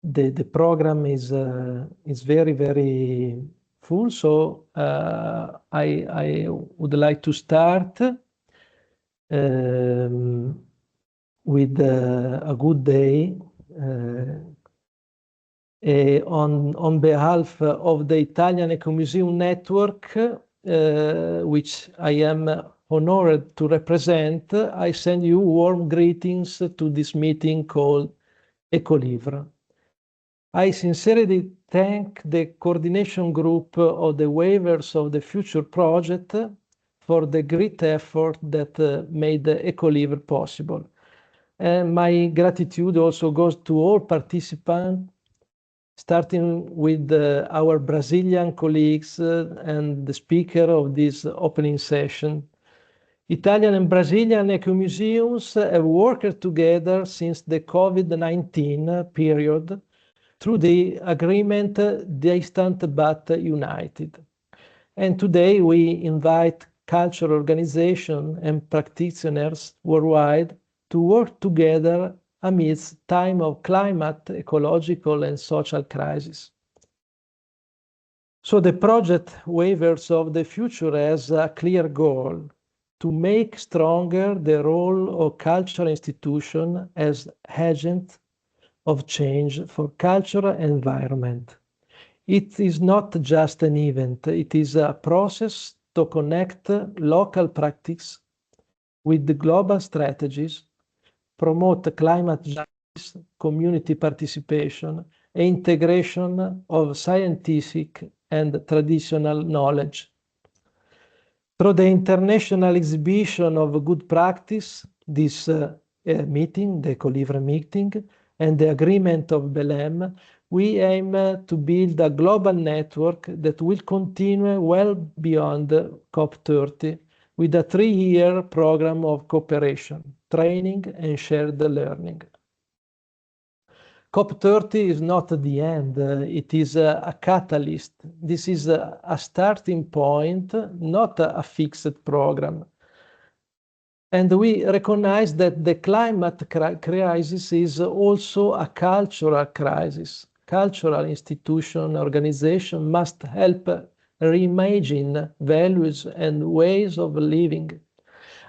the program is very full, so I would like to start with a good day on behalf of the Italian Ecomuseum Network, which I am honored to represent. I send you warm greetings to this meeting called EcoLivre. I sincerely thank the coordination group of the Waivers of the Future project for the great effort that made the EcoLivre possible. And my gratitude also goes to all participants, starting with our Brazilian colleagues and the speaker of this opening session. Italian and Brazilian ecomuseums have worked together since the COVID-19 period through the agreement distant but united. And today we invite cultural organizations and practitioners worldwide to work together amidst time of climate, ecological and social crisis. So the project Waivers of the Future has a clear goal: to make stronger the role of cultural institutions as agents of change for cultural environment. It is not just an event, it is a process to connect local practice with the global strategies, promote climate justice, community participation, and integration of scientific and traditional knowledge. Through the international exhibition of good practice, this meeting, the EcoLivre meeting, and the agreement of Belém, we aim to build a global network that will continue well beyond COP30 with a 3-year program of cooperation, training, and shared learning. COP30 is not the end, it is a catalyst. This is a starting point, not a fixed program. And we recognize that the climate crisis is also a cultural crisis. Cultural institution, organization must help reimagine values and ways of living.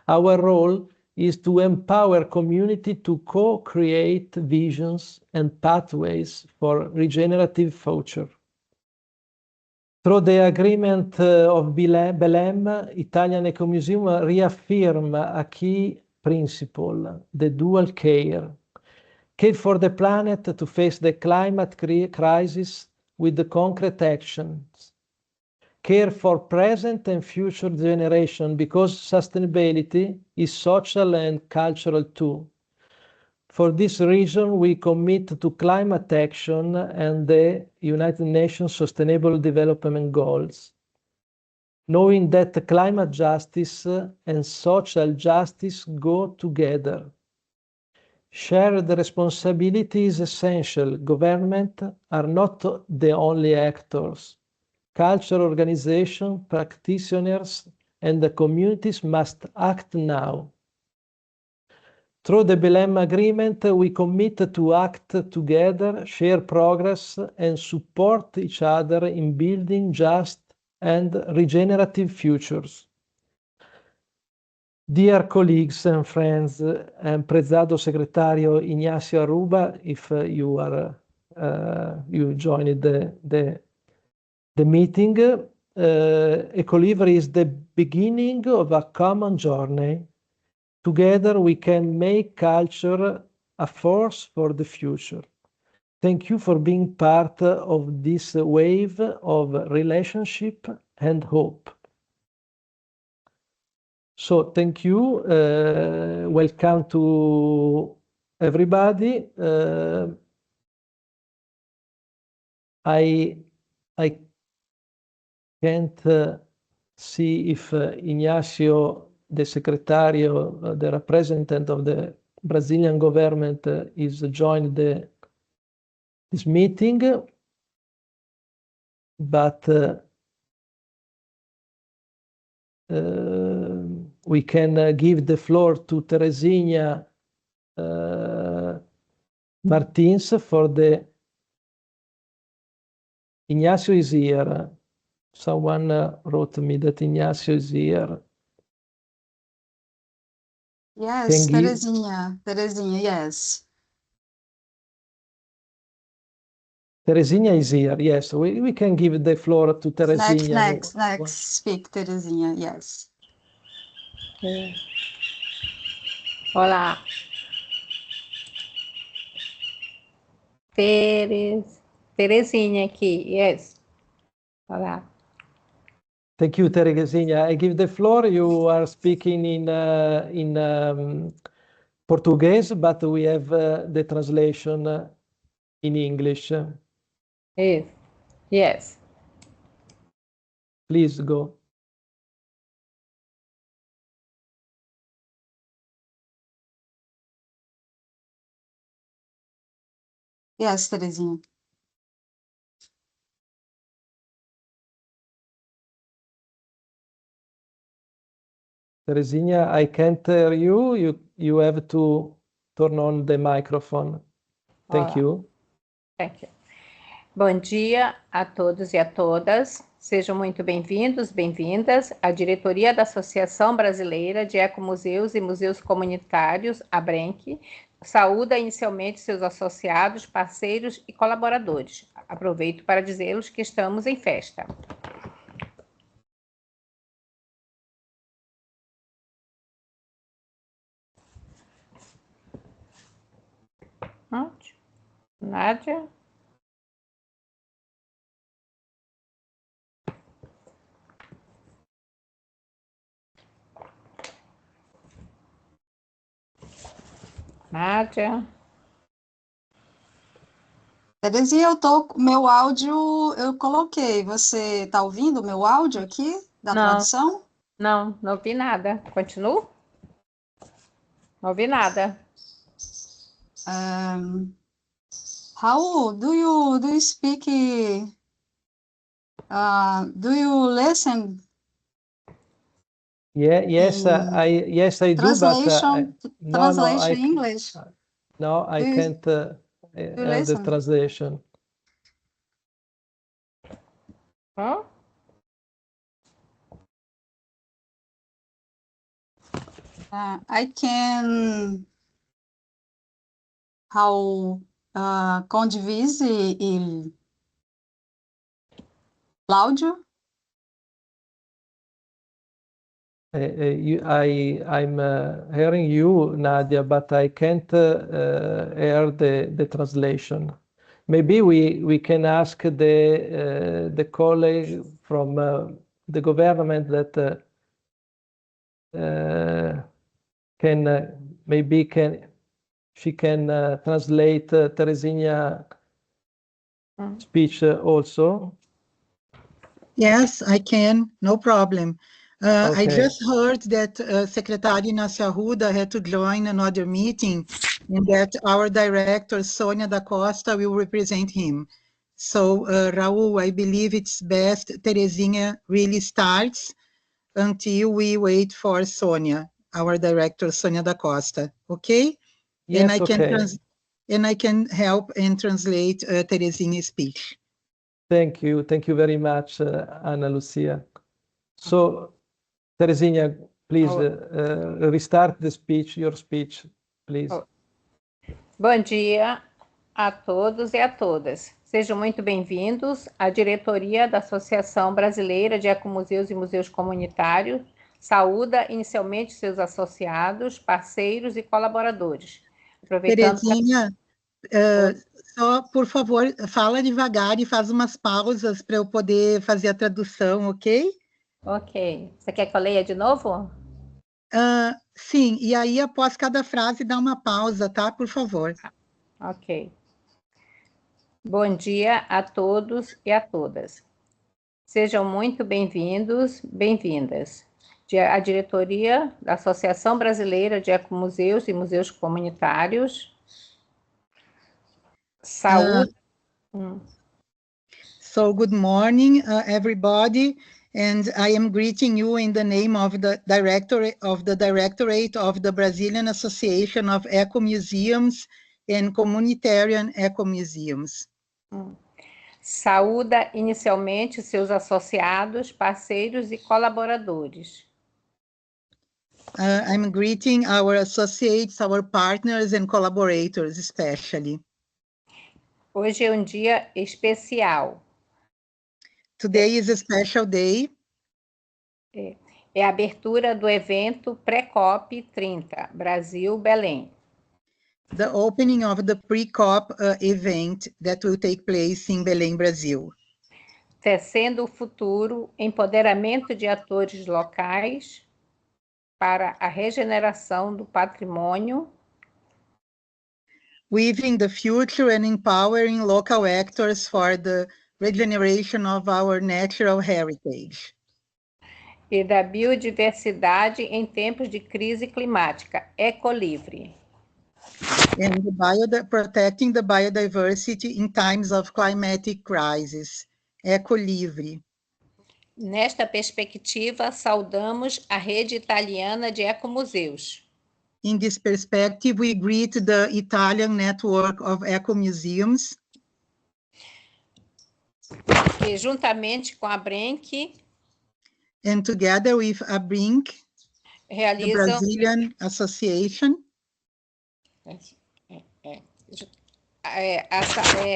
Our role is to empower community to co-create visions and pathways for regenerative future. Through the agreement of Belém, Italian Ecomuseum reaffirm a key principle, the dual care. Care for the planet to face the climate crisis with the concrete actions. Care for present and future generation, because sustainability is social and cultural too. For this reason, we commit to climate action and the United Nations Sustainable Development Goals, knowing that climate justice and social justice go together. Shared responsibility is essential. Governments are not the only actors. Cultural organizations, practitioners, and the communities must act now. Through the Belém Agreement, we commit to act together, share progress, and support each other in building just and regenerative futures. Dear colleagues and friends, and Prezado Secretario Ignacio Aruba, if you joined the meeting, EcoLivre is the beginning of a common journey. Together we can make culture a force for the future. Thank you for being part of this wave of relationship and hope. So thank you. Welcome to everybody. I can't see if Ignacio, the Secretario, the representative of the Brazilian government, is joined this meeting, but we can give the floor to Teresinha Martins for the Ignacio is here. Someone wrote me that Ignacio is here. Yes, Terezinha, yes. Terezinha is here, yes. We can give the floor to Terezinha. Next, speak, Terezinha, yes. Olá. Terezinha aqui, yes. Olá. Thank you, Terezinha. I give the floor. You are speaking in Portuguese, but we have the translation in English. Yes. Please go. Yes, Terezinha. Terezinha, I can't hear you. You have to turn on the microphone. Thank you. Thank you. Bom dia a todos e a todas. Sejam muito bem-vindos, bem-vindas à diretoria da Associação Brasileira de Ecomuseus e Museus Comunitários, ABRENC. Saúda inicialmente seus associados, parceiros e colaboradores. Aproveito para dizê-los que estamos em festa. Nádia? Nádia? Terezinha, meu áudio eu coloquei. Você está ouvindo o meu áudio aqui, da tradução? Não ouvi nada. Continuo? Não ouvi nada. Raul, do you speak? Do you listen? Yes, I do, but translation English. No, I can't have the translation. Huh? I can. Raul, condivise l'audio? I'm hearing you, Nadia, but I can't hear the translation. Maybe we can ask the colleague from the government that she can translate Terezinha speech also. Yes, I can, no problem. Okay. I just heard that Secretary Ignacio Arruda had to join another meeting and that our director, Sonia da Costa, will represent him. So, Raul, I believe it's best Terezinha really starts until we wait for Sonia, our director, Sonia da Costa, okay? Yes, and I can help and translate Terezinha's speech. Thank you very much, Ana Lucia. So, Terezinha, please restart your speech, please. Bom dia a todos e a todas. Sejam muito bem-vindos à diretoria da Associação Brasileira de Ecomuseus e Museus Comunitários. Saúda inicialmente seus associados, parceiros e colaboradores. Terezinha, só, por favor, fala devagar e faz umas pausas para eu poder fazer a tradução, ok? Ok. Você quer que eu leia de novo? Sim, e aí após cada frase dá uma pausa, tá? Por favor. Ok. Bom dia a todos e a todas. Sejam muito bem-vindos, bem-vindas. A diretoria da Associação Brasileira de Ecomuseus e Museus Comunitários. Saúde. So, good morning, everybody, and I am greeting you in the name of the Directorate of the Brazilian Association of Eco Museums and communitarian ecomuseums. Saúda inicialmente seus associados, parceiros e colaboradores. I'm greeting our associates, our partners and collaborators especially. Hoje é um dia especial. Today is a special day. É a abertura do evento Pré-COP 30, Brasil, Belém. The opening of the pre-COP event that will take place in Belém, Brazil. Tecendo o futuro, empoderamento de atores locais para a regeneração do patrimônio. Weaving the future and empowering local actors for the regeneration of our natural heritage. E da biodiversidade em tempos de crise climática, EcoLivre. And protecting the biodiversity in times of climatic crisis, EcoLivre. Nesta perspectiva, saudamos a rede italiana de ecomuseus. In this perspective, we greet the Italian network of ecomuseums. E juntamente com a Brenk, And together with a Brink, the realizam Brazilian Association,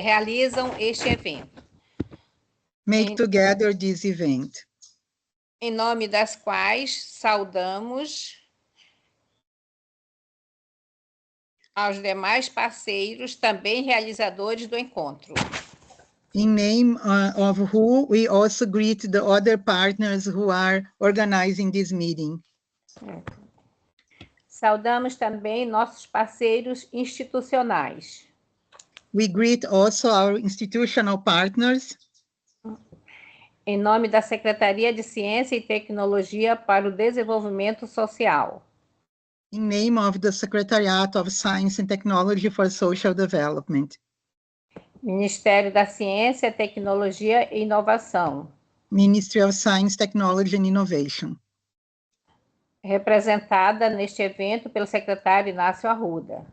realizam este evento, make together this event. em nome das quais saudamos aos demais parceiros, também realizadores do encontro. In name of who we also greet the other partners who are organizing this meeting. Saudamos também nossos parceiros institucionais. We greet also our institutional partners. Em nome da Secretaria de Ciência e Tecnologia para o Desenvolvimento Social. In name of the Secretariat of Science and Technology for Social Development. Ministério da Ciência, Tecnologia e Inovação. Ministry of Science, Technology and Innovation. Representada neste evento pelo secretário Inácio Arruda.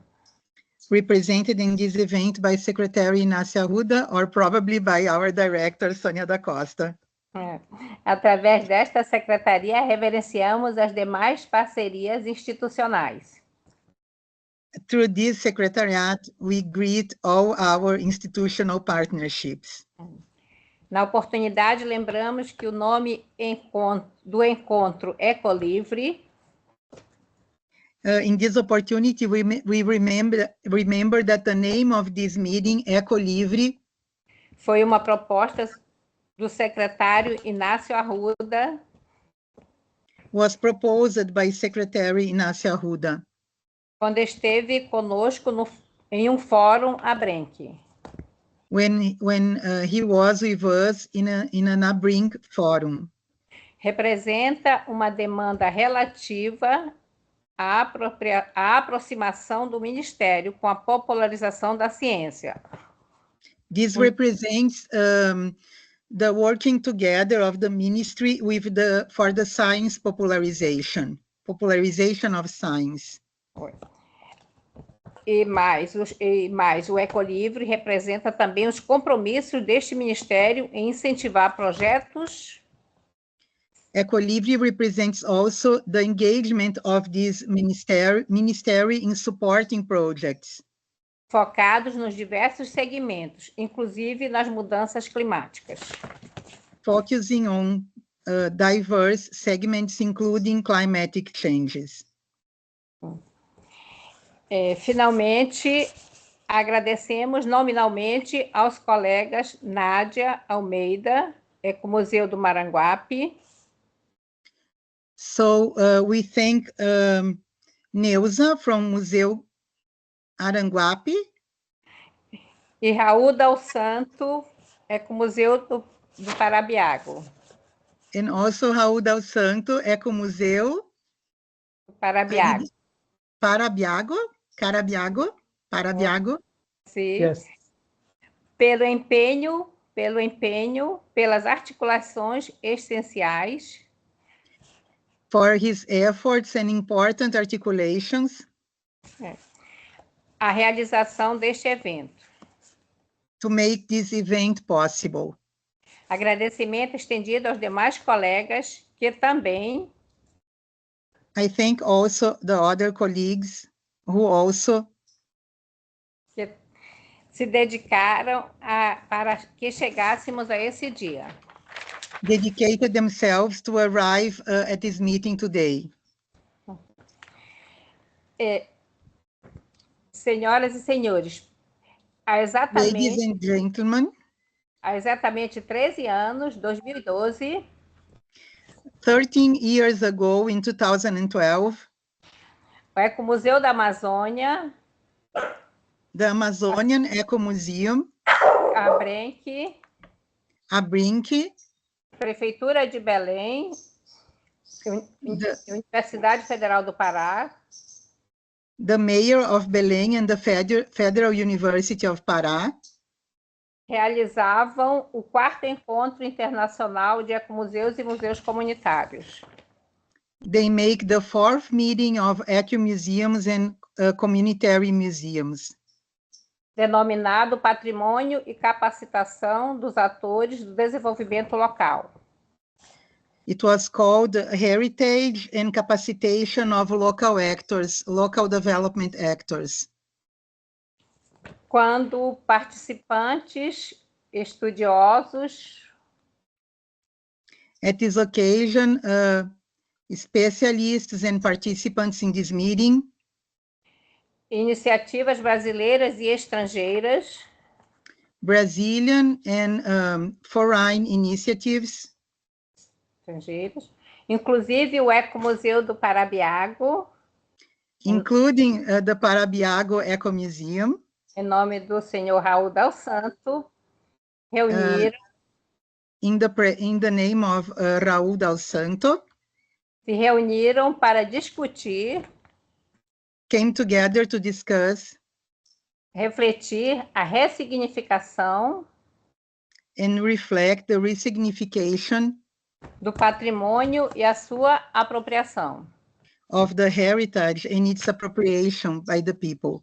Represented in this event by Secretary Inácio Arruda, or probably by our director, Sônia da Costa. Através desta secretaria, reverenciamos as demais parcerias institucionais. Through this secretariat, we greet all our institutional partnerships. Na oportunidade, lembramos que o nome do encontro EcoLivre. In this opportunity, we remember that the name of this meeting, EcoLivre, foi uma proposta do secretário Inácio Arruda. Was proposed by Secretary Inácio Arruda. Quando esteve conosco em um fórum ABRENC. When he was with us in an ABRINC forum. Representa uma demanda relativa à aproximação do Ministério com a popularização da ciência. This represents the working together of the ministry for the science popularization of science. E mais, o EcoLivre representa também os compromissos deste ministério em incentivar projetos. EcoLivre represents also the engagement of this ministry in supporting projects. Focados nos diversos segmentos, inclusive nas mudanças climáticas. Focusing on diverse segments, including climatic changes. Finalmente, agradecemos nominalmente aos colegas Nádia Almeida, Ecomuseu do Maranguape. So we thank Neuza from Museu Aranguape. E Raul Dal Santo, Ecomuseu do Parabiago. And also Raul Dal Santo, Ecomuseu Parabiago. Parabiago. Sim. Yes. Pelo empenho, pelas articulações essenciais. For his efforts and important articulations. a realização deste evento. to make this event possible. Agradecimento estendido aos demais colegas que também I thank also the other colleagues who also que se dedicaram para que chegássemos a esse dia. dedicated themselves to arrive at this meeting today. Senhoras e senhores, há Ladies and gentlemen, exatamente 13 anos, 2012, 13 years ago, in 2012, o Ecomuseu da Amazônia, the Amazonian Eco Museum, a Brinque, Prefeitura de Belém, Universidade Federal do Pará, the mayor of Belém and the Federal University of Pará realizavam o 4º Encontro Internacional de Ecomuseus e Museus Comunitários. They make the 4th meeting of eco-museums and community museums, Denominado Patrimônio e Capacitação dos Atores do Desenvolvimento Local. It was called Heritage and Capacitation of Local Actors, Local Development Actors. Quando participantes, estudiosos, At this occasion, specialists and participants in this meeting, iniciativas brasileiras e estrangeiras, Brazilian and foreign initiatives, inclusive o Ecomuseu do Parabiago, including the Parabiago Eco Museum, em nome do senhor Raul Dal Santo, reuniram in the name of Raul Dal Santo, se reuniram para discutir, came together to discuss, refletir a ressignificação and reflect the resignification do patrimônio e a sua apropriação. of the heritage and its appropriation by the people.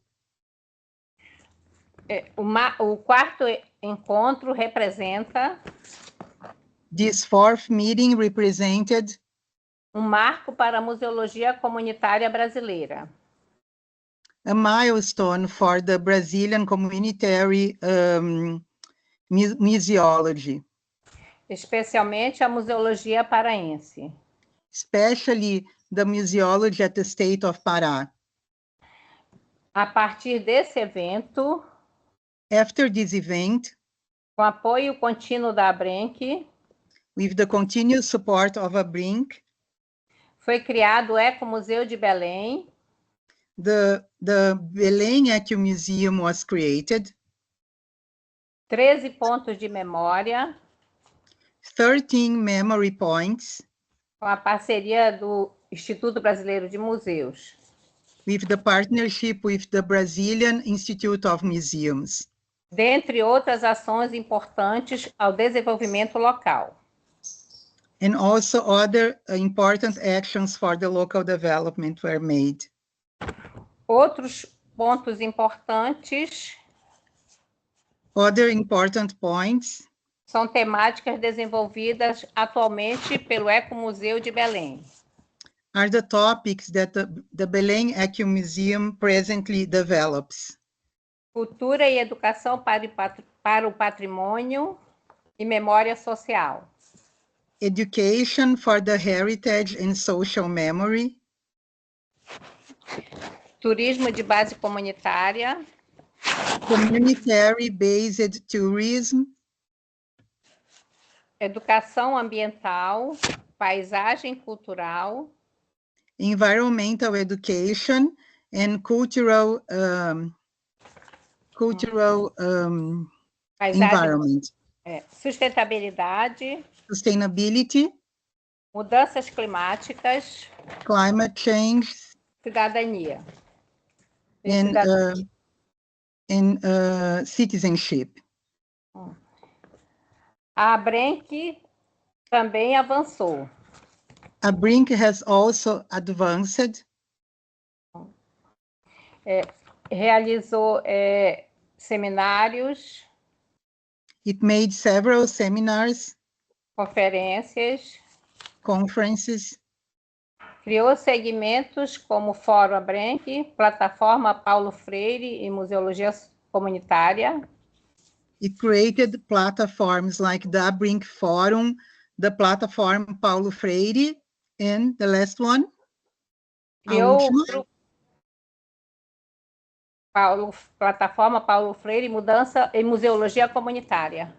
O 4º encontro representa This 4th meeting represented marco para a museologia comunitária brasileira. a milestone for the Brazilian communitary museology, Especialmente a museologia paraense. especially the museology at the state of Pará. A partir desse evento, After this event, com apoio contínuo da ABRENC, with the continuous support of a Brinque, foi criado o Ecomuseu de Belém, the Belém Eco Museum was created, 13 pontos de memória, 13 memory points, com a parceria do Instituto Brasileiro de Museus, with the partnership with the Brazilian Institute of Museums, dentre outras ações importantes ao desenvolvimento local. and also other important actions for the local development were made. Outros pontos importantes Other important points são temáticas desenvolvidas atualmente pelo Ecomuseu de Belém. are the topics that the Belém Eco Museum presently develops. Cultura e educação para o patrimônio e memória social. Education for the heritage and social memory. Turismo de base comunitária. Community-based tourism. Educação ambiental, paisagem cultural. Environmental education and cultural environment. Sustentabilidade. Sustainability. Mudanças climáticas. Climate change. Cidadania. And citizenship. A ABRENC também avançou. A Brinque has also advanced. realizou seminários, It made several seminars, conferências, conferences, criou segmentos como Fórum Abrenque, Plataforma Paulo Freire e Museologia Comunitária. it created platforms like the Brink Forum, the platform Paulo Freire, and the last one, Criou o grupo Plataforma Paulo Freire Mudança em Museologia Comunitária.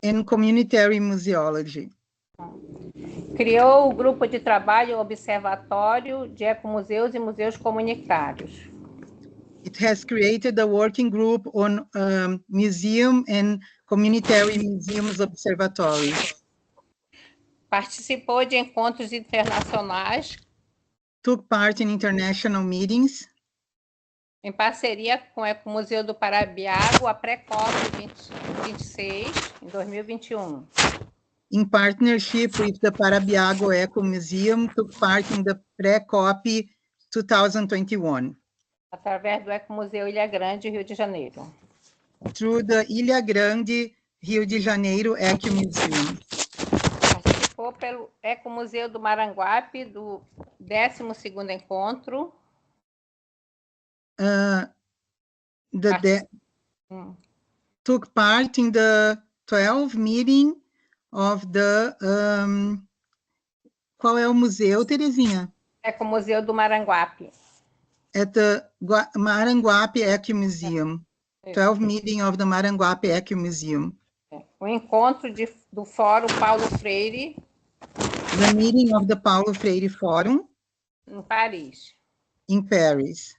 and communitary museology. Criou o grupo de trabalho Observatório de Ecomuseus e Museus Comunitários. It has created a working group on museum and communitary museums observatory. Participou de encontros internacionais Took part in international meetings em parceria com o Ecomuseu do Parabiago, a pré-COP 26, em 2021. in partnership with the Parabiago Eco Museum, took part in the pre-COP 2021. Através do Ecomuseu Ilha Grande, Rio de Janeiro. Through the Ilha Grande, Rio de Janeiro Eco Museum. Participou pelo Ecomuseu do Maranguape, do 12º encontro. Took part in the 12th meeting of the... qual é o museu, Terezinha? Ecomuseu do Maranguape. At the Maranguape Eco Museum. 12th meeting of the Maranguape Eco Museum. O encontro do Fórum Paulo Freire. The meeting of the Paulo Freire Forum. Em Paris. In Paris.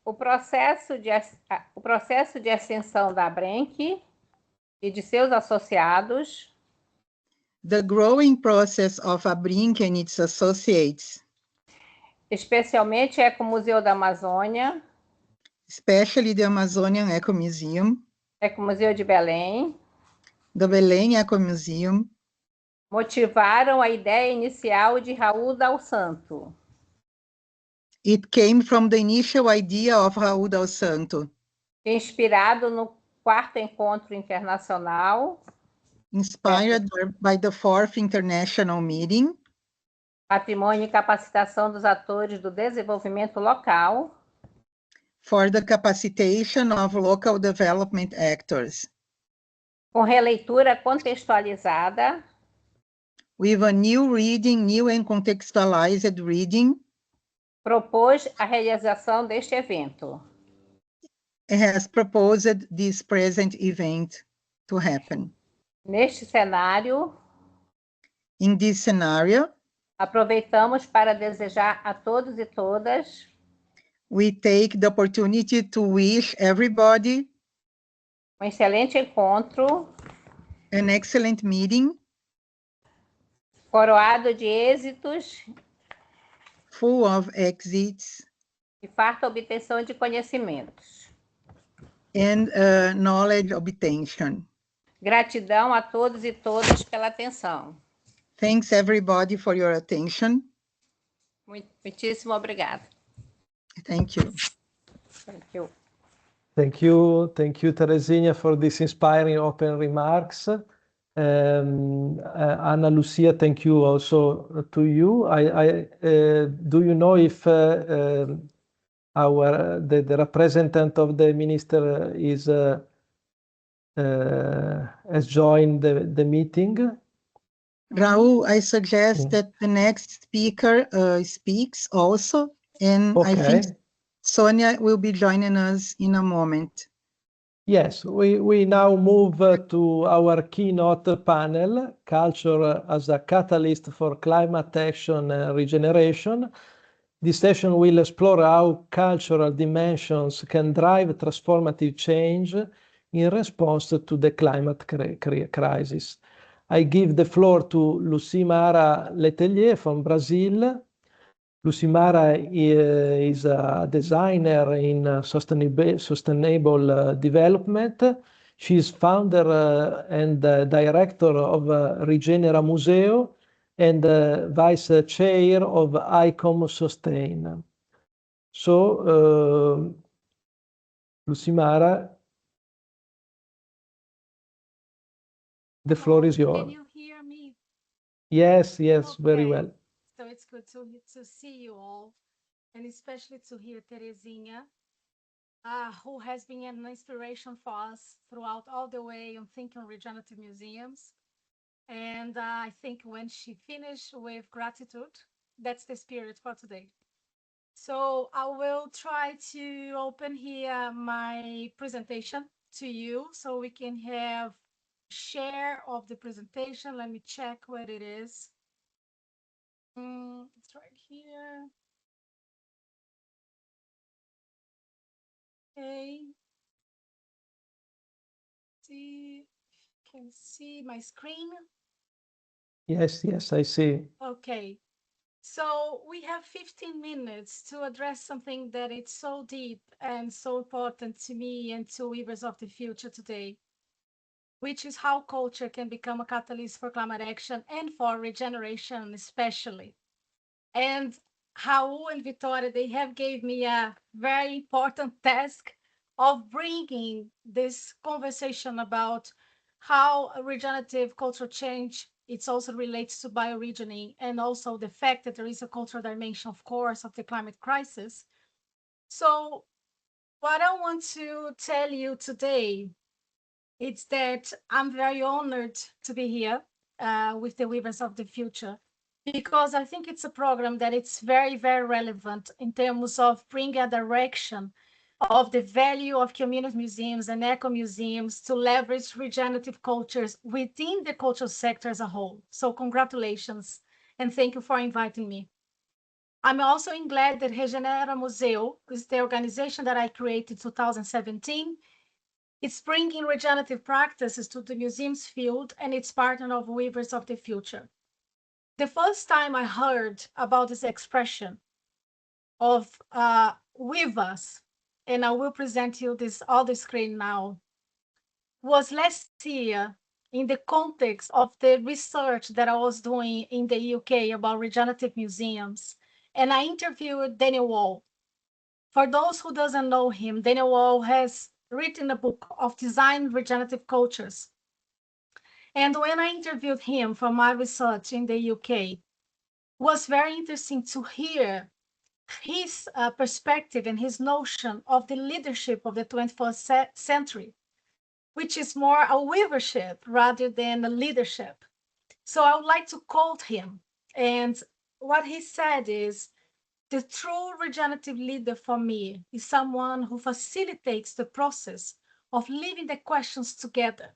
O processo de ascensão da Abrenque e de seus associados. The growing process of Abrenque and its associates. Especialmente o Ecomuseu da Amazônia. Especially the Amazonian Eco Museum. Ecomuseu de Belém. The Belém Eco Museum. Motivaram a ideia inicial de Raul Dal Santo. It came from the initial idea of Raul Dal Santo. Inspirado no 4º Encontro Internacional. Inspired by the 4th International Meeting. Patrimônio e capacitação dos atores do desenvolvimento local. For the capacitation of local development actors. Com releitura contextualizada. With a new reading, new and contextualized reading. Propôs a realização deste evento. It has proposed this present event to happen. Neste cenário, in this scenario, aproveitamos para desejar a todos e todas we take the opportunity to wish everybody excelente encontro, an excellent meeting, coroado de êxitos full of exits, e farta obtenção de conhecimentos. And knowledge obtention. Gratidão a todos e todas pela atenção. Thanks everybody for your attention. Muitíssimo obrigada. Thank you. Thank you. Thank you, Terezinha, for these inspiring open remarks. Ana Lucia, thank you also to you. Do you know if the representative of the minister has joined the meeting? Raul, I suggest that the next speaker speaks also, and okay. I think Sonia will be joining us in a moment. Yes, we now move to our keynote panel, Culture as a Catalyst for Climate Action and Regeneration. This session will explore how cultural dimensions can drive transformative change in response to the climate crisis. I give the floor to Lucimara Letelier from Brazil. Lucimara is a designer in sustainable development. She is founder and director of Regenera Museo and vice chair of ICOM Sustain. So, Lucimara, the floor is yours. Can you hear me? Yes, yes, very Okay. well. So it's good to see you all, and especially to hear Terezinha, who has been an inspiration for us throughout all the way on thinking regenerative museums. And I think when she finished with gratitude, that's the spirit for today. So I will try to open here my presentation to you so we can have share of the presentation. Let me check what it is. It's right here. Okay. See, can see my screen. Yes, yes, I see. Okay. So we have 15 minutes to address something that is so deep and so important to me and to weavers of the future today, which is how culture can become a catalyst for climate action and for regeneration especially. And Raul and Victoria, they have gave me a very important task of bringing this conversation about how a regenerative cultural change, it's also relates to bioregioning, and also the fact that there is a cultural dimension, of course, of the climate crisis. So what I want to tell you today is that I'm very honored to be here with the Weavers of the Future, because I think it's a program that it's very, very relevant in terms of bringing a direction of the value of community museums and eco museums to leverage regenerative cultures within the cultural sector as a whole. So congratulations, and thank you for inviting me. I'm also glad that Regenera Museu is the organization that I created in 2017. It's bringing regenerative practices to the museum's field, and it's partner of Weavers of the Future. The first time I heard about this expression of weavers, and I will present you this on the screen now, was last year in the context of the research that I was doing in the UK about regenerative museums. And I interviewed Daniel Wall. For those who doesn't know him, Daniel Wall has written a book of design regenerative cultures. And when I interviewed him for my research in the UK, was very interesting to hear his perspective and his notion of the leadership of the 21st century, which is more a weavership rather than a leadership. So I would like to quote him. And what he said is, the true regenerative leader for me is someone who facilitates the process of living the questions together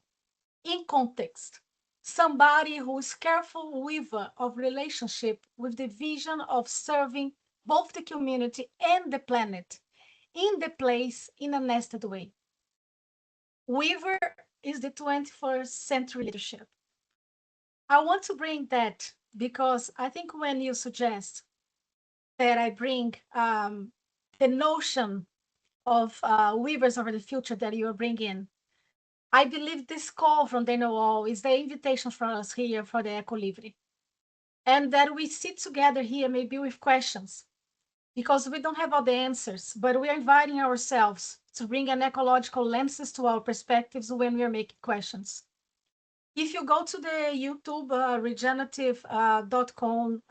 in context. Somebody who is careful weaver of relationship with the vision of serving both the community and the planet in the place in a nested way. Weaver is the 21st century leadership. I want to bring that because I think when you suggest that I bring the notion of weavers over the future that you are bringing, I believe this call from Daniel Wall is the invitation for us here for the EcoLivre. And that we sit together here maybe with questions, because we don't have all the answers, but we are inviting ourselves to bring an ecological lenses to our perspectives when we are making questions. If you go to the YouTube regenerative.com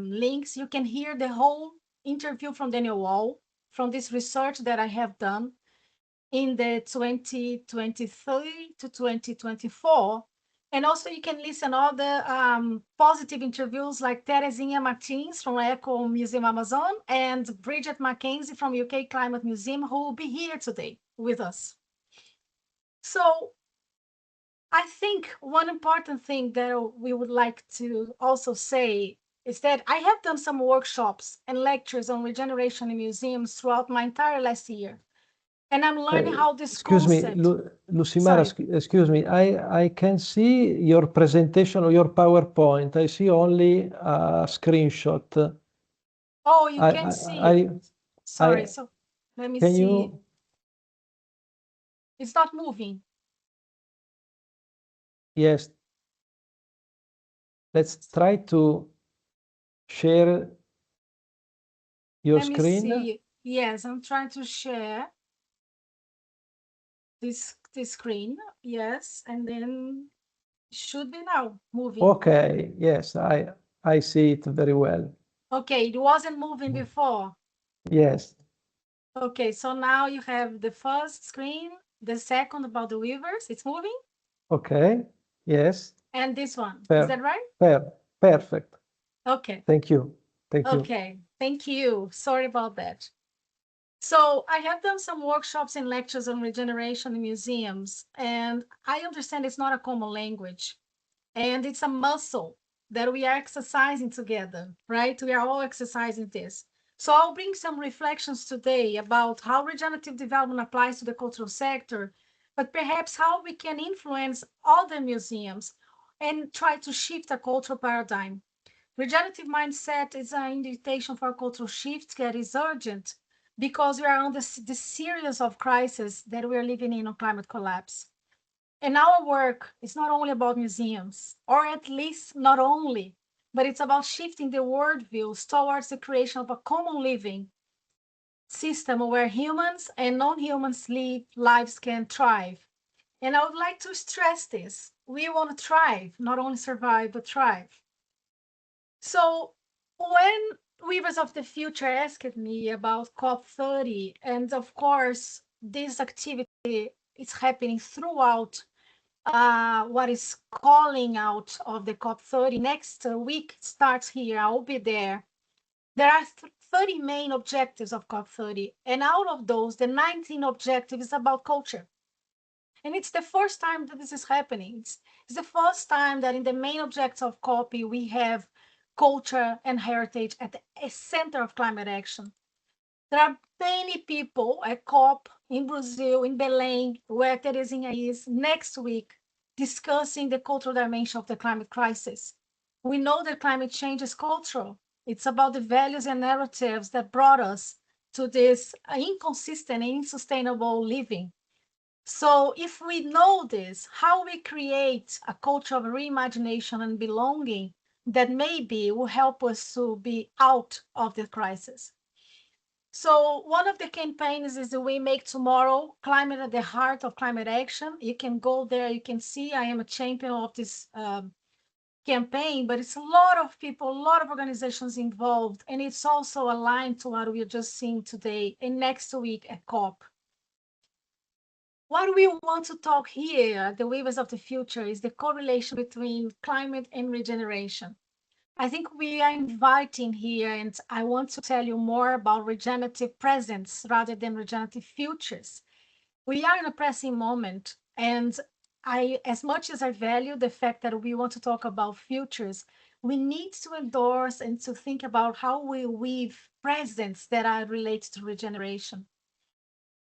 links, you can hear the whole interview from Daniel Wall from this research that I have done in the 2023 to 2024. And also you can listen all the positive interviews like Terezinha Martins from Eco Museum Amazon and Bridget Mackenzie from UK Climate Museum, who will be here today with us. So I think one important thing that we would like to also say is that I have done some workshops and lectures on regeneration in museums throughout my entire last year. And I'm learning how this excuse concept... me, Lucimara, excuse me. I can see your presentation or your PowerPoint. I see only a screenshot. Oh, you can see. Sorry, so let me see. You... It's not moving. Yes. Let's try to share your screen. Let me see. Yes, I'm trying to share this screen. Yes, and then should be now moving. Okay, yes, I see it very well. Okay, it wasn't moving before. Yes, Okay, so now you have the first screen, the second about the weavers, it's moving, okay, yes, and this one. Is per that right? perfect. Okay. Thank you. Thank you. Okay, thank you. Sorry about that. So I have done some workshops and lectures on regeneration in museums, and I understand it's not a common language, and it's a muscle that we are exercising together, right? We are all exercising this. So I'll bring some reflections today about how regenerative development applies to the cultural sector, but perhaps how we can influence other museums and try to shift a cultural paradigm. Regenerative mindset is an invitation for a cultural shift that is urgent because we are on this series of crises that we are living in on climate collapse. And our work is not only about museums, or at least not only, but it's about shifting the worldviews towards the creation of a common living system where humans and non-humans lives can thrive. And I would like to stress this. We want to thrive, not only survive, but thrive. So when Weavers of the Future asked me about COP30, and of course, this activity is happening throughout what is calling out of the COP30. Next week starts here. I'll be there. There are 30 main objectives of COP30, and out of those, the 19 objectives is about culture. And it's the first time that this is happening. It's the first time that in the main objectives of COP, we have culture and heritage at the center of climate action. There are many people at COP in Brazil, in Belém, where Terezinha is next week, discussing the cultural dimension of the climate crisis. We know that climate change is cultural. It's about the values and narratives that brought us to this inconsistent and unsustainable living. So if we know this, how we create a culture of reimagination and belonging that maybe will help us to be out of the crisis. So one of the campaigns is the We Make Tomorrow, Climate at the Heart of Climate Action. You can go there, you can see I am a champion of this campaign, but it's a lot of people, a lot of organizations involved, and it's also aligned to what we're just seeing today and next week at COP. What we want to talk here, the Weavers of the Future, is the correlation between climate and regeneration. I think we are inviting here, and I want to tell you more about regenerative presence rather than regenerative futures. We are in a pressing moment, and as much as I value the fact that we want to talk about futures, we need to endorse and to think about how we weave presents that are related to regeneration.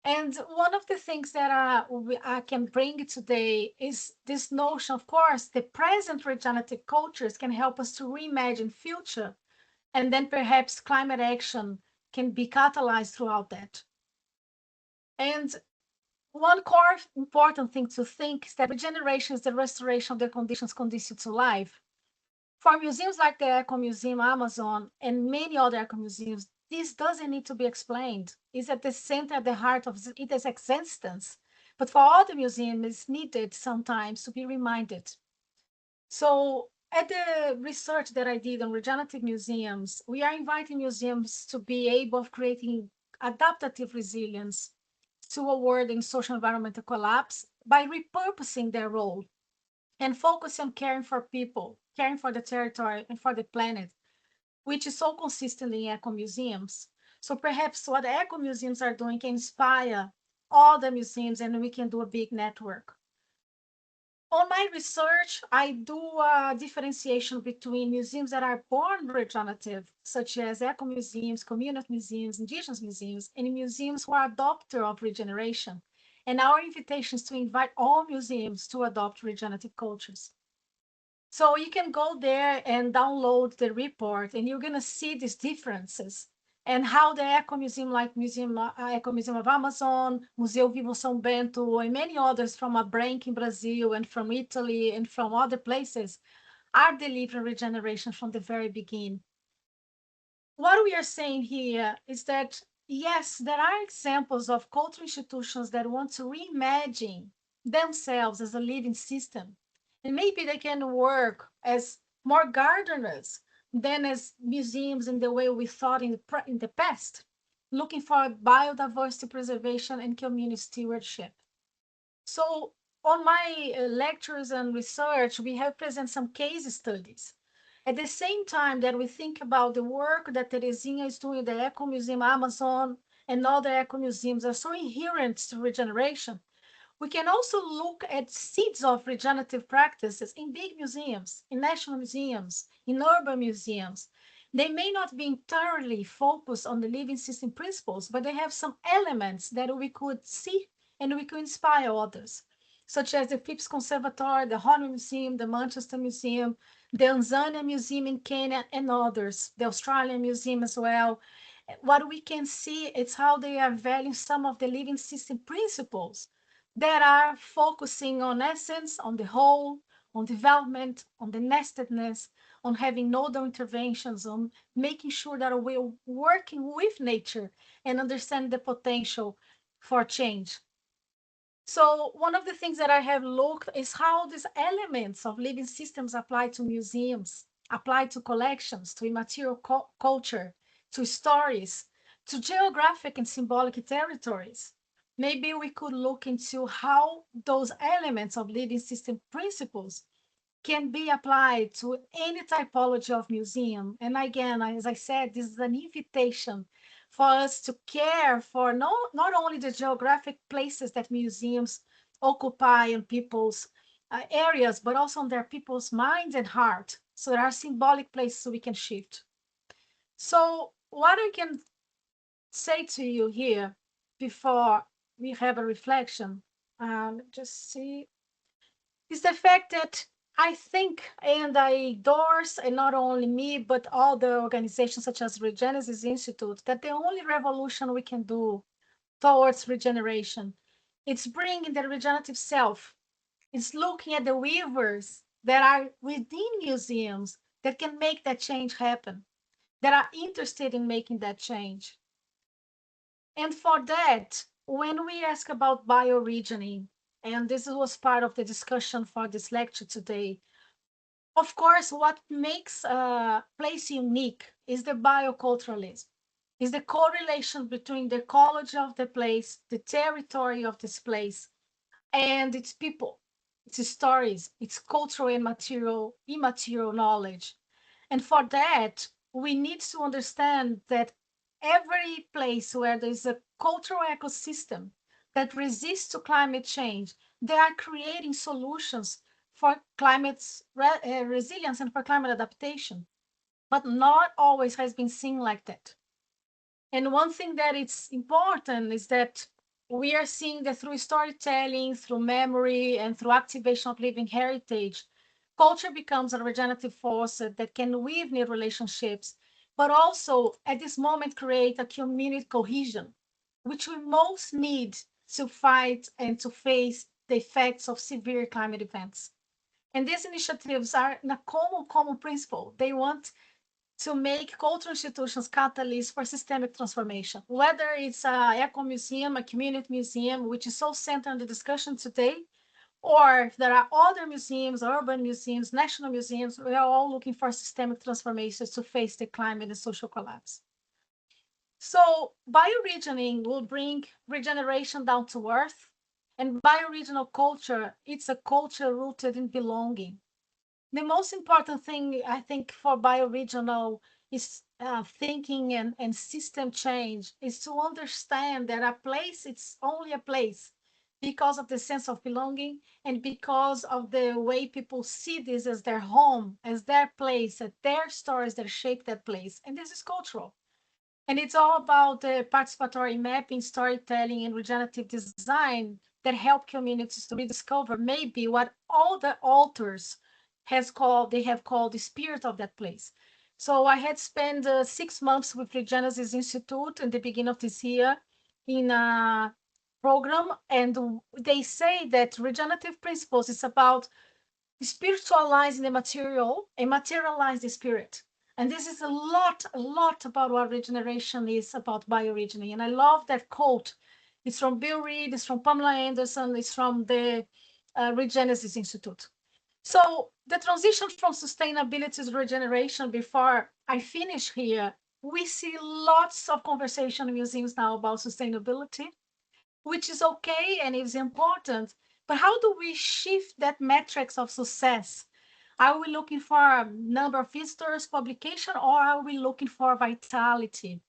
And one of the things that I can bring today is this notion, of course, the present regenerative cultures can help us to reimagine future, and then perhaps climate action can be catalyzed throughout that. And one core important thing to think is that regeneration is the restoration of the conditions conducive to life. For museums like the Eco Museum Amazon and many other eco museums, this doesn't need to be explained. It's at the center, at the heart of its existence. But for other museums, it's needed sometimes to be reminded. So at the research that I did on regenerative museums, we are inviting museums to be able of creating adaptive resilience to a world in social environmental collapse by repurposing their role and focus on caring for people, caring for the territory and for the planet, which is so consistent in eco museums. So perhaps what the eco museums are doing can inspire all the museums and we can do a big network. On my research, I do a differentiation between museums that are born regenerative, such as eco museums, community museums, indigenous museums, and museums who are adopters of regeneration. And our invitation is to invite all museums to adopt regenerative cultures. So you can go there and download the report, and you're going to see these differences and how the Eco Museum, like Eco Museum of Amazon, Museu Vivo São Bento, and many others from a branch in Brazil and from Italy and from other places, are delivering regeneration from the very beginning. What we are saying here is that yes, there are examples of cultural institutions that want to reimagine themselves as a living system. And maybe they can work as more gardeners than as museums in the way we thought in the past, looking for biodiversity preservation and community stewardship. So on my lectures and research, we have present some case studies. At the same time that we think about the work that Terezinha is doing, the Eco Museum Amazon and other eco museums are so inherent to regeneration, we can also look at seeds of regenerative practices in big museums, in national museums, in urban museums. They may not be entirely focused on the living system principles, but they have some elements that we could see and we could inspire others, such as the Phipps Conservatory, the Horn Museum, the Manchester Museum, the Tanzania Museum in Kenya, and others, the Australian Museum as well. What we can see is how they are valuing some of the living system principles that are focusing on essence, on the whole, on development, on the nestedness, on having nodal interventions, on making sure that we're working with nature and understand the potential for change. So one of the things that I have looked is how these elements of living systems apply to museums, apply to collections, to immaterial culture, to stories, to geographic and symbolic territories. Maybe we could look into how those elements of living system principles can be applied to any typology of museum. And again, as I said, this is an invitation for us to care for not only the geographic places that museums occupy in people's areas, but also on their people's minds and heart. So there are symbolic places we can shift. So what I can say to you here before we have a reflection, just see, is the fact that I think and I endorse, and not only me, but all the organizations such as Regenesis Institute, that the only revolution we can do towards regeneration, it's bringing the regenerative self. It's looking at the weavers that are within museums that can make that change happen, that are interested in making that change. And for that, when we ask about bioregioning, and this was part of the discussion for this lecture today, of course, what makes a place unique is the bioculturalism, is the correlation between the ecology of the place, the territory of this place, and its people, its stories, its cultural and material, immaterial knowledge. And for that, we need to understand that every place where there's a cultural ecosystem that resists to climate change, they are creating solutions for resilience and for climate adaptation, but not always has been seen like that. And one thing that it's important is that we are seeing that through storytelling, through memory, and through activation of living heritage, culture becomes a regenerative force that can weave new relationships, but also at this moment create a community cohesion, which we most need to fight and to face the effects of severe climate events. And these initiatives are in a common principle. They want to make cultural institutions catalysts for systemic transformation, whether it's a eco museum, a community museum, which is so centered in the discussion today, or if there are other museums, urban museums, national museums, we are all looking for systemic transformations to face the climate and social collapse. So bioregioning will bring regeneration down to earth, and bioregional culture, it's a culture rooted in belonging. The most important thing I think for bioregional is thinking and system change is to understand that a place, it's only a place because of the sense of belonging and because of the way people see this as their home, as their place, as their stories that shape that place. And this is cultural. And it's all about the participatory mapping, storytelling, and regenerative design that help communities to rediscover maybe what all the authors they have called the spirit of that place. So I had spent 6 months with Regenesis Institute in the beginning of this year in a program, and they say that regenerative principles is about spiritualizing the material and materialize the spirit. And this is a lot about what regeneration is about bioregion. And I love that quote. It's from Bill Reed, it's from Pamela Anderson, it's from the Regenesis Institute. So the transition from sustainability to regeneration, before I finish here, we see lots of conversation in museums now about sustainability, which is okay and is important. But how do we shift that metrics of success? Are we looking for a number of visitors, publication, or are we looking for vitality?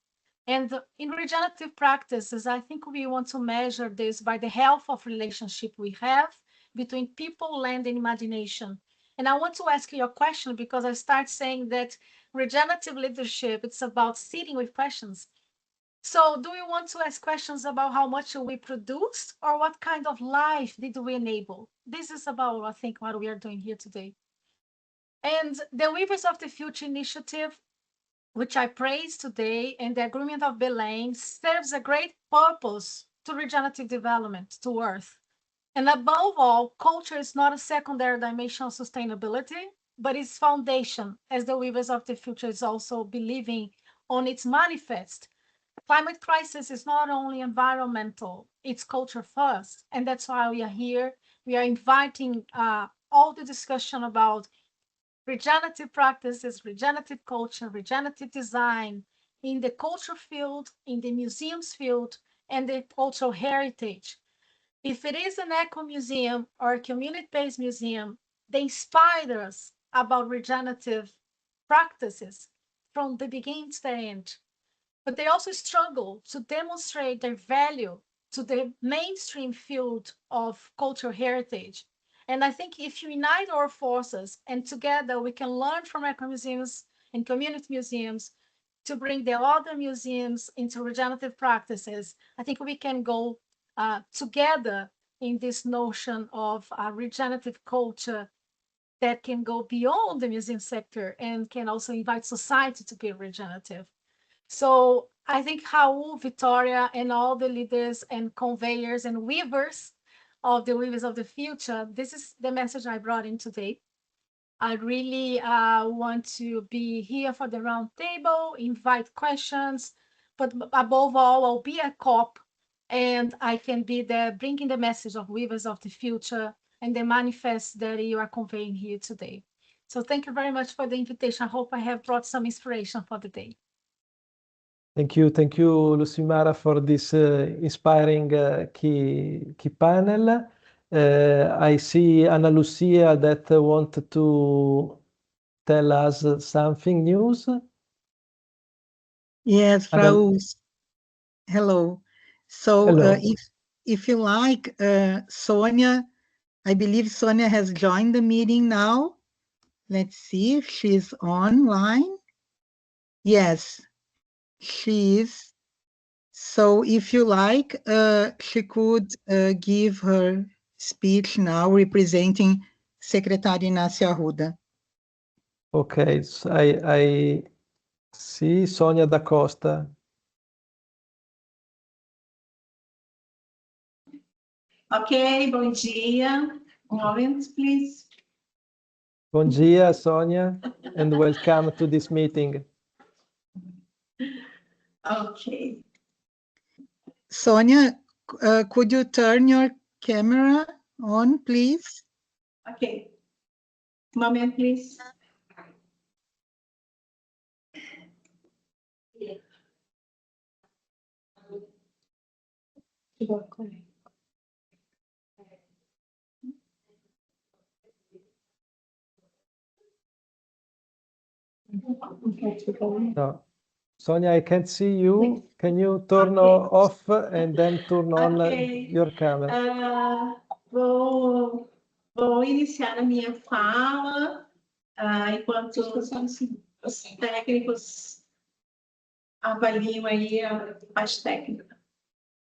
And in regenerative practices, I think we want to measure this by the health of relationship we have between people, land, and imagination. And I want to ask you a question, because I start saying that regenerative leadership, it's about sitting with questions. So do we want to ask questions about how much we produced, or what kind of life did we enable? This is about, I think, what we are doing here today. And the Weavers of the Future initiative, which I praise today, and the Agreement of Belém, serves a great purpose to regenerative development, to Earth. And above all, culture is not a secondary dimension of sustainability, but its foundation, as the Weavers of the Future is also believing on its manifest. Climate crisis is not only environmental, it's culture first. And that's why we are here. We are inviting all the discussion about regenerative practices, regenerative culture, regenerative design in the culture field, in the museums field, and the cultural heritage. If it is an eco museum or a community-based museum, they inspire us about regenerative practices from the beginning to the end. But they also struggle to demonstrate their value to the mainstream field of cultural heritage. And I think if you unite our forces and together we can learn from eco museums and community museums to bring the other museums into regenerative practices, I think we can go together in this notion of a regenerative culture that can go beyond the museum sector and can also invite society to be regenerative. So I think Raul, Victoria, and all the leaders and conveyors and weavers of the Weavers of the Future, this is the message I brought in today. I really want to be here for the round table, invite questions, but above all, I'll be a cop, and I can be there bringing the message of Weavers of the Future and the manifest that you are conveying here today. So thank you very much for the invitation. I hope I have brought some inspiration for the day. Thank you, Lucimara, for this inspiring key panel. I see Ana Lucia that want to tell us something news. Yes, Raul. Hello. So Hello. if you like, Sonia, I believe Sonia has joined the meeting now. Let's see if she's online. Yes, she is. So if you like, she could give her speech now representing Secretary Inácio Arruda. Okay, so I see Sonia da Costa. Ok, bom dia. Um moment, please. Bom dia, Sonia, and welcome to this meeting. Ok. Sonia, could you turn your camera on, please? Ok. Moment, please. No. Sonia, I can't see you. Can you turn off and then turn on your camera? Vou iniciar a minha fala enquanto os técnicos avaliam aí a parte técnica.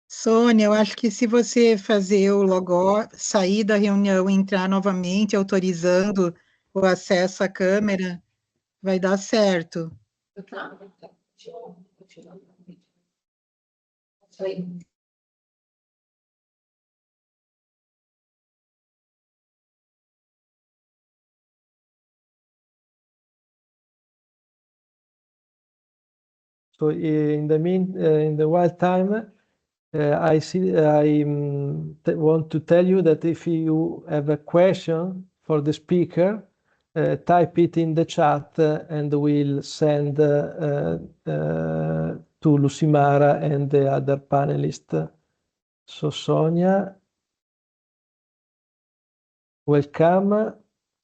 Sônia, eu acho que se você fazer o logo, sair da reunião e entrar novamente, autorizando o acesso à câmera, vai dar certo. Tá? So in the while time, I want to tell you that if you have a question for the speaker, type it in the chat and we'll send to Lucimara and the other panelists. So Sonia, welcome,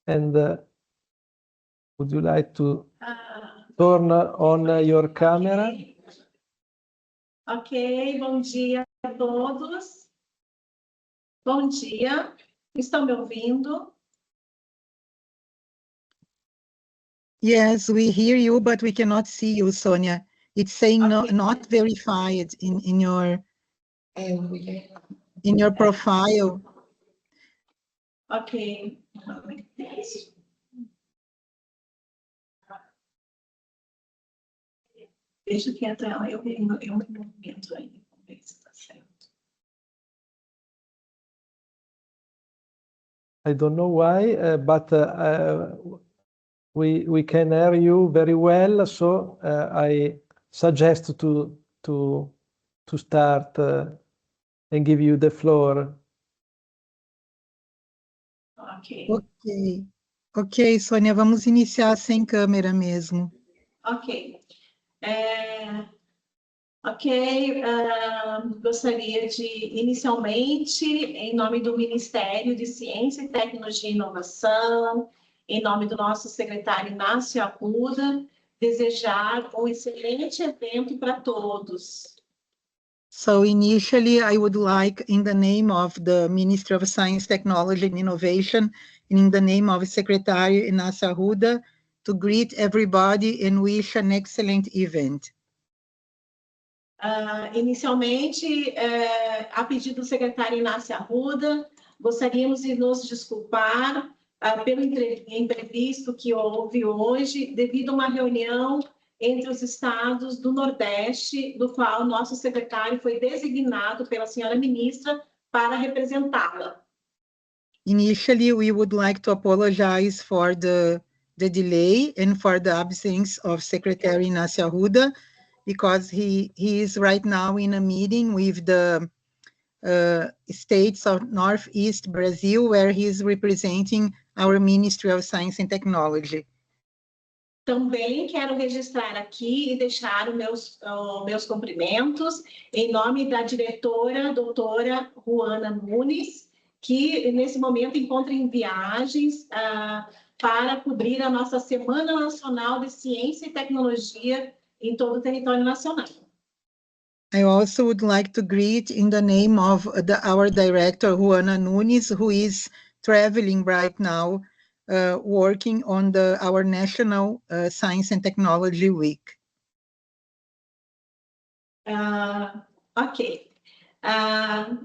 and would you like to turn on your camera? Ok, bom dia a todos. Bom dia. Estão me ouvindo? Yes, we hear you, but we cannot see you, Sonia. It's saying not verified in your profile. Ok. Deixa quieto ela, eu me movimento aí. Vamos ver se está certo. I don't know why, but we can hear you very well. So I suggest to start and give you the floor. Ok. Ok. Ok, Sônia, vamos iniciar sem câmera mesmo. Ok. Gostaria de, inicialmente, em nome do Ministério de Ciência, Tecnologia e Inovação, em nome do nosso secretário Inácio Arruda, desejar um excelente evento para todos. So initially, I would like, in the name of the Ministry of Science, Technology and Innovation, and in the name of Secretary Inácio Arruda, to greet everybody and wish an excellent event. Inicialmente, a pedido do secretário Inácio Arruda, gostaríamos de nos desculpar pelo imprevisto que houve hoje, devido a uma reunião entre os estados do Nordeste, do qual nosso secretário foi designado pela senhora ministra para representá-la. Initially, we would like to apologize for the delay and for the absence of Secretary Inácio Arruda, because he is right now in a meeting with the states of Northeast Brazil, where he is representing our Ministry of Science and Technology. Também quero registrar aqui e deixar os meus cumprimentos em nome da diretora, doutora Juana Nunes, que nesse momento encontra em viagens para cobrir a nossa Semana Nacional de Ciência e Tecnologia em todo o território nacional. I also would like to greet in the name of our director, Juana Nunes, who is traveling right now, working on our National Science and Technology Week. Ok.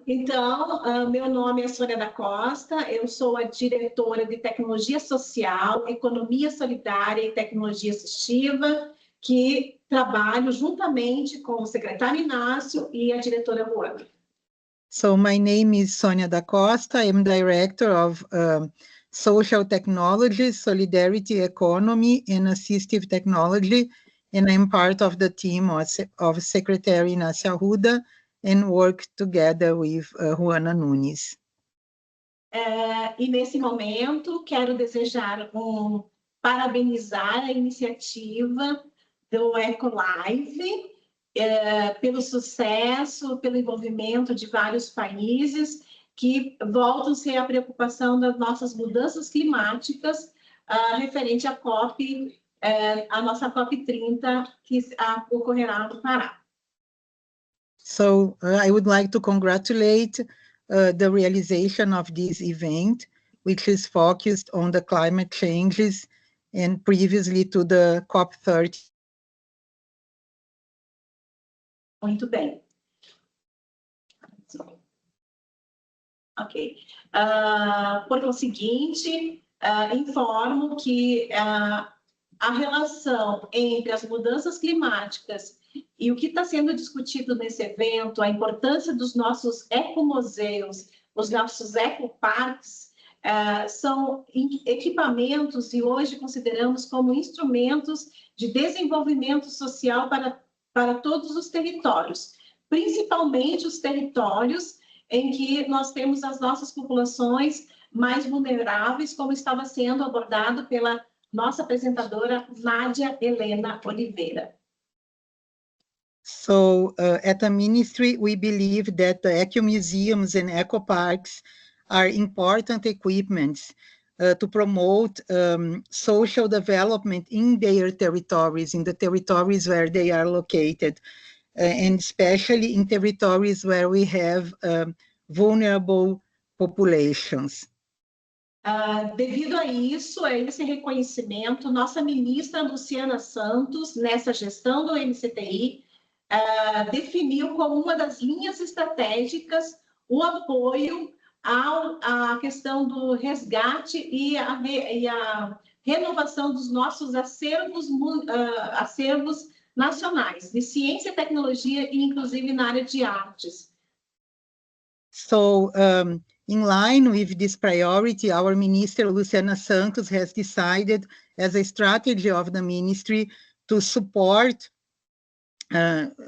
Então, meu nome é Sônia da Costa, eu sou a diretora de Tecnologia Social, Economia Solidária e Tecnologia Assistiva, que trabalho juntamente com o secretário Inácio e a diretora Juana. So my name is Sônia da Costa. I am director of Social Technology, Solidarity Economy, and Assistive Technology, and I'm part of the team of Secretary Inácio Arruda, and work together with Juana Nunes. E nesse momento, quero desejar parabenizar a iniciativa do EcoLivre, pelo sucesso, pelo envolvimento de vários países que voltam-se à preocupação das nossas mudanças climáticas referente à a nossa COP30, que ocorrerá no Pará. So I would like to congratulate the realization of this event, which is focused on the climate changes and previously to the COP30. Muito bem. Ok. Por conseguinte, informo que a relação entre as mudanças climáticas e o que está sendo discutido nesse evento, a importância dos nossos ecomuseus, os nossos ecoparques, são equipamentos e hoje consideramos como instrumentos de desenvolvimento social para para todos os territórios, principalmente os territórios em que nós temos as nossas populações mais vulneráveis, como estava sendo abordado pela nossa apresentadora Nádia Helena Oliveira. So at the ministry, we believe that the eco-museums and eco-parks are important equipments to promote social development in their territories, in the territories where they are located, and especially in territories where we have vulnerable populations. Devido a isso, a esse reconhecimento, nossa ministra Luciana Santos, nessa gestão do MCTI, definiu como uma das linhas estratégicas o apoio à questão do resgate e a renovação dos nossos acervos nacionais, de ciência e tecnologia, e inclusive na área de artes. So, in line with this priority, our Minister Luciana Santos has decided as a strategy of the ministry to support,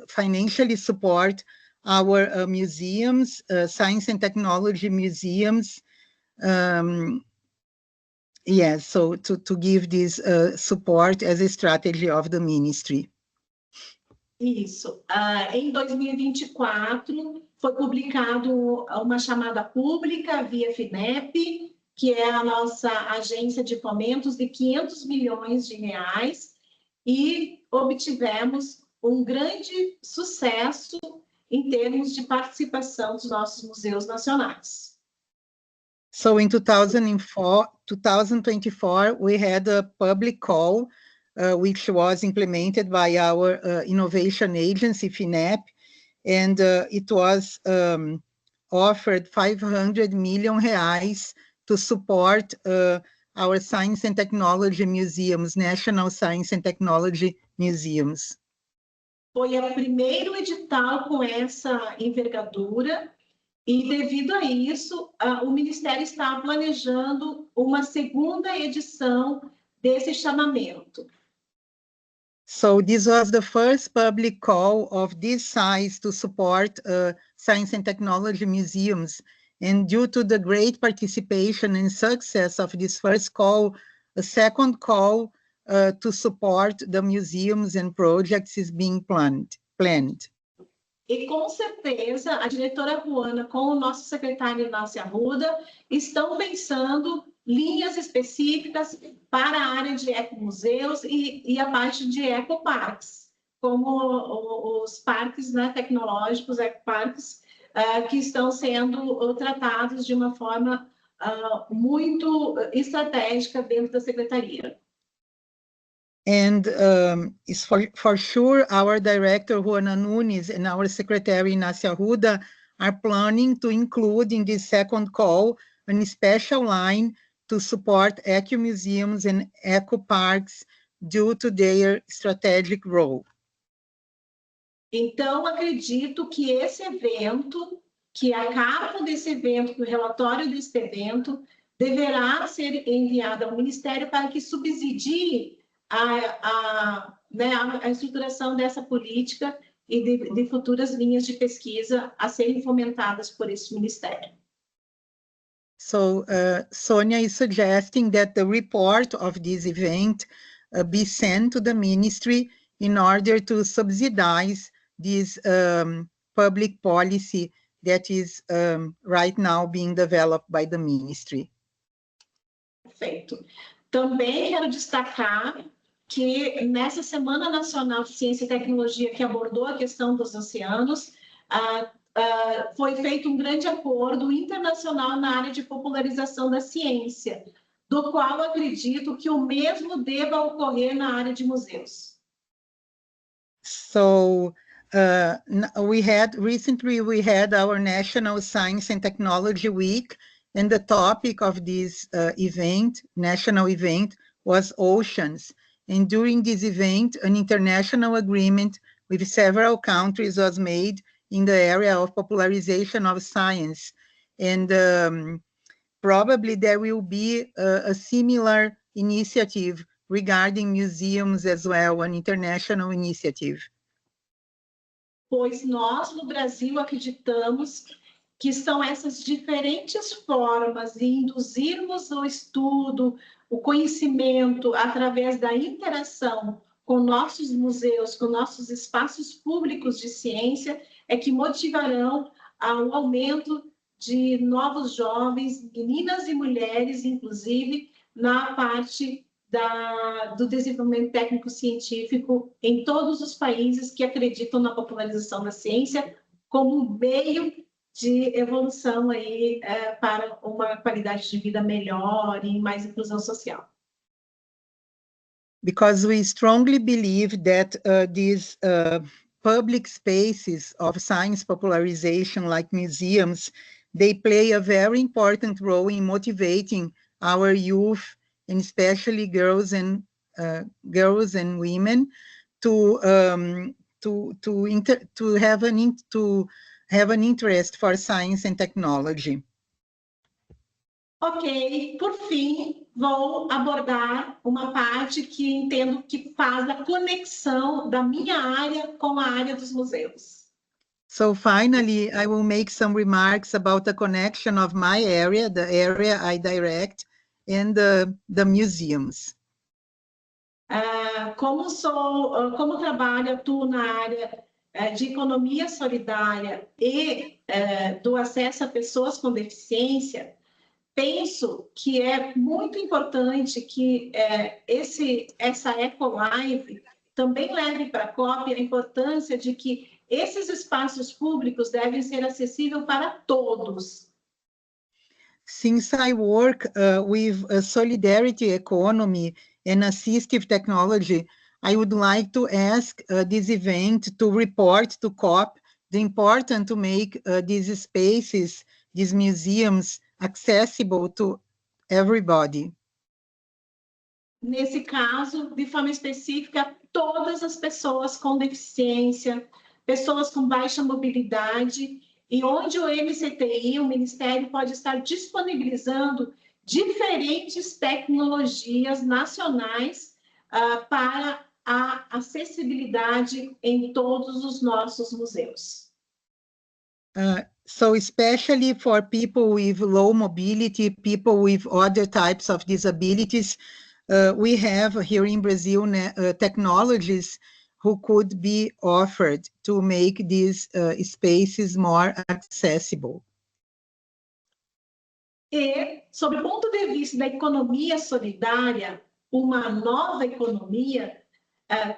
financially support our museums, science and technology museums. Yes, so to give this support as a strategy of the ministry. Isso. Em 2024, foi publicado uma chamada pública via FINEP, que é a nossa agência de fomentos, de 500 milhões de reais, e obtivemos um grande sucesso em termos de participação dos nossos museus nacionais. So in 2024, we had a public call, which was implemented by our innovation agency, FINEP, and it was offered 500 million reais to support our science and technology museums, national science and technology museums. Foi o primeiro edital com essa envergadura, e devido a isso, o Ministério está planejando uma segunda edição desse chamamento. So this was the first public call of this size to support science and technology museums. And due to the great participation and success of this first call, a second call to support the museums and projects is being planned. E com certeza a diretora Juana, com o nosso secretário Inácio Arruda, estão pensando linhas específicas para a área de ecomuseus e a parte de ecoparques, como os parques, né, tecnológicos, ecoparques, que estão sendo tratados de uma forma muito estratégica dentro da secretaria. And it's for sure our director, Juana Nunes, and our secretary, Inácia Arruda, are planning to include in this second call a special line to support eco-museums and eco-parks due to their strategic role. Então, acredito que esse evento, que a capa desse evento, que o relatório desse evento, deverá ser enviado ao Ministério para que subsidie a estruturação dessa política e de futuras linhas de pesquisa a serem fomentadas por esse Ministério. So Sonia is suggesting that the report of this event be sent to the ministry in order to subsidize this public policy that is right now being developed by the ministry. Perfeito. Também quero destacar que nessa Semana Nacional de Ciência e Tecnologia, que abordou a questão dos oceanos, foi feito um grande acordo internacional na área de popularização da ciência, do qual acredito que o mesmo deva ocorrer na área de museus. So recently we had our National Science and Technology Week, and the topic of this national event, was oceans. And during this event, an international agreement with several countries was made in the area of popularization of science. And probably there will be a similar initiative regarding museums as well, an international initiative. pois nós, no Brasil, acreditamos que são essas diferentes formas de induzirmos o estudo, o conhecimento, através da interação com nossos museus, com nossos espaços públicos de ciência, é que motivarão o aumento de novos jovens, meninas e mulheres, inclusive, na parte do desenvolvimento técnico-científico em todos os países que acreditam na popularização da ciência como um meio de evolução aí, para uma qualidade de vida melhor e mais inclusão social. Because we strongly believe that these public spaces of science popularization, like museums, they play a very important role in motivating our youth, and especially girls and women, to have an interest for science and technology. Ok, por fim, vou abordar uma parte que entendo que faz a conexão da minha área com a área dos museus. So finally, I will make some remarks about the connection of my area, the area I direct, and the museums. Como trabalho, atuo na área de economia solidária e do acesso a pessoas com deficiência, penso que é muito importante que essa EcoLivre também leve para a COP a importância de que esses espaços públicos devem ser acessíveis para todos. Since I work with a solidarity economy and assistive technology, I would like to ask this event to report to COP the importance to make these spaces, these museums, accessible to everybody. Nesse caso, de forma específica, todas as pessoas com deficiência, pessoas com baixa mobilidade, e onde o MCTI, o Ministério, pode estar disponibilizando diferentes tecnologias nacionais para a acessibilidade em todos os nossos museus. So especially for people with low mobility, people with other types of disabilities, we have here in Brazil technologies who could be offered to make these spaces more accessible. E, sob o ponto de vista da economia solidária, uma nova economia,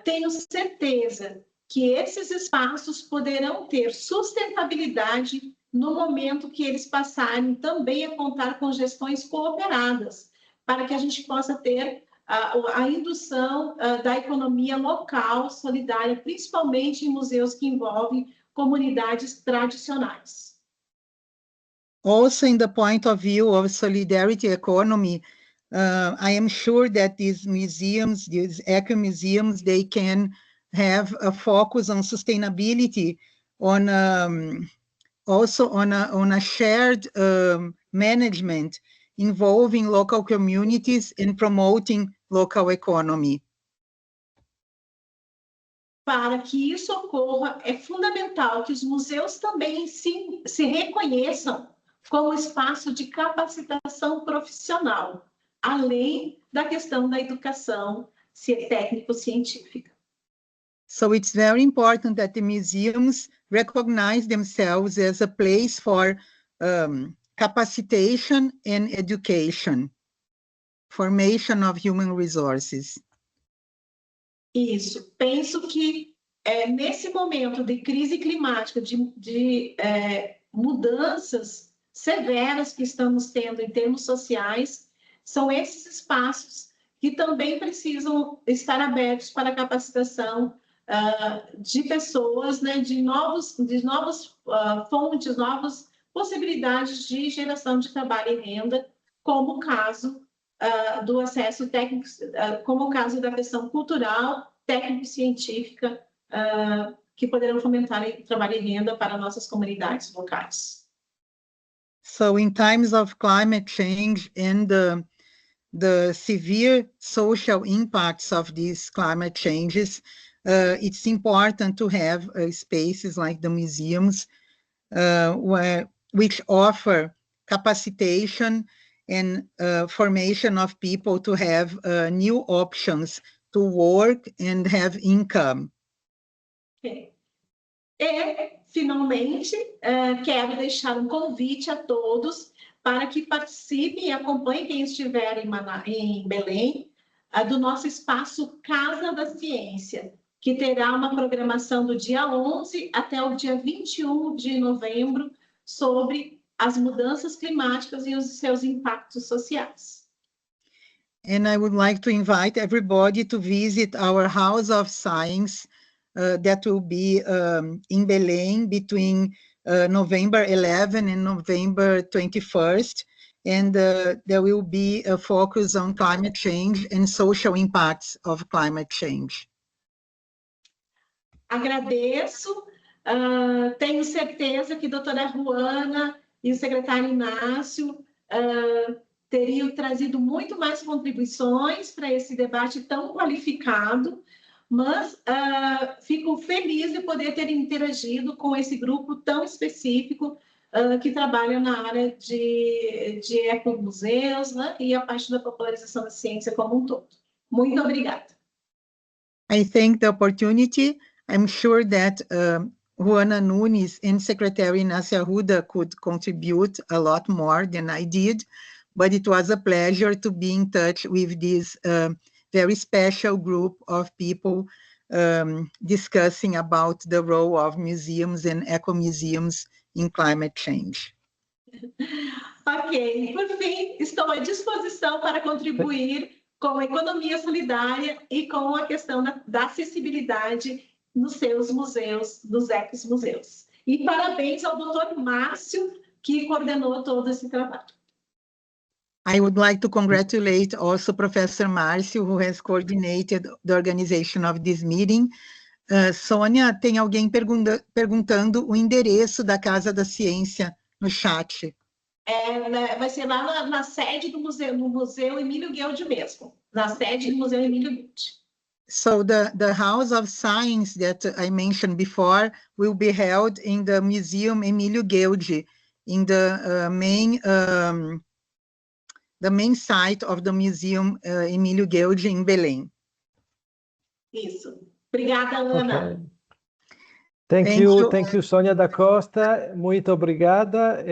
tenho certeza que esses espaços poderão ter sustentabilidade no momento que eles passarem também a contar com gestões cooperadas, para que a gente possa ter a indução da economia local solidária, principalmente em museus que envolvem comunidades tradicionais. Also, in the point of view of solidarity economy, I am sure that these museums, these eco-museums, they can have a focus on sustainability, on also on a shared management involving local communities and promoting local economy. Para que isso ocorra, é fundamental que os museus também se reconheçam como espaço de capacitação profissional, além da questão da educação técnico-científica. So it's very important that the museums recognize themselves as a place for capacitation and education, formation of human resources. Isso. Penso que nesse momento de crise climática, de mudanças severas que estamos tendo em termos sociais, são esses espaços que também precisam estar abertos para a capacitação de pessoas, né, de novas fontes, novas possibilidades de geração de trabalho e renda, como o caso do acesso técnico, como o caso da questão cultural, técnico-científica, que poderão fomentar trabalho e renda para nossas comunidades locais. So in times of climate change and the severe social impacts of these climate changes, it's important to have spaces like the museums which offer capacitation and formation of people to have new options to work and have income. Okay. E, finalmente, quero deixar um convite a todos para que participem e acompanhem quem estiver em Belém, do nosso espaço Casa da Ciência, que terá uma programação do dia 11 até o dia 21 de novembro sobre as mudanças climáticas e os seus impactos sociais. And I would like to invite everybody to visit our House of Science that will be in Belém between November 11 and November 21st. And there will be a focus on climate change and social impacts of climate change. Agradeço, tenho certeza que a doutora Ruana e o secretário Inácio teriam trazido muito mais contribuições para esse debate tão qualificado, mas fico feliz de poder ter interagido com esse grupo tão específico que trabalha na área de ecomuseus, né, e a parte da popularização da ciência como um todo. Muito obrigada. I thank the opportunity. I'm sure that Juana Nunes and Secretary Inácia Arruda could contribute a lot more than I did, but it was a pleasure to be in touch with this very special group of people discussing about the role of museums and eco-museums in climate change. Ok, por fim, estou à disposição para contribuir com a economia solidária e com a questão da acessibilidade nos seus museus, dos ecomuseus. E parabéns ao Dr. Márcio, que coordenou todo esse trabalho. I would like to congratulate also Professor Márcio, who has coordinated the organization of this meeting. Sônia, tem alguém perguntando o endereço da Casa da Ciência no chat. Vai ser lá na sede do museu, no Museu Emílio Guild mesmo, na sede do Museu Emílio Guild. So the House of Science that I mentioned before will be held in the Museum Emílio Guild, in the main site of the Museum Emílio Guild in Belém. Isso. Obrigada, Ana. Okay. Thank you, Sônia da Costa. Muito obrigada.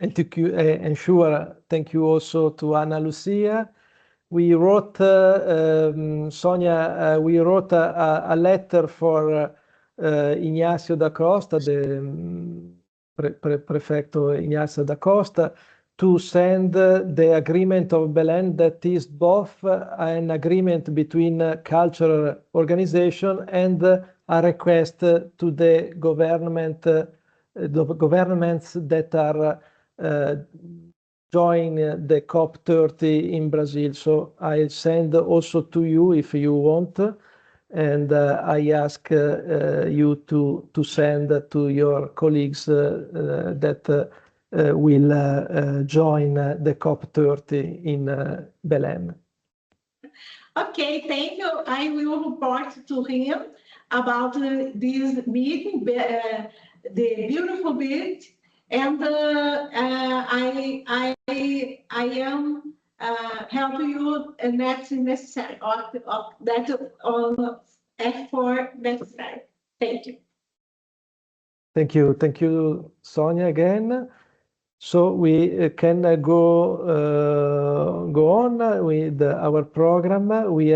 And sure, thank you also to Ana Lucia. We wrote, Sonia, we wrote a letter for Ignacio da Costa, the Prefecto Ignacio da Costa, to send the agreement of Belém, that is both an agreement between cultural organization and a request to the government, the governments that are join the COP30 in Brazil. So I send also to you if you want, and I ask you to send to your colleagues that will join the COP30 in Belém. Okay, thank you. I will report to him about this meeting, the beautiful bit. And I am helping you next necessary, or that for necessary. Thank you. Thank you, Sonia, again. So we can go on with our program. We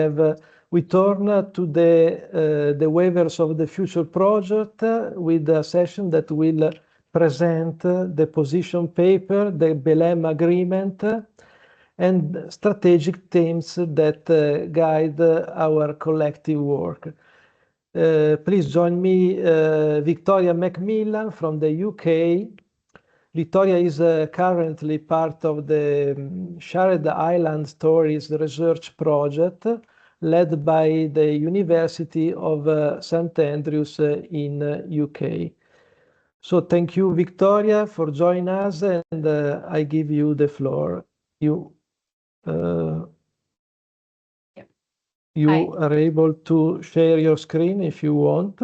turn to the waivers of the future project with a session that will present the position paper, the Belém agreement, and strategic themes that guide our collective work. Please join me, Victoria Macmillan from the UK. Victoria is currently part of the Shared Island Stories research project led by the University of St. Andrews in UK. So thank you, Victoria, for joining us, and I give you the floor. You you Hi. are able to share your screen if you want.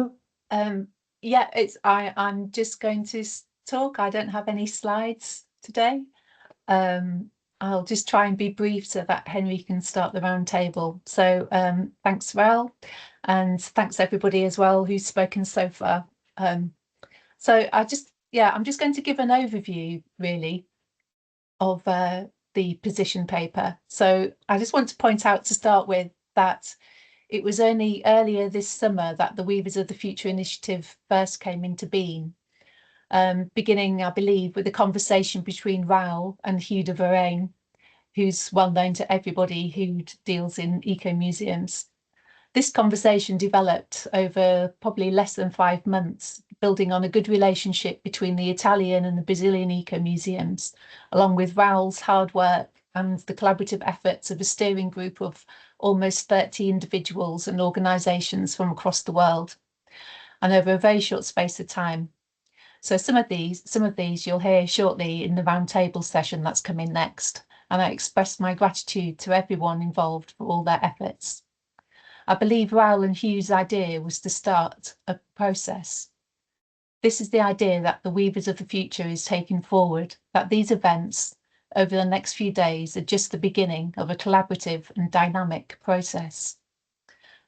Yeah, I'm just going to talk. I don't have any slides today. I'll just try and be brief so that Henry can start the round table. So thanks, Val, and thanks everybody as well who's spoken so far. So I'm just going to give an overview really of the position paper. So I just want to point out to start with that it was only earlier this summer that the Weavers of the Future initiative first came into being, beginning, I believe, with a conversation between Raoul and Hugh de Varenne, who's well known to everybody who deals in eco-museums. This conversation developed over probably less than 5 months, building on a good relationship between the Italian and the Brazilian eco-museums, along with Raoul's hard work and the collaborative efforts of a steering group of almost 30 individuals and organisations from across the world, and over a very short space of time. So some of these you'll hear shortly in the roundtable session that's coming next, and I express my gratitude to everyone involved for all their efforts. I believe Raoul and Hugh's idea was to start a process. This is the idea that the Weavers of the Future is taking forward, that these events over the next few days are just the beginning of a collaborative and dynamic process.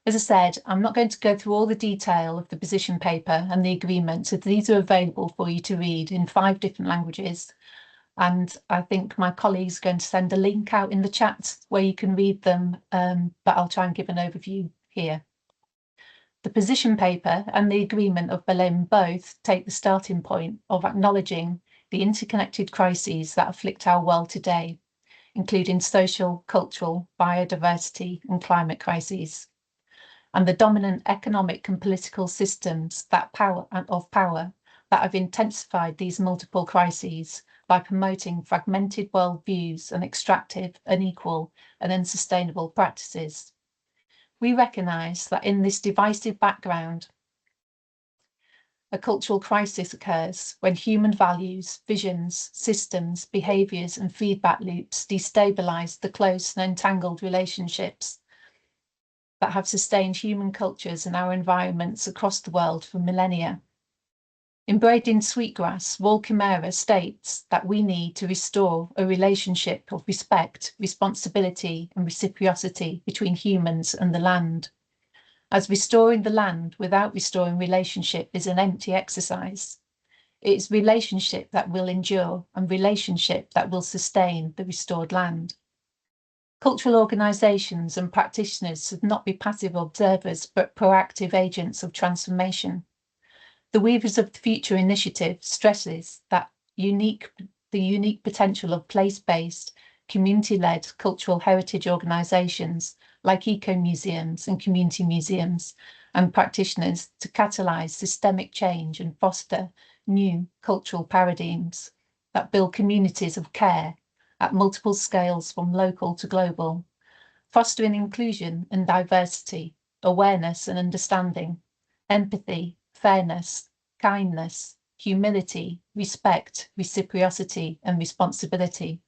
As I said, I'm not going to go through all the detail of the position paper and the agreement, so these are available for you to read in 5 different languages. And I think my colleague's going to send a link out in the chat where you can read them, but I'll try and give an overview here. The position paper and the agreement of Berlin both take the starting point of acknowledging the interconnected crises that afflict our world today, including social, cultural, biodiversity and climate crises, and the dominant economic and political systems that have intensified these multiple crises by promoting fragmented worldviews and extractive, unequal and unsustainable practices. We recognise that in this divisive background, a cultural crisis occurs when human values, visions, systems, behaviours and feedback loops destabilise the close and entangled relationships that have sustained human cultures and our environments across the world for millennia. In Braden Sweetgrass, Wal Chimera states that we need to restore a relationship of respect, responsibility and reciprocity between humans and the land, as restoring the land without restoring relationship is an empty exercise. It is relationship that will endure and relationship that will sustain the restored land. Cultural organisations and practitioners should not be passive observers, but proactive agents of transformation. The Weavers of the Future initiative stresses that the unique potential of place-based, community-led cultural heritage organisations like eco-museums and community museums and practitioners to catalyse systemic change and foster new cultural paradigms that build communities of care at multiple scales from local to global, fostering inclusion and diversity, awareness and understanding, empathy, fairness, kindness, humility, respect, reciprocity and responsibility.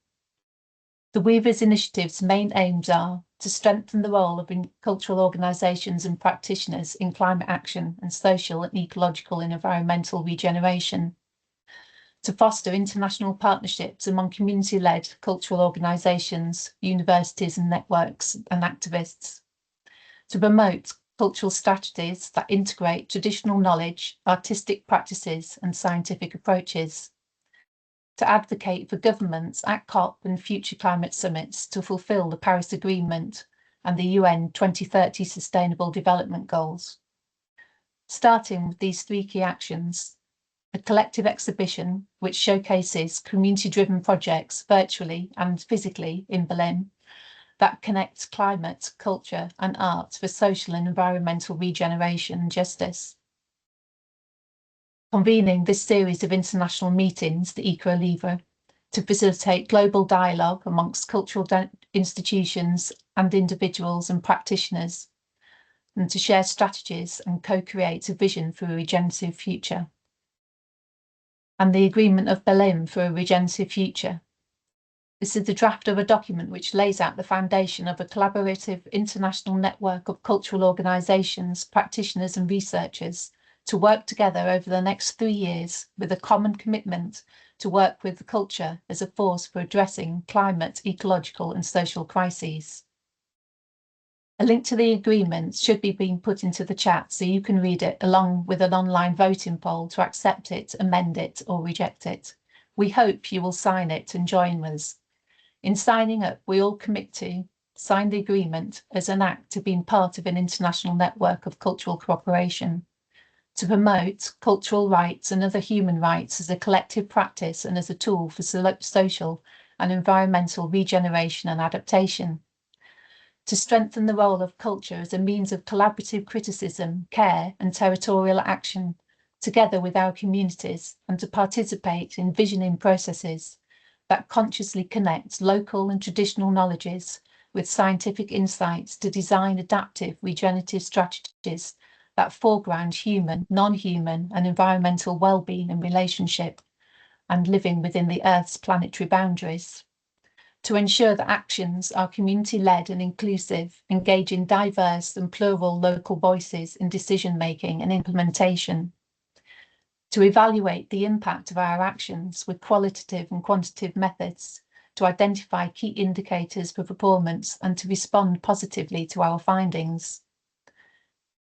The Weavers Initiative's main aims are to strengthen the role of cultural organisations and practitioners in climate action and social and ecological and environmental regeneration, to foster international partnerships among community-led cultural organisations, universities and networks and activists, to promote cultural strategies that integrate traditional knowledge, artistic practices and scientific approaches, to advocate for governments at COP and future climate summits to fulfil the Paris Agreement and the UN 2030 Sustainable Development Goals. Starting with these 3 key actions, a collective exhibition which showcases community-driven projects virtually and physically in Berlin that connects climate, culture and art for social and environmental regeneration and justice. Convening this series of international meetings, the EcoLivre, to facilitate global dialogue amongst cultural institutions and individuals and practitioners, and to share strategies and co-create a vision for a regenerative future. And the Agreement of Berlin for a Regenerative Future. This is the draft of a document which lays out the foundation of a collaborative international network of cultural organisations, practitioners and researchers to work together over the next 3 years with a common commitment to work with the culture as a force for addressing climate, ecological and social crises. A link to the agreement should be being put into the chat so you can read it along with an online voting poll to accept it, amend it or reject it. We hope you will sign it and join us. In signing up, we all commit to sign the agreement as an act to being part of an international network of cultural cooperation, to promote cultural rights and other human rights as a collective practice and as a tool for social and environmental regeneration and adaptation, to strengthen the role of culture as a means of collaborative criticism, care and territorial action, together with our communities, and to participate in visioning processes that consciously connect local and traditional knowledges with scientific insights to design adaptive regenerative strategies that foreground human, non-human and environmental well-being and relationship and living within the Earth's planetary boundaries. To ensure that actions are community-led and inclusive, engaging diverse and plural local voices in decision-making and implementation. To evaluate the impact of our actions with qualitative and quantitative methods, to identify key indicators for performance and to respond positively to our findings.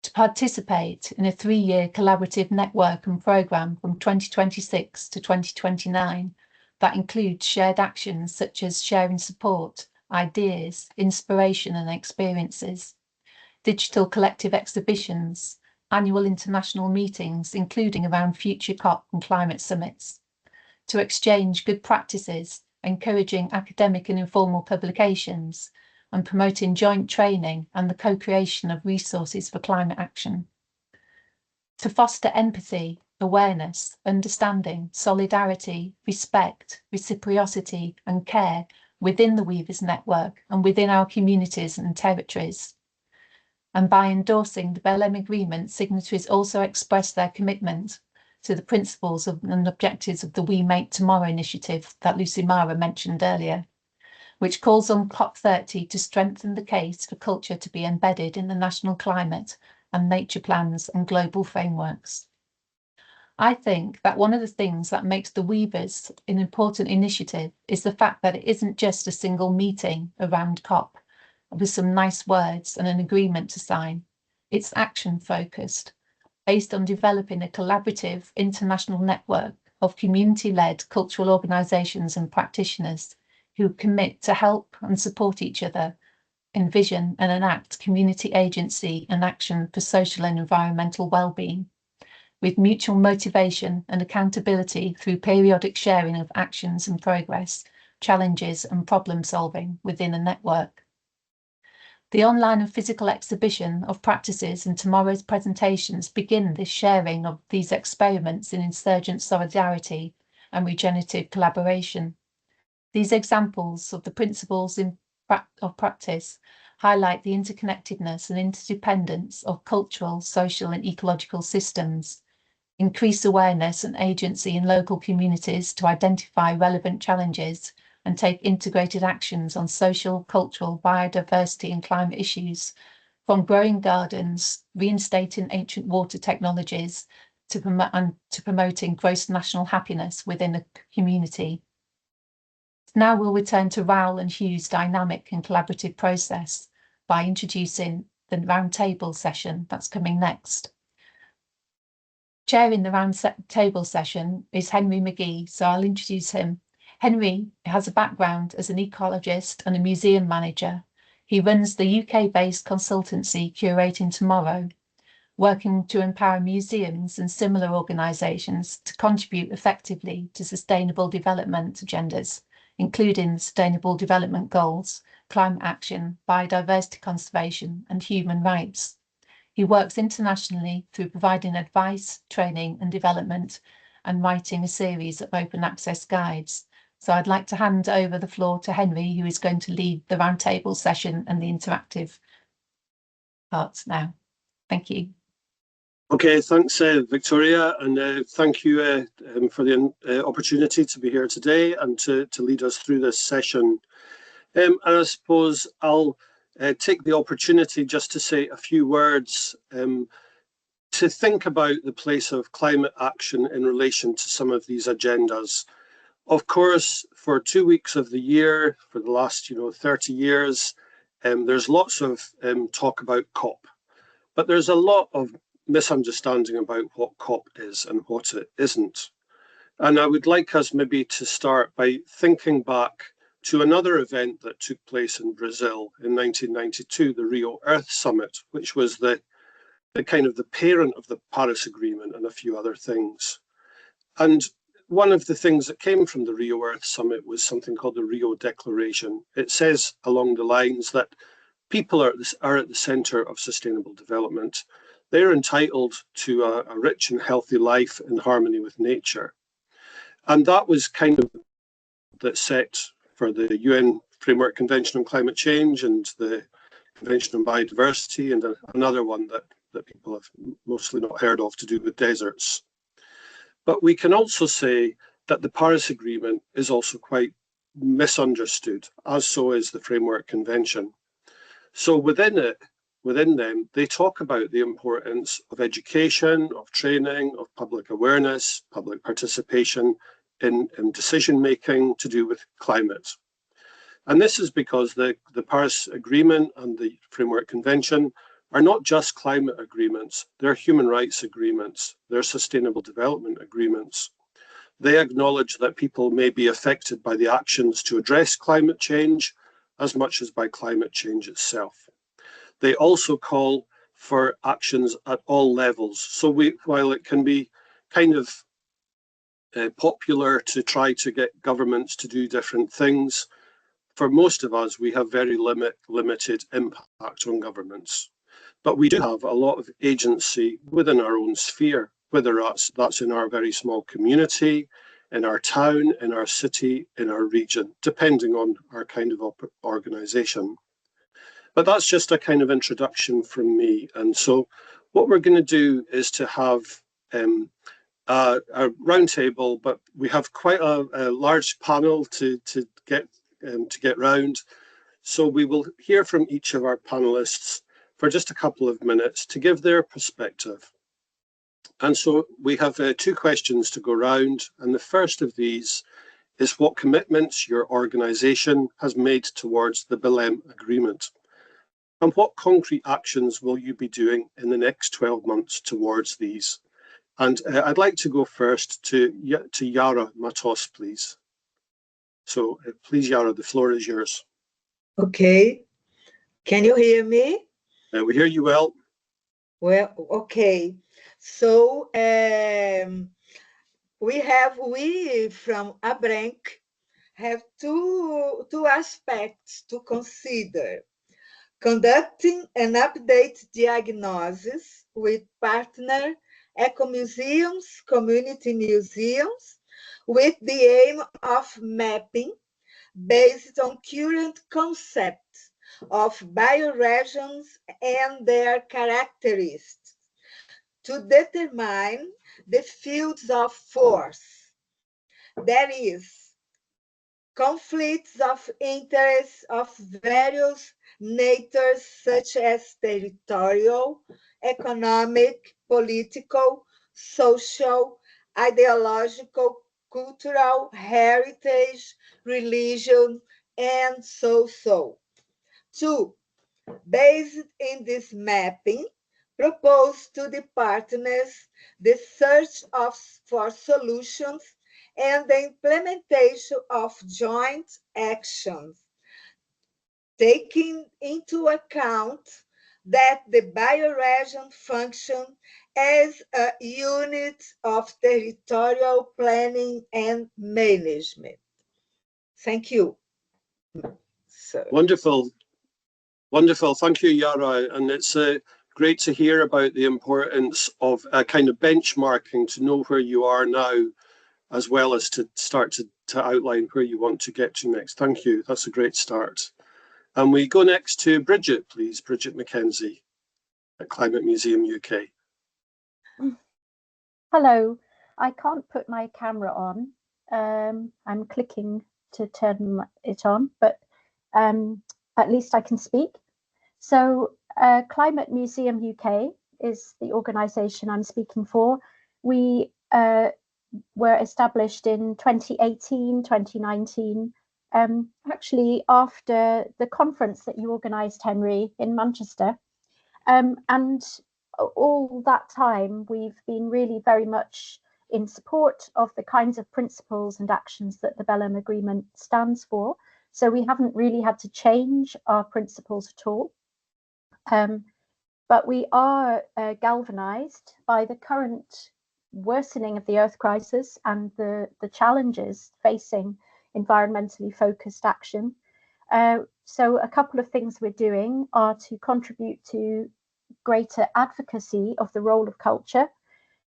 To participate in a 3-year collaborative network and programme from 2026 to 2029 that includes shared actions such as sharing support, ideas, inspiration and experiences, digital collective exhibitions, annual international meetings, including around future COP and climate summits, to exchange good practices, encouraging academic and informal publications, and promoting joint training and the co-creation of resources for climate action. To foster empathy, awareness, understanding, solidarity, respect, reciprocity, and care within the Weavers Network and within our communities and territories. And by endorsing the Belém Agreement, signatories also express their commitment to the principles and objectives of the We Make Tomorrow initiative that Lucimara mentioned earlier, which calls on COP30 to strengthen the case for culture to be embedded in the national climate and nature plans and global frameworks. I think that one of the things that makes the Weavers an important initiative is the fact that it isn't just a single meeting around COP with some nice words and an agreement to sign. It's action focused, based on developing a collaborative international network of community-led cultural organisations and practitioners who commit to help and support each other, envision and enact community agency and action for social and environmental well-being, with mutual motivation and accountability through periodic sharing of actions and progress, challenges and problem solving within a network. The online and physical exhibition of practices and tomorrow's presentations begin this sharing of these experiments in insurgent solidarity and regenerative collaboration. These examples of the principles of practice highlight the interconnectedness and interdependence of cultural, social and ecological systems, increase awareness and agency in local communities to identify relevant challenges and take integrated actions on social, cultural, biodiversity and climate issues, from growing gardens, reinstating ancient water technologies, to promoting gross national happiness within a community. Now we'll return to Raoul and Hugh's dynamic and collaborative process by introducing the roundtable session that's coming next. Chairing the roundtable session is Henry McGee, so I'll introduce him. Henry has a background as an ecologist and a museum manager. He runs the UK-based consultancy Curating Tomorrow, working to empower museums and similar organisations to contribute effectively to sustainable development agendas, including the Sustainable Development Goals, climate action, biodiversity conservation and human rights. He works internationally through providing advice, training and development and writing a series of open access guides. So I'd like to hand over the floor to Henry, who is going to lead the roundtable session and the interactive parts now. Thank you. Okay, thanks, Victoria, and thank you for the opportunity to be here today and to lead us through this session. And I suppose I'll take the opportunity just to say a few words to think about the place of climate action in relation to some of these agendas. Of course, for 2 weeks of the year, for the last 30 years, there's lots of talk about COP, but there's a lot of misunderstanding about what COP is and what it isn't. And I would like us maybe to start by thinking back to another event that took place in Brazil in 1992, the Rio Earth Summit, which was the kind of the parent of the Paris Agreement and a few other things. And one of the things that came from the Rio Earth Summit was something called the Rio Declaration. It says along the lines that people are at the center of sustainable development. They're entitled to a rich and healthy life in harmony with nature. And that was kind of that set for the UN Framework Convention on Climate Change and the Convention on Biodiversity, and another one that people have mostly not heard of to do with deserts. But we can also say that the Paris Agreement is also quite misunderstood, as so is the Framework Convention. So within them, they talk about the importance of education, of training, of public awareness, public participation in decision-making to do with climate. And this is because the Paris Agreement and the Framework Convention are not just climate agreements, they're human rights agreements, they're sustainable development agreements. They acknowledge that people may be affected by the actions to address climate change as much as by climate change itself. They also call for actions at all levels. So while it can be kind of popular to try to get governments to do different things, for most of us, we have very limited impact on governments. But we do have a lot of agency within our own sphere, whether that's in our very small community, in our town, in our city, in our region, depending on our kind of organization. But that's just a kind of introduction from me. And so what we're going to do is to have a roundtable, but we have quite a large panel to get round. So we will hear from each of our panelists for just a couple of minutes to give their perspective. And so we have 2 questions to go round. And the first of these is what commitments your organization has made towards the Belém Agreement. And what concrete actions will you be doing in the next 12 months towards these? And I'd like to go first to Yara Matos, please. So please, Yara, the floor is yours. Okay. Can you hear me? We hear you well. Well, okay. So we from ABRENC have two aspects to consider. Conducting an update diagnosis with partner ecomuseums, community museums, with the aim of mapping, based on current concepts of bioregions and their characteristics, to determine the fields of force, that is, conflicts of interest of various natures such as territorial, economic, political, social, ideological, cultural, heritage, religion, and so. 2. Based in this mapping, propose to the partners the search for solutions and the implementation of joint actions, taking into account that the bioregion function as a unit of territorial planning and management. Thank you. Wonderful. Wonderful. Thank you, Yara. And it's great to hear about the importance of a kind of benchmarking to know where you are now, as well as to start to outline where you want to get to next. Thank you. That's a great start. And we go next to Bridget, please. Bridget McKenzie at Climate Museum UK. Hello, I can't put my camera on. I'm clicking to turn it on, but at least I can speak. So Climate Museum UK is the organisation I'm speaking for. We were established in 2018, 2019, actually after the conference that you organised, Henry, in Manchester. And all that time, we've been really very much in support of the kinds of principles and actions that the Belém Agreement stands for. So we haven't really had to change our principles at all. But we are galvanized by the current worsening of the Earth crisis and the challenges facing environmentally focused action. So a couple of things we're doing are to contribute to greater advocacy of the role of culture,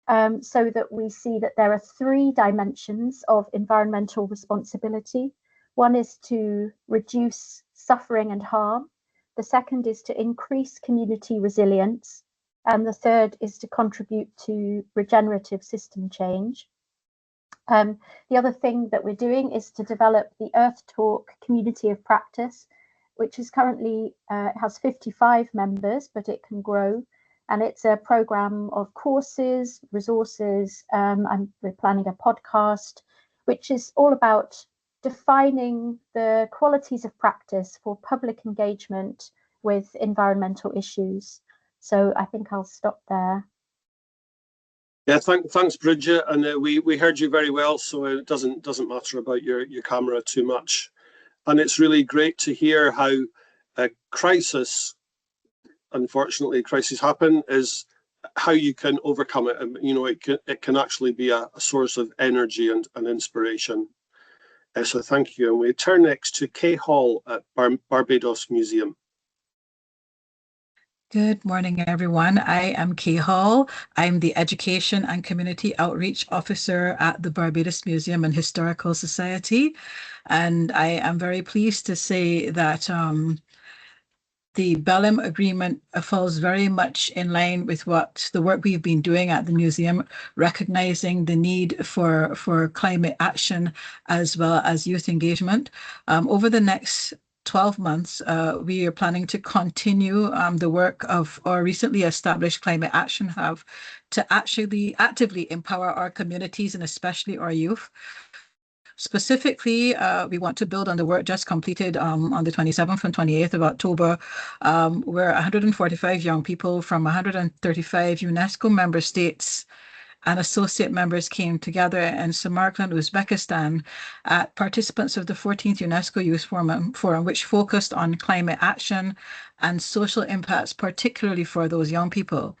so that we see that there are three dimensions of environmental responsibility. One is to reduce suffering and harm. The second is to increase community resilience. And the third is to contribute to regenerative system change. The other thing that we're doing is to develop the Earth Talk community of practice, which is currently has 55 members, but it can grow. And it's a program of courses, resources, and we're planning a podcast, which is all about defining the qualities of practice for public engagement with environmental issues. So I think I'll stop there. Yeah, thanks, Bridget, and we heard you very well, so it doesn't matter about your camera too much. And it's really great to hear how a crisis, unfortunately, crises happen, is how you can overcome it. And you know, it can actually be a source of energy and inspiration. So thank you. And we turn next to Kay Hall at Barbados Museum. Good morning, everyone. I am Kay Hall. I'm the Education and Community Outreach Officer at the Barbados Museum and Historical Society. And I am very pleased to say that the Belém Agreement falls very much in line with what the work we've been doing at the museum, recognizing the need for climate action as well as youth engagement. Over the next 12 months, we are planning to continue the work of our recently established Climate Action Hub to actually actively empower our communities and especially our youth. Specifically, we want to build on the work just completed on the 27th and 28th of October, where 145 young people from 135 UNESCO member states and associate members came together in Samarkand, Uzbekistan, at participants of the 14th UNESCO Youth Forum, which focused on climate action and social impacts, particularly for those young people.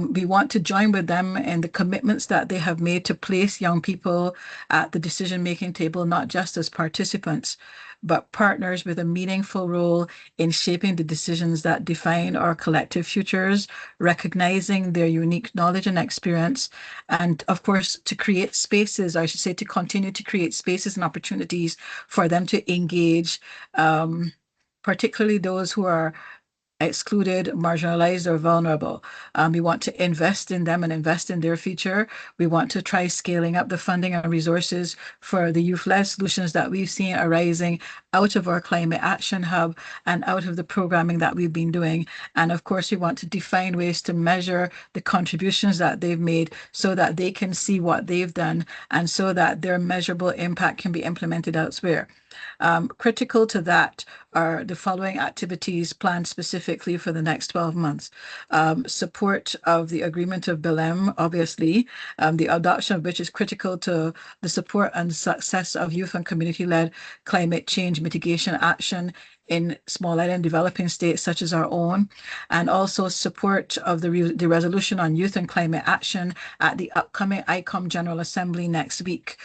We want to join with them in the commitments that they have made to place young people at the decision-making table, not just as participants, but partners with a meaningful role in shaping the decisions that define our collective futures, recognizing their unique knowledge and experience, and of course, to create spaces, I should say, to continue to create spaces and opportunities for them to engage, particularly those who are excluded, marginalized, or vulnerable. We want to invest in them and invest in their future. We want to try scaling up the funding and resources for the youth-led solutions that we've seen arising out of our Climate Action Hub and out of the programming that we've been doing. And of course, we want to define ways to measure the contributions that they've made so that they can see what they've done and so that their measurable impact can be implemented elsewhere. Critical to that are the following activities planned specifically for the next 12 months. Support of the Agreement of Belém, obviously, the adoption of which is critical to the support and success of youth and community-led climate change mitigation action in small island developing states such as our own, and also support of the resolution on youth and climate action at the upcoming ICOM General Assembly next week,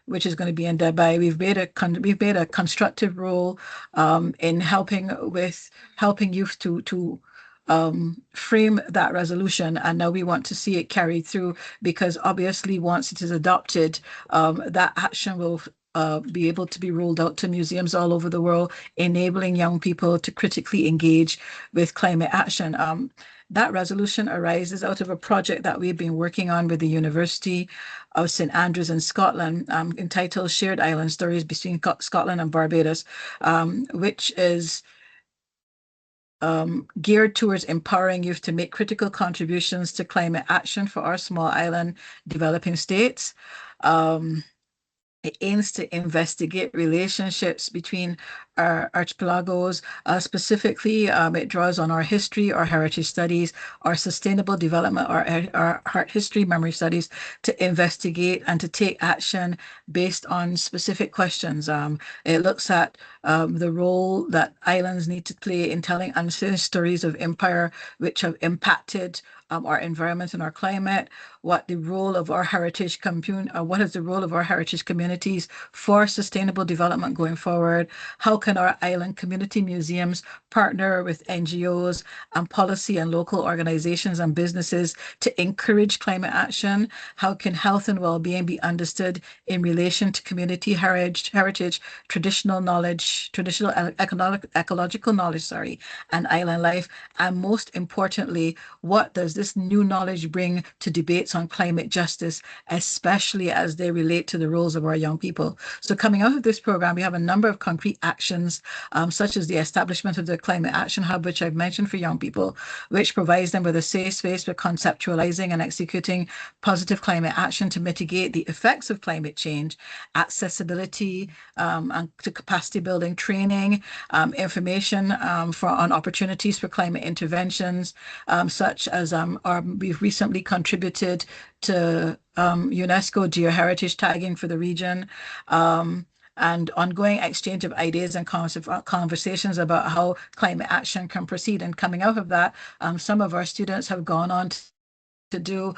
which is going to be in Dubai. We've made a constructive role in helping youth to frame that resolution, and now we want to see it carried through, because obviously once it is adopted, that action will be able to be rolled out to museums all over the world, enabling young people to critically engage with climate action. That resolution arises out of a project that we've been working on with the University of St. Andrews in Scotland, entitled Shared Island Stories Between Scotland and Barbados, which is geared towards empowering youth to make critical contributions to climate action for our small island developing states. It aims to investigate relationships between our archipelagos. Specifically, it draws on our history, our heritage studies, our sustainable development, our art history memory studies to investigate and to take action based on specific questions. It looks at the role that islands need to play in telling unfinished stories of empire which have impacted our environment and our climate, what is the role of our heritage communities for sustainable development going forward. How can our island community museums partner with NGOs and policy and local organizations and businesses to encourage climate action? How can health and well-being be understood in relation to community heritage, traditional knowledge, traditional ecological knowledge, and island life? And most importantly, what does this new knowledge bring to debates on climate justice, especially as they relate to the roles of our young people? So coming out of this program, we have a number of concrete actions, such as the establishment of the Climate Action Hub, which I've mentioned for young people, which provides them with a safe space for conceptualizing and executing positive climate action to mitigate the effects of climate change, accessibility and to capacity building training, information on opportunities for climate interventions, such as we've recently contributed to UNESCO geoheritage tagging for the region, and ongoing exchange of ideas and conversations about how climate action can proceed. And coming out of that, some of our students have gone on to do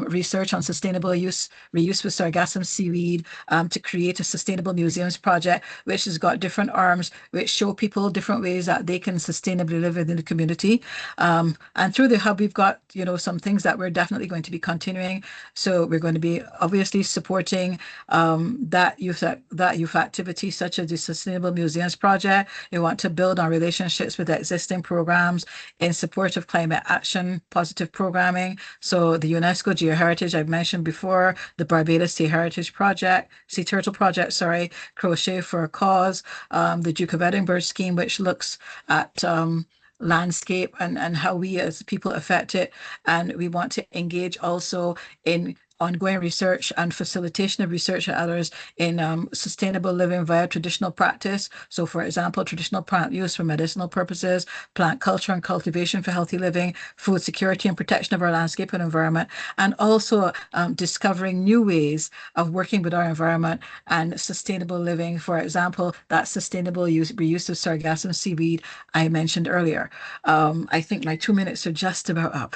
research on sustainable reuse with sargassum seaweed, to create a sustainable museums project, which has got different arms, which show people different ways that they can sustainably live within the community. And through the hub, we've got, some things that we're definitely going to be continuing. So we're going to be obviously supporting that youth activity, such as the Sustainable Museums Project. We want to build on relationships with existing programs in support of climate action, positive programming. So the UNESCO Geoheritage I've mentioned before, the Barbados Sea Turtle Project, Crochet for a Cause, the Duke of Edinburgh scheme, which looks at landscape and how we as people affect it. And we want to engage also in ongoing research and facilitation of research and others in sustainable living via traditional practice. So for example, traditional plant use for medicinal purposes, plant culture and cultivation for healthy living, food security and protection of our landscape and environment, and also discovering new ways of working with our environment and sustainable living. For example, that sustainable reuse of sargassum seaweed I mentioned earlier. I think my 2 minutes are just about up.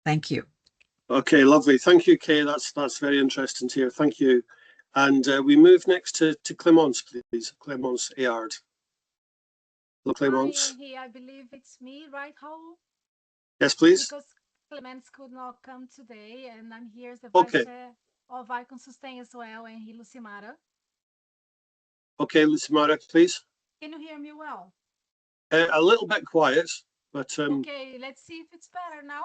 Thank you. Okay, lovely. Thank you, Kay. That's very interesting to hear. Thank you. And we move next to Clémence, please. Clémence Ayard. Hello, Clémence. I believe it's me, right, Raul? Yes, please. Because Clémence could not come today, and I'm here as the Okay. Vice Chair of Icon Sustain as well, and Lucimara. Okay, Lucimara, please. Can you hear me well? A little bit quiet, but... Okay, let's see if it's better now.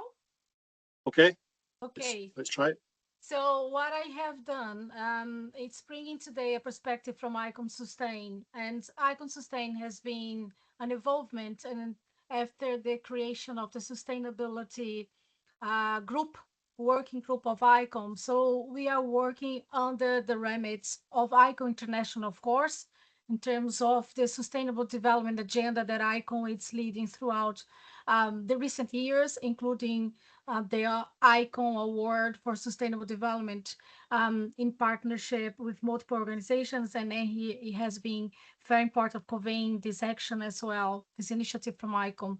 Okay. Okay. Let's try it. So what I have done, it's bringing today a perspective from Icon Sustain, and Icon Sustain has been an evolvement and after the creation of the sustainability working group of Icon. So we are working under the remits of Icon International, of course, in terms of the sustainable development agenda that Icon is leading throughout the recent years, including the Icon Award for Sustainable Development in partnership with multiple organizations. And then he has been very important conveying this action as well, this initiative from Icon.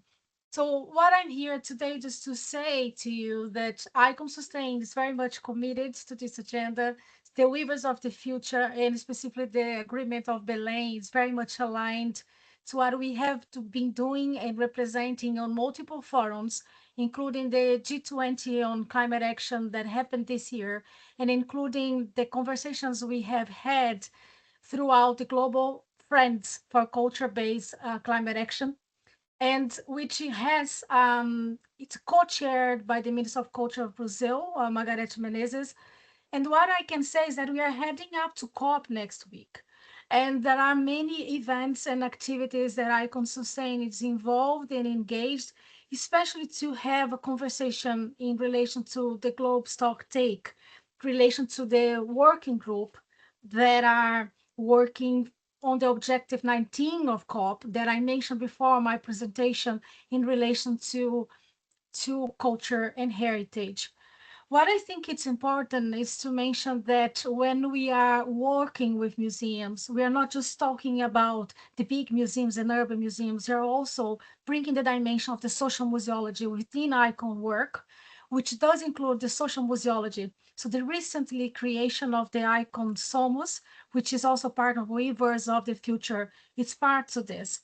So what I'm here today just to say to you that Icon Sustain is very much committed to this agenda. The Weavers of the Future, and specifically the Agreement of Belém, is very much aligned to what we have been doing and representing on multiple forums, including the G20 on climate action that happened this year, and including the conversations we have had throughout the Global Friends for Culture-Based Climate Action. and which has it's co-chaired by the Minister of Culture of Brazil, Margarete Menezes. And what I can say is that we are heading up to COP next week. And there are many events and activities that Icon Sustain is involved and engaged, especially to have a conversation in relation to the Globe Stock Take, relation to the working group that are working on the objective 19 of COP that I mentioned before my presentation in relation to culture and heritage. What I think it's important is to mention that when we are working with museums, we are not just talking about the big museums and urban museums, they're also bringing the dimension of the social museology within ICON work, which does include the social museology. So the recently creation of the ICON Somos, which is also part of Weavers of the Future, it's part of this.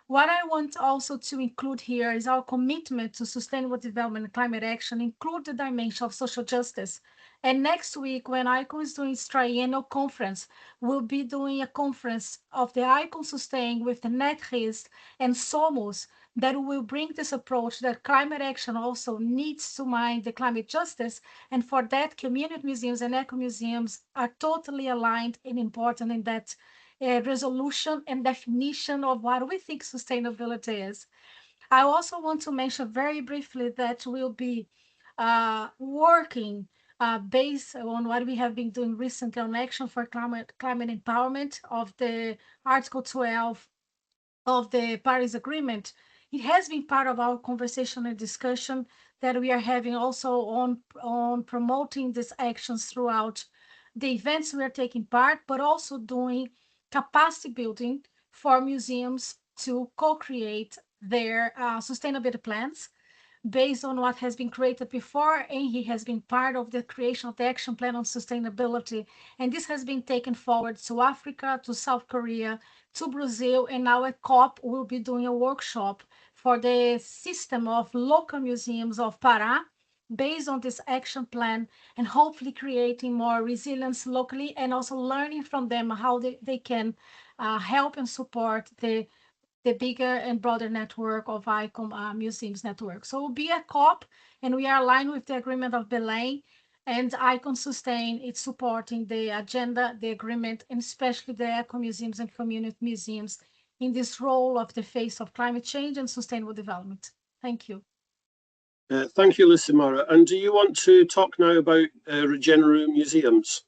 What I want also to include here is our commitment to sustainable development and climate action, include the dimension of social justice. And next week, when ICON is doing its triennial conference, we'll be doing a conference of the ICON Sustain with the NetRist and Somos that will bring this approach that climate action also needs to mind the climate justice. And for that, community museums and eco museums are totally aligned and important in that resolution and definition of what we think sustainability is. I also want to mention very briefly that we'll be working based on what we have been doing recently on action for climate empowerment of the Article 12 of the Paris Agreement. It has been part of our conversation and discussion that we are having also on promoting these actions throughout the events we are taking part, but also doing capacity building for museums to co-create their sustainability plans based on what has been created before, and he has been part of the creation of the action plan on sustainability. And this has been taken forward to Africa, to South Korea, to Brazil, and now at COP we'll be doing a workshop for the system of local museums of Pará based on this action plan, and hopefully creating more resilience locally and also learning from them how they can help and support the bigger and broader network of ICOM museums network. So we'll be a COP, and we are aligned with the agreement of Belém, and ICON Sustain, it's supporting the agenda, the agreement, and especially the eco museums and community museums in this role of the face of climate change and sustainable development. Thank you. Thank you, Lucimara. And do you want to talk now about Regeneru Museums?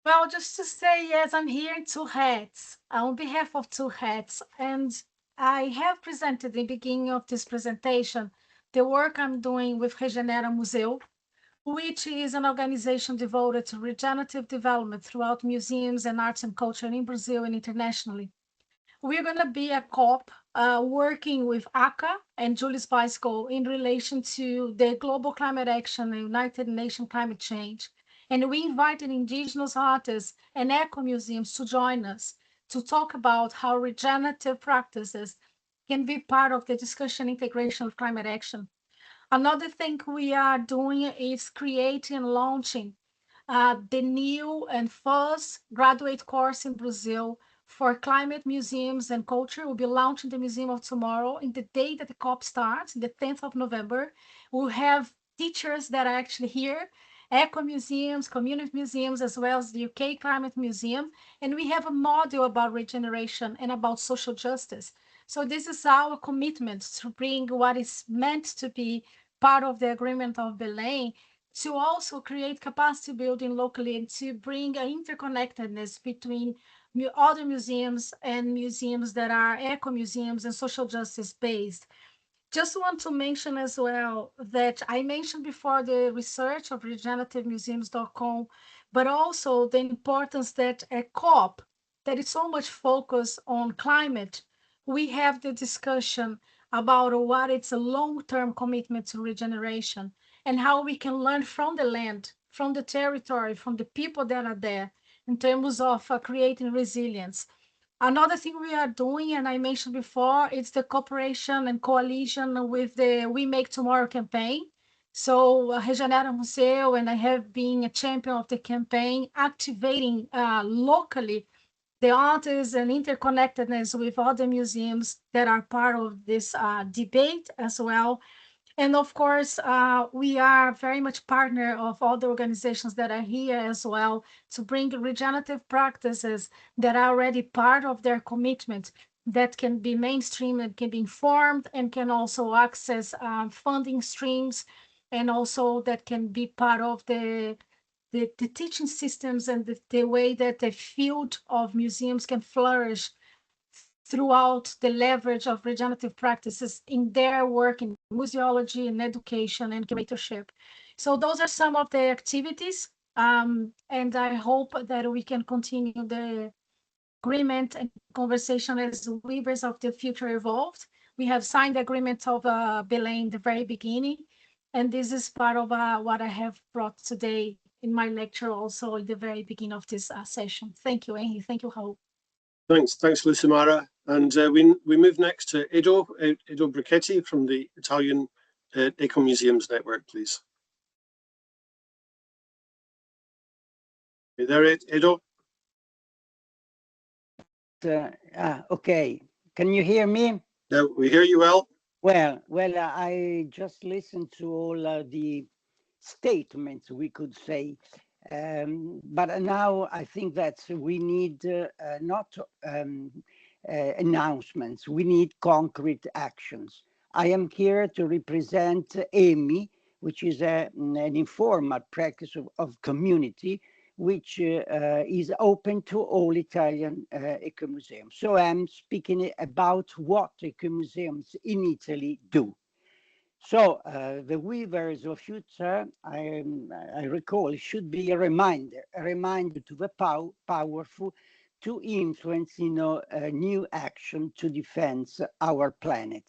Well, just to say, yes, I'm here in two hats, on behalf of two hats, and I have presented in the beginning of this presentation the work I'm doing with Regenera Museu, which is an organization devoted to regenerative development throughout museums and arts and culture in Brazil and internationally. We're going to be a COP working with ACA and Julius Bicycle in relation to the global climate action and United Nations climate change. And we invited indigenous artists and eco museums to join us to talk about how regenerative practices can be part of the discussion integration of climate action. Another thing we are doing is creating and launching the new and first graduate course in Brazil for climate museums and culture. We'll be launching the Museum of Tomorrow in the day that the COP starts, the 10th of November. We'll have teachers that are actually here, eco museums, community museums, as well as the UK Climate Museum. And we have a module about regeneration and about social justice. So this is our commitment to bring what is meant to be part of the agreement of Belém to also create capacity building locally and to bring an interconnectedness between other museums and museums that are eco museums and social justice based. Just want to mention as well that I mentioned before the research of regenerativemuseums.com, but also the importance that at COP, that is so much focus on climate, we have the discussion about what it's a long-term commitment to regeneration and how we can learn from the land, from the territory, from the people that are there in terms of creating resilience. Another thing we are doing, and I mentioned before, it's the cooperation and coalition with the We Make Tomorrow campaign. So Regenera Museu, and I have been a champion of the campaign, activating locally the artists and interconnectedness with other museums that are part of this debate as well. And of course, we are very much partner of all the organizations that are here as well to bring regenerative practices that are already part of their commitment that can be mainstream and can be informed and can also access funding streams, and also that can be part of the teaching systems and the way that the field of museums can flourish throughout the leverage of regenerative practices in their work in museology and education and curatorship. So those are some of the activities, and I hope that we can continue the agreement and conversation as Weavers of the Future evolved. We have signed the agreement of Belém in the very beginning, and this is part of what I have brought today in my lecture also in the very beginning of this session. Thank you, Henry. Thank you, Raul. Thanks, Lucimara. And we move next to Edo Brichetti from the Italian Eco Museums Network, please. Hey there, Edo. Okay, can you hear me? Yeah, we hear you well. Well, I just listened to all the statements, we could say, but now I think that we need not announcements, we need concrete actions. I am here to represent EMI, which is an informal practice of community, which is open to all Italian ecomuseums. So I'm speaking about what ecomuseums in Italy do. So the Weavers of Future, I recall, should be a reminder to the powerful to influence new action to defend our planet.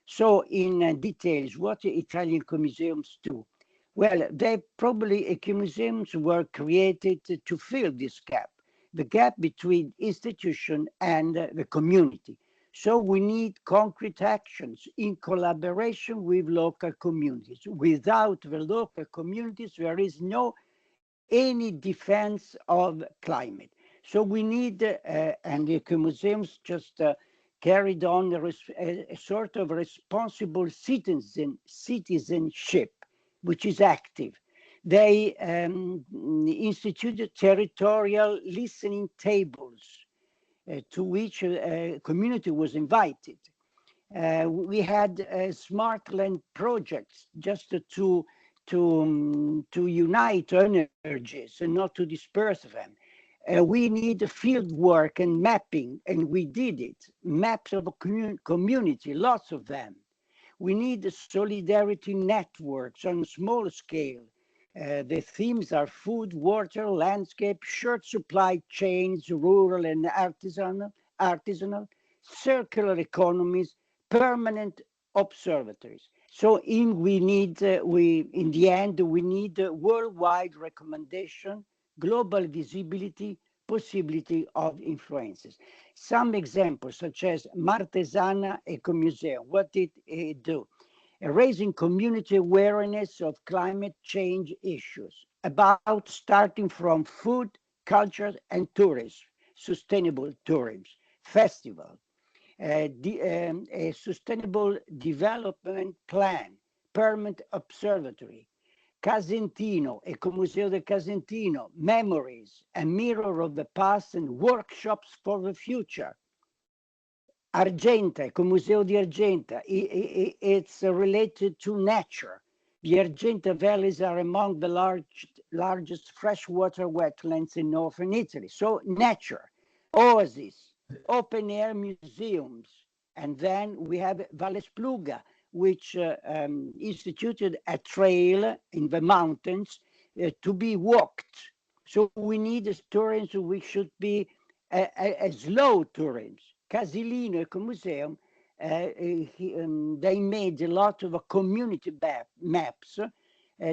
So in details, what Italian ecomuseums do? Well, they probably ecomuseums were created to fill this gap, the gap between institution and the community. So we need concrete actions in collaboration with local communities. Without the local communities, there is no any defense of climate. So we need, and the ecomuseums just carried on a sort of responsible citizenship, which is active. They instituted territorial listening tables to which a community was invited. We had smart land projects just to unite energies and not to disperse them. We need field work and mapping, and we did it. Maps of a community, lots of them. We need solidarity networks on a small scale. The themes are food, water, landscape, short supply chains, rural and artisanal, circular economies, permanent observatories. So in the end, we need a worldwide recommendation, global visibility, possibility of influences. Some examples, such as Martesana Ecomuseum, what did it do? Raising community awareness of climate change issues, about starting from food, culture, and tourism, sustainable tourism, festival, a sustainable development plan, permanent observatory, Casentino, Ecomuseo del Casentino, memories, a mirror of the past and workshops for the future. Argenta, Ecomuseo di Argenta, it's related to nature. The Argenta valleys are among the largest freshwater wetlands in northern Italy. So nature, oasis, open air museums. And then we have Vallespluga, which instituted a trail in the mountains to be walked. So we need a tourism which should be a slow tourism. Casilino Ecomuseum, they made a lot of community maps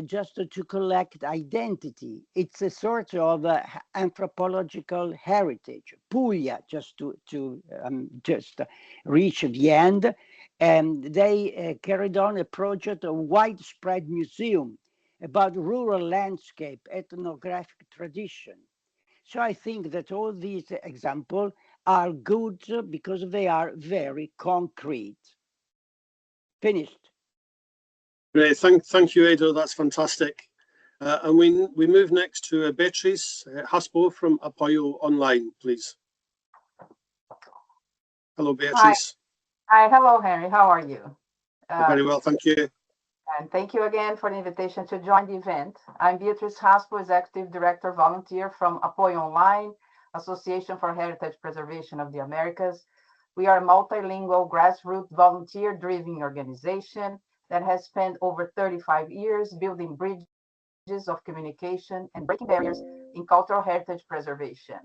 just to collect identity. It's a sort of anthropological heritage. Puglia, just to reach the end, and they carried on a project of widespread museum about rural landscape, ethnographic tradition. So I think that all these examples are good because they are very concrete. Finished. Great, thank you, Edo. That's fantastic. And we move next to Beatrice Haspo from Apoyo Online, please. Hello, Beatrice. Hi, hello, Henry. How are you? Very well, thank you. And thank you again for the invitation to join the event. I'm Beatrice Haspo, Executive Director Volunteer from Apoyo Online, Association for Heritage Preservation of the Americas. We are a multilingual grassroots volunteer-driven organization that has spent over 35 years building bridges of communication and breaking barriers in cultural heritage preservation.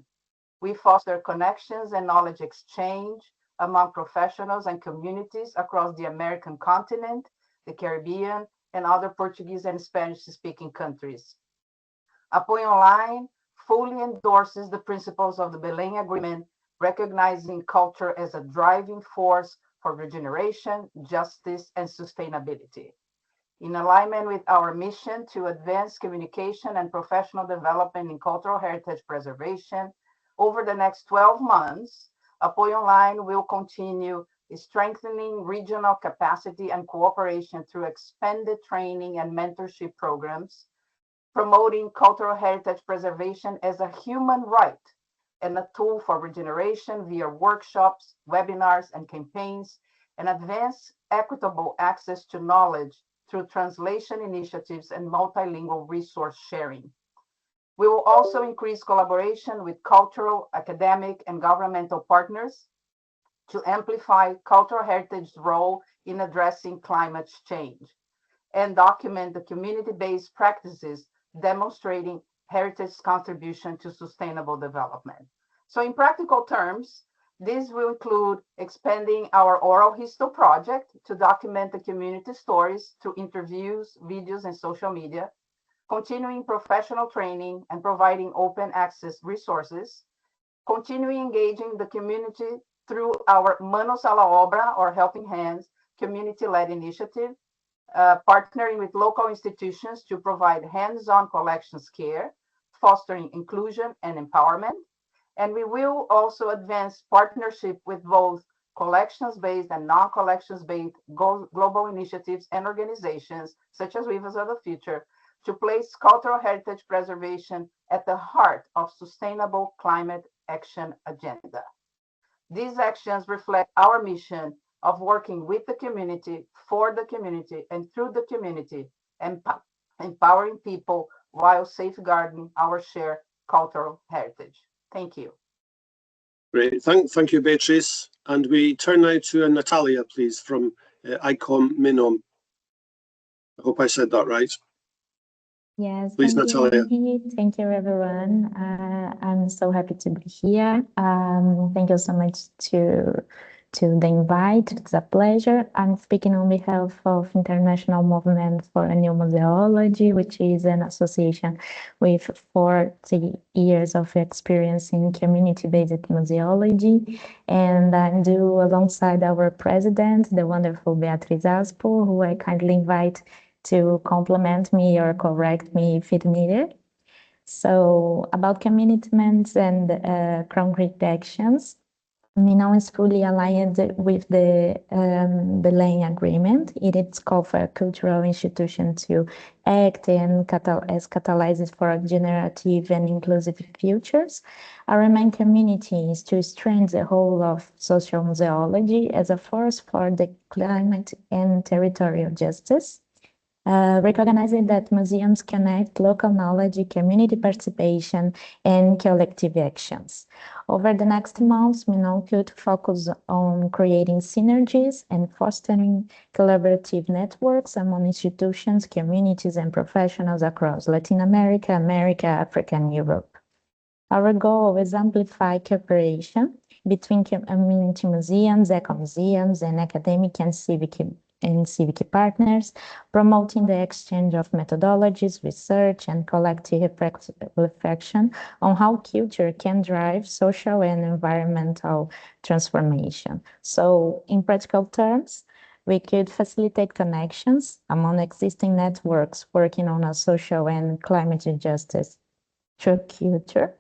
We foster connections and knowledge exchange among professionals and communities across the American continent, the Caribbean, and other Portuguese and Spanish-speaking countries. Apoyo Online fully endorses the principles of the Belém Agreement, recognizing culture as a driving force for regeneration, justice, and sustainability. In alignment with our mission to advance communication and professional development in cultural heritage preservation, over the next 12 months, Apoyo Online will continue strengthening regional capacity and cooperation through expanded training and mentorship programs, promoting cultural heritage preservation as a human right and a tool for regeneration via workshops, webinars, and campaigns, and advance equitable access to knowledge through translation initiatives and multilingual resource sharing. We will also increase collaboration with cultural, academic, and governmental partners to amplify cultural heritage's role in addressing climate change and document the community-based practices demonstrating heritage's contribution to sustainable development. So in practical terms, this will include expanding our oral history project to document the community stories through interviews, videos, and social media, continuing professional training and providing open access resources, continuing engaging the community through our Manos a la Obra, or Helping Hands, community-led initiative, partnering with local institutions to provide hands-on collections care, fostering inclusion and empowerment. And we will also advance partnership with both collections-based and non-collections-based global initiatives and organizations, such as Weavers of the Future, to place cultural heritage preservation at the heart of sustainable climate action agenda. These actions reflect our mission of working with the community, for the community, and through the community, empowering people while safeguarding our shared cultural heritage. Thank you. Great, thank you, Beatrice. And we turn now to Natalia, please, from ICOM Minom. I hope I said that right. Yes, please, thank Natalia. you. Thank you, everyone. I'm so happy to be here. Thank you so much to the invite. It's a pleasure. I'm speaking on behalf of International Movement for a New Museology, which is an association with 40 years of experience in community-based museology. And I'm due alongside our president, the wonderful Beatrice Haspo, who I kindly invite to compliment me or correct me if it needed. So about commitments and concrete actions, Minom is fully aligned with the Belém Agreement. It is called for a cultural institution to act and as catalysts for generative and inclusive futures. Our main community is to strengthen the role of social museology as a force for the climate and territorial justice. Recognizing that museums connect local knowledge, community participation, and collective actions. Over the next months, Minom could focus on creating synergies and fostering collaborative networks among institutions, communities, and professionals across Latin America, Africa, and Europe. Our goal is amplify cooperation between community museums, eco-museums, and academic and civic partners, promoting the exchange of methodologies, research, and collective reflection on how culture can drive social and environmental transformation. So, in practical terms, we could facilitate connections among existing networks working on a social and climate justice through culture,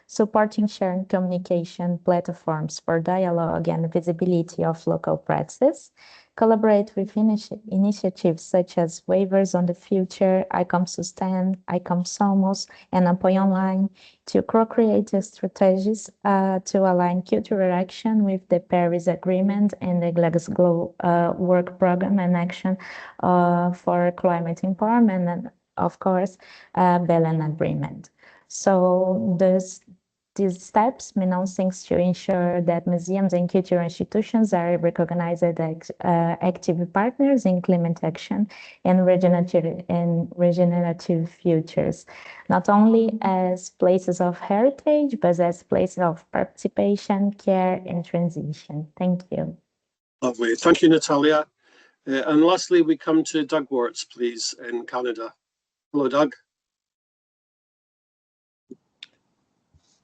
supporting sharing communication platforms for dialogue and visibility of local practices, collaborate with initiatives such as Waivers on the Future, ICOM Sustain, ICOM Somos, and Apoio Online to co-create strategies to align cultural action with the Paris Agreement and the Glasgow Work Program and Action for Climate Empowerment and, of course, Berlin Agreement. So these steps mean things to ensure that museums and cultural institutions are recognized as active partners in climate action and regenerative futures, not only as places of heritage, but as places of participation, care, and transition. Thank you. Lovely. Thank you, Natalia. And lastly, we come to Doug Warts, please, in Canada. Hello, Doug.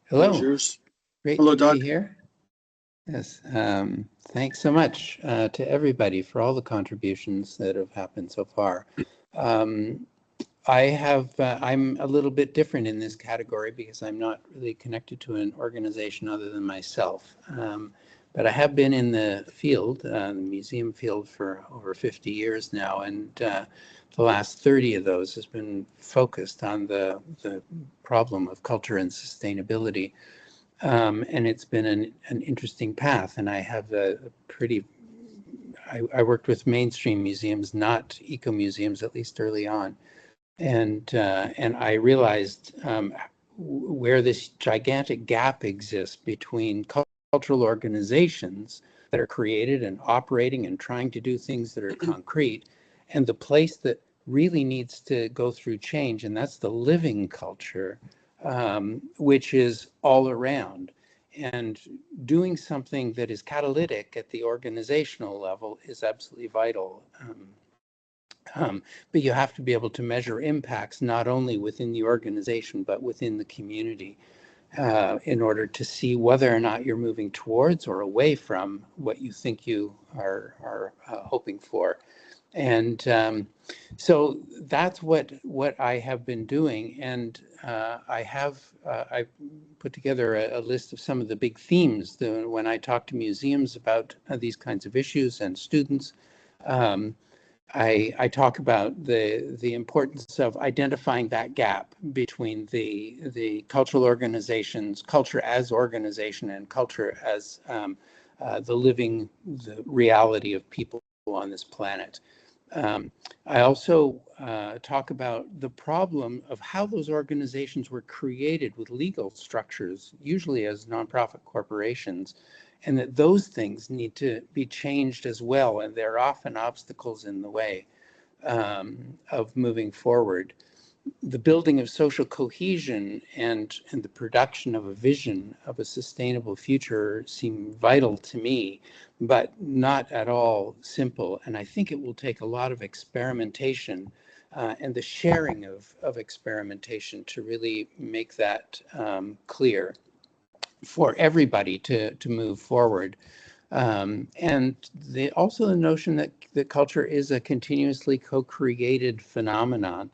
Hello. Yours. Great Hello, to Doug. be here. Yes. Thanks so much to everybody for all the contributions that have happened so far. I'm a little bit different in this category because I'm not really connected to an organization other than myself. But I have been in the field, the museum field, for over 50 years now, and the last 30 of those has been focused on the problem of culture and sustainability. And it's been an interesting path, and I have I worked with mainstream museums, not eco-museums, at least early on. And I realized where this gigantic gap exists between cultural organizations that are created and operating and trying to do things that are concrete, and the place that really needs to go through change, and that's the living culture, which is all around. And doing something that is catalytic at the organizational level is absolutely vital. But you have to be able to measure impacts not only within the organization, but within the community in order to see whether or not you're moving towards or away from what you think you are hoping for. And so that's what I have been doing. And I put together a list of some of the big themes when I talk to museums about these kinds of issues and students. I talk about the importance of identifying that gap between the cultural organizations, culture as organization, and culture as the reality of people on this planet. I also talk about the problem of how those organizations were created with legal structures, usually as nonprofit corporations, and that those things need to be changed as well, and there are often obstacles in the way of moving forward. The building of social cohesion and the production of a vision of a sustainable future seem vital to me, but not at all simple. And I think it will take a lot of experimentation and the sharing of experimentation to really make that clear for everybody to move forward. And also the notion that culture is a continuously co-created phenomenon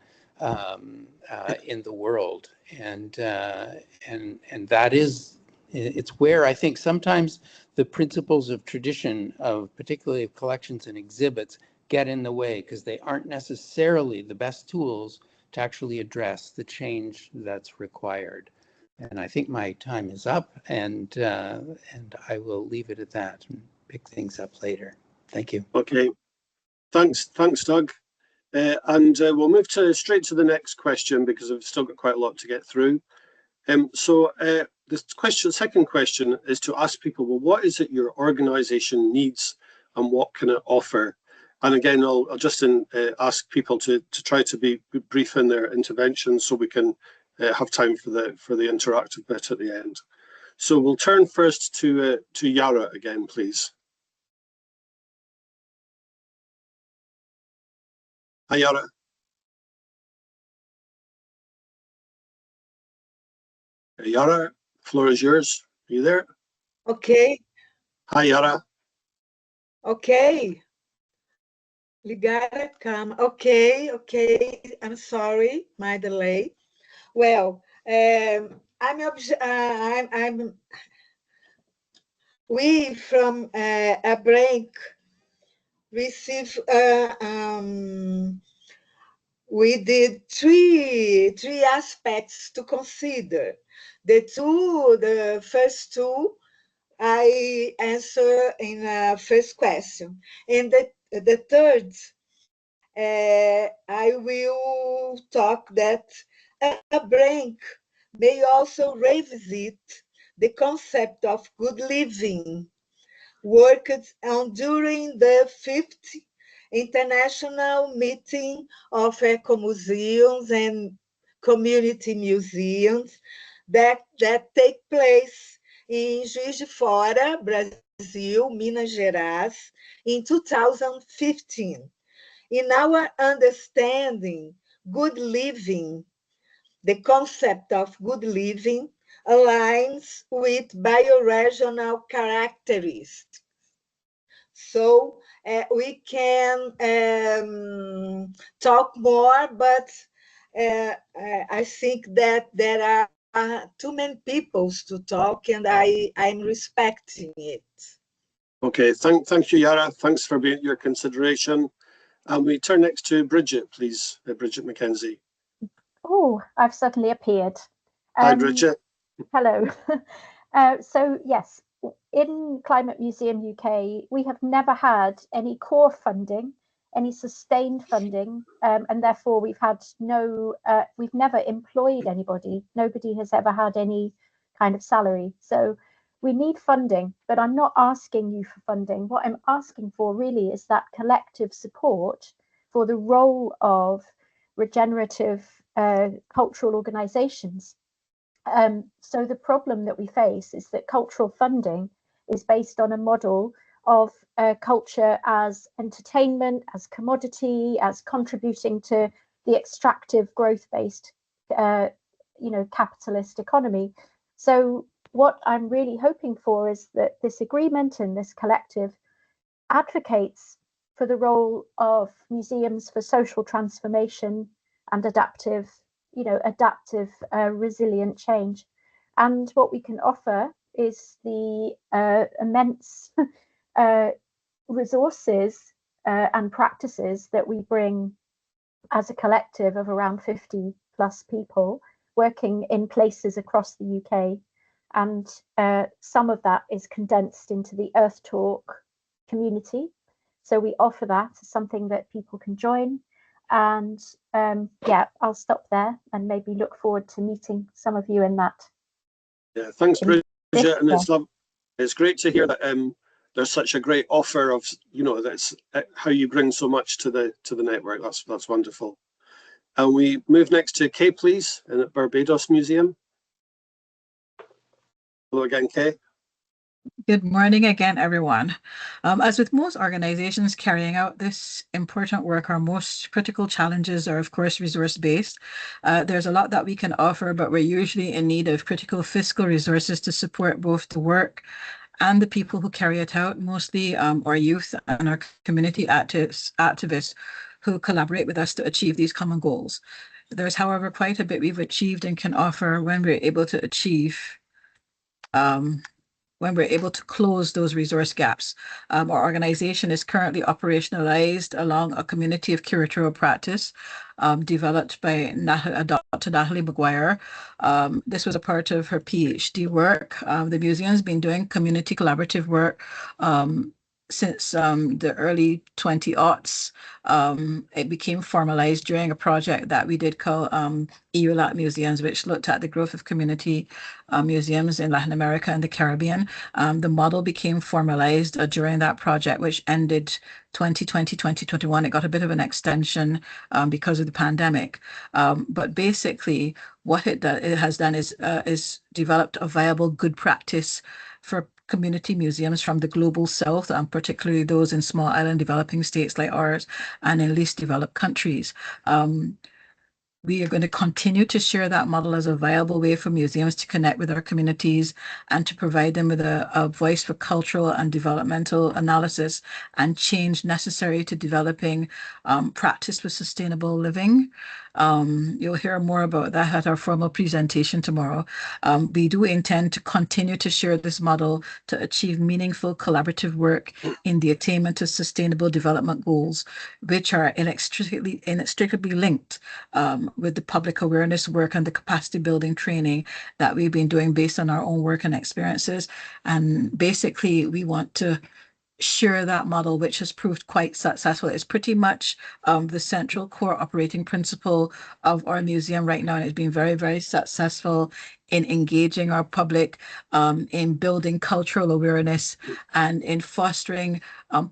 in the world, and that is, it's where I think sometimes the principles of tradition, of particularly of collections and exhibits, get in the way because they aren't necessarily the best tools to actually address the change that's required. And I think my time is up, and I will leave it at that and pick things up later. Thank you. Okay, thanks, Doug. And we'll move straight to the next question because we've still got quite a lot to get through. So the second question is to ask people, well, what is it your organization needs and what can it offer? And again, I'll just ask people to try to be brief in their interventions so we can have time for the interactive bit at the end. So we'll turn first to Yara again, please. Hi, Yara. Yara, floor is yours. Are you there? Okay. Hi, Yara. Okay. Ligada, calma. Okay. I'm sorry, my delay. Well, we from a break receive we did three aspects to consider. The first two I answer in first question, and the third I will talk that a break may also revisit the concept of good living worked on during the 5th International Meeting of Ecomuseums and Community Museums that take place in Juiz de Fora, Brazil, Minas Gerais, in 2015. In our understanding, good living, the concept of good living aligns with bioregional characteristics. So we can talk more, but I think that there are too many people to talk, and I'm respecting it. Okay, thank you, Yara. Thanks for your consideration. And we turn next to Bridget, please. Bridget McKenzie. Oh, I've suddenly appeared. Hi, Bridget. Hello. So yes, in Climate Museum UK, we have never had any core funding, any sustained funding, and therefore we've had we've never employed anybody. Nobody has ever had any kind of salary. So we need funding, but I'm not asking you for funding. What I'm asking for really is that collective support for the role of regenerative cultural organizations. So the problem that we face is that cultural funding is based on a model of culture as entertainment, as commodity, as contributing to the extractive growth-based, capitalist economy. So what I'm really hoping for is that this agreement and this collective advocates for the role of museums for social transformation and adaptive resilient change. And what we can offer is the immense resources and practices that we bring as a collective of around 50 plus people working in places across the UK. And some of that is condensed into the Earth Talk community. So we offer that as something that people can join. And yeah, I'll stop there and maybe look forward to meeting some of you in that. Yeah, thanks, Bridget. And it's great to hear that there's such a great offer of, that's how you bring so much to the network. That's wonderful. And we move next to Kay, please, in at Barbados Museum. Hello again, Kay. Good morning again, everyone. As with most organizations carrying out this important work, our most critical challenges are, of course, resource-based. There's a lot that we can offer, but we're usually in need of critical fiscal resources to support both the work and the people who carry it out, mostly our youth and our community activists who collaborate with us to achieve these common goals. There's, however, quite a bit we've achieved and can offer when we're able to achieve when we're able to close those resource gaps. Our organization is currently operationalized along a community of curatorial practice developed by Dr. Natalie McGuire. This was a part of her PhD work. The museum's been doing community collaborative work since the early 2000s. It became formalized during a project that we did call EULAT Museums, which looked at the growth of community museums in Latin America and the Caribbean. The model became formalized during that project, which ended 2020, 2021. It got a bit of an extension because of the pandemic. But basically, what it has done is developed a viable good practice for community museums from the global south, and particularly those in small island developing states like ours and in least developed countries. We are going to continue to share that model as a viable way for museums to connect with our communities and to provide them with a voice for cultural and developmental analysis and change necessary to developing practice with sustainable living. You'll hear more about that at our formal presentation tomorrow. We do intend to continue to share this model to achieve meaningful collaborative work in the attainment of sustainable development goals, which are inextricably linked with the public awareness work and the capacity building training that we've been doing based on our own work and experiences. And basically, we want to share that model, which has proved quite successful. It's pretty much the central core operating principle of our museum right now, and it's been very, very successful in engaging our public, in building cultural awareness, and in fostering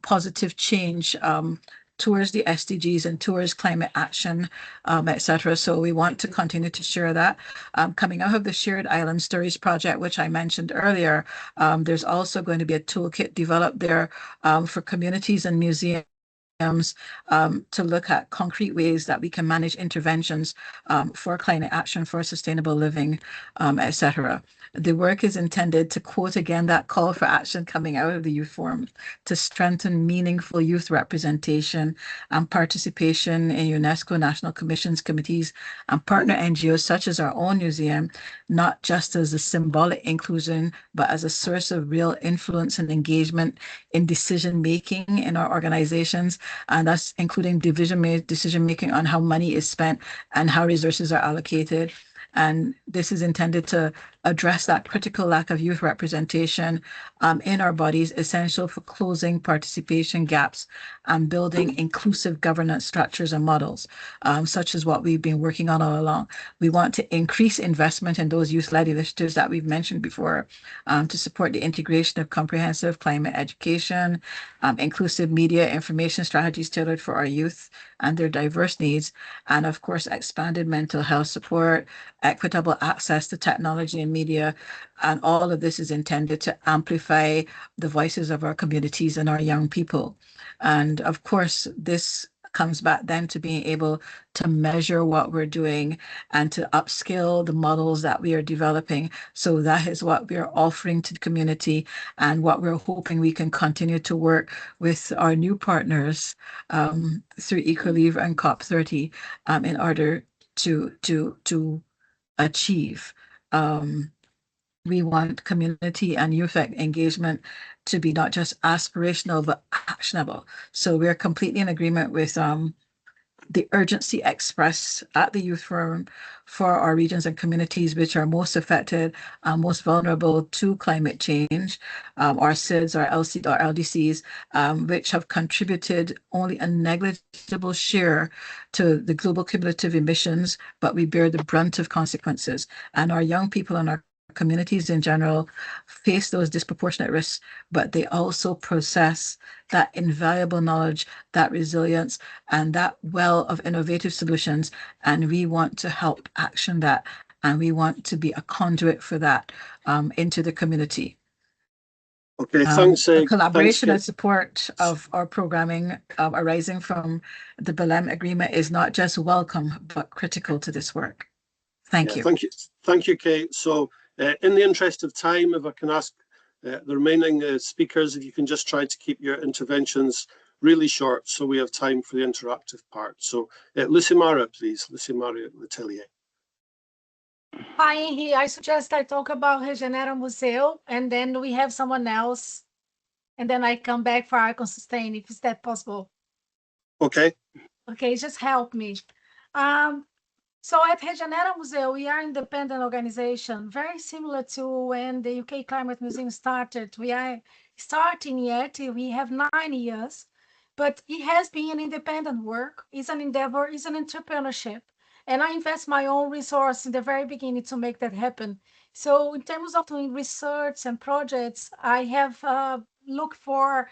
positive change towards the SDGs and towards climate action, etc. So we want to continue to share that. Coming out of the Shared Island Stories project, which I mentioned earlier, there's also going to be a toolkit developed there for communities and museums to look at concrete ways that we can manage interventions for climate action, for sustainable living, etc. The work is intended to quote again that call for action coming out of the Youth Forum to strengthen meaningful youth representation and participation in UNESCO National Commissions, committees, and partner NGOs such as our own museum, not just as a symbolic inclusion, but as a source of real influence and engagement in decision-making in our organizations, and that's including decision-making on how money is spent and how resources are allocated. And this is intended to address that critical lack of youth representation in our bodies, essential for closing participation gaps and building inclusive governance structures and models, such as what we've been working on all along. We want to increase investment in those youth-led initiatives that we've mentioned before to support the integration of comprehensive climate education, inclusive media information strategies tailored for our youth and their diverse needs, and of course, expanded mental health support, equitable access to technology and media, and all of this is intended to amplify the voices of our communities and our young people. And of course, this comes back then to being able to measure what we're doing and to upskill the models that we are developing. So that is what we're offering to the community and what we're hoping we can continue to work with our new partners through EcoLivre and COP30 in order to achieve. We want community and youth engagement to be not just aspirational, but actionable. So we're completely in agreement with the urgency expressed at the Youth Forum for our regions and communities which are most affected, most vulnerable to climate change, our SIDS, our LDCs, which have contributed only a negligible share to the global cumulative emissions, but we bear the brunt of consequences. And our young people and our communities in general face those disproportionate risks, but they also possess that invaluable knowledge, that resilience, and that well of innovative solutions. And we want to help action that, and we want to be a conduit for that into the community. Okay, thanks. The collaboration and support of our programming arising from the Belém Agreement is not just welcome, but critical to this work. Thank you. Thank you, Kate. So in the interest of time, if I can ask the remaining speakers, if you can just try to keep your interventions really short so we have time for the interactive part. So Lucimara, please, Lucimara Letelier. Hi, Henri. I suggest I talk about Regenera Museu, and then we have someone else, and then I come back for Icon Sustain, if is that possible. Okay. Okay, just help me. So at Regenera Museu, we are an independent organization, very similar to when the UK Climate Museum started. We are starting yet, we have 9 years, but it has been an independent work, it's an endeavor, it's an entrepreneurship. And I invest my own resource in the very beginning to make that happen. So in terms of doing research and projects, I have looked for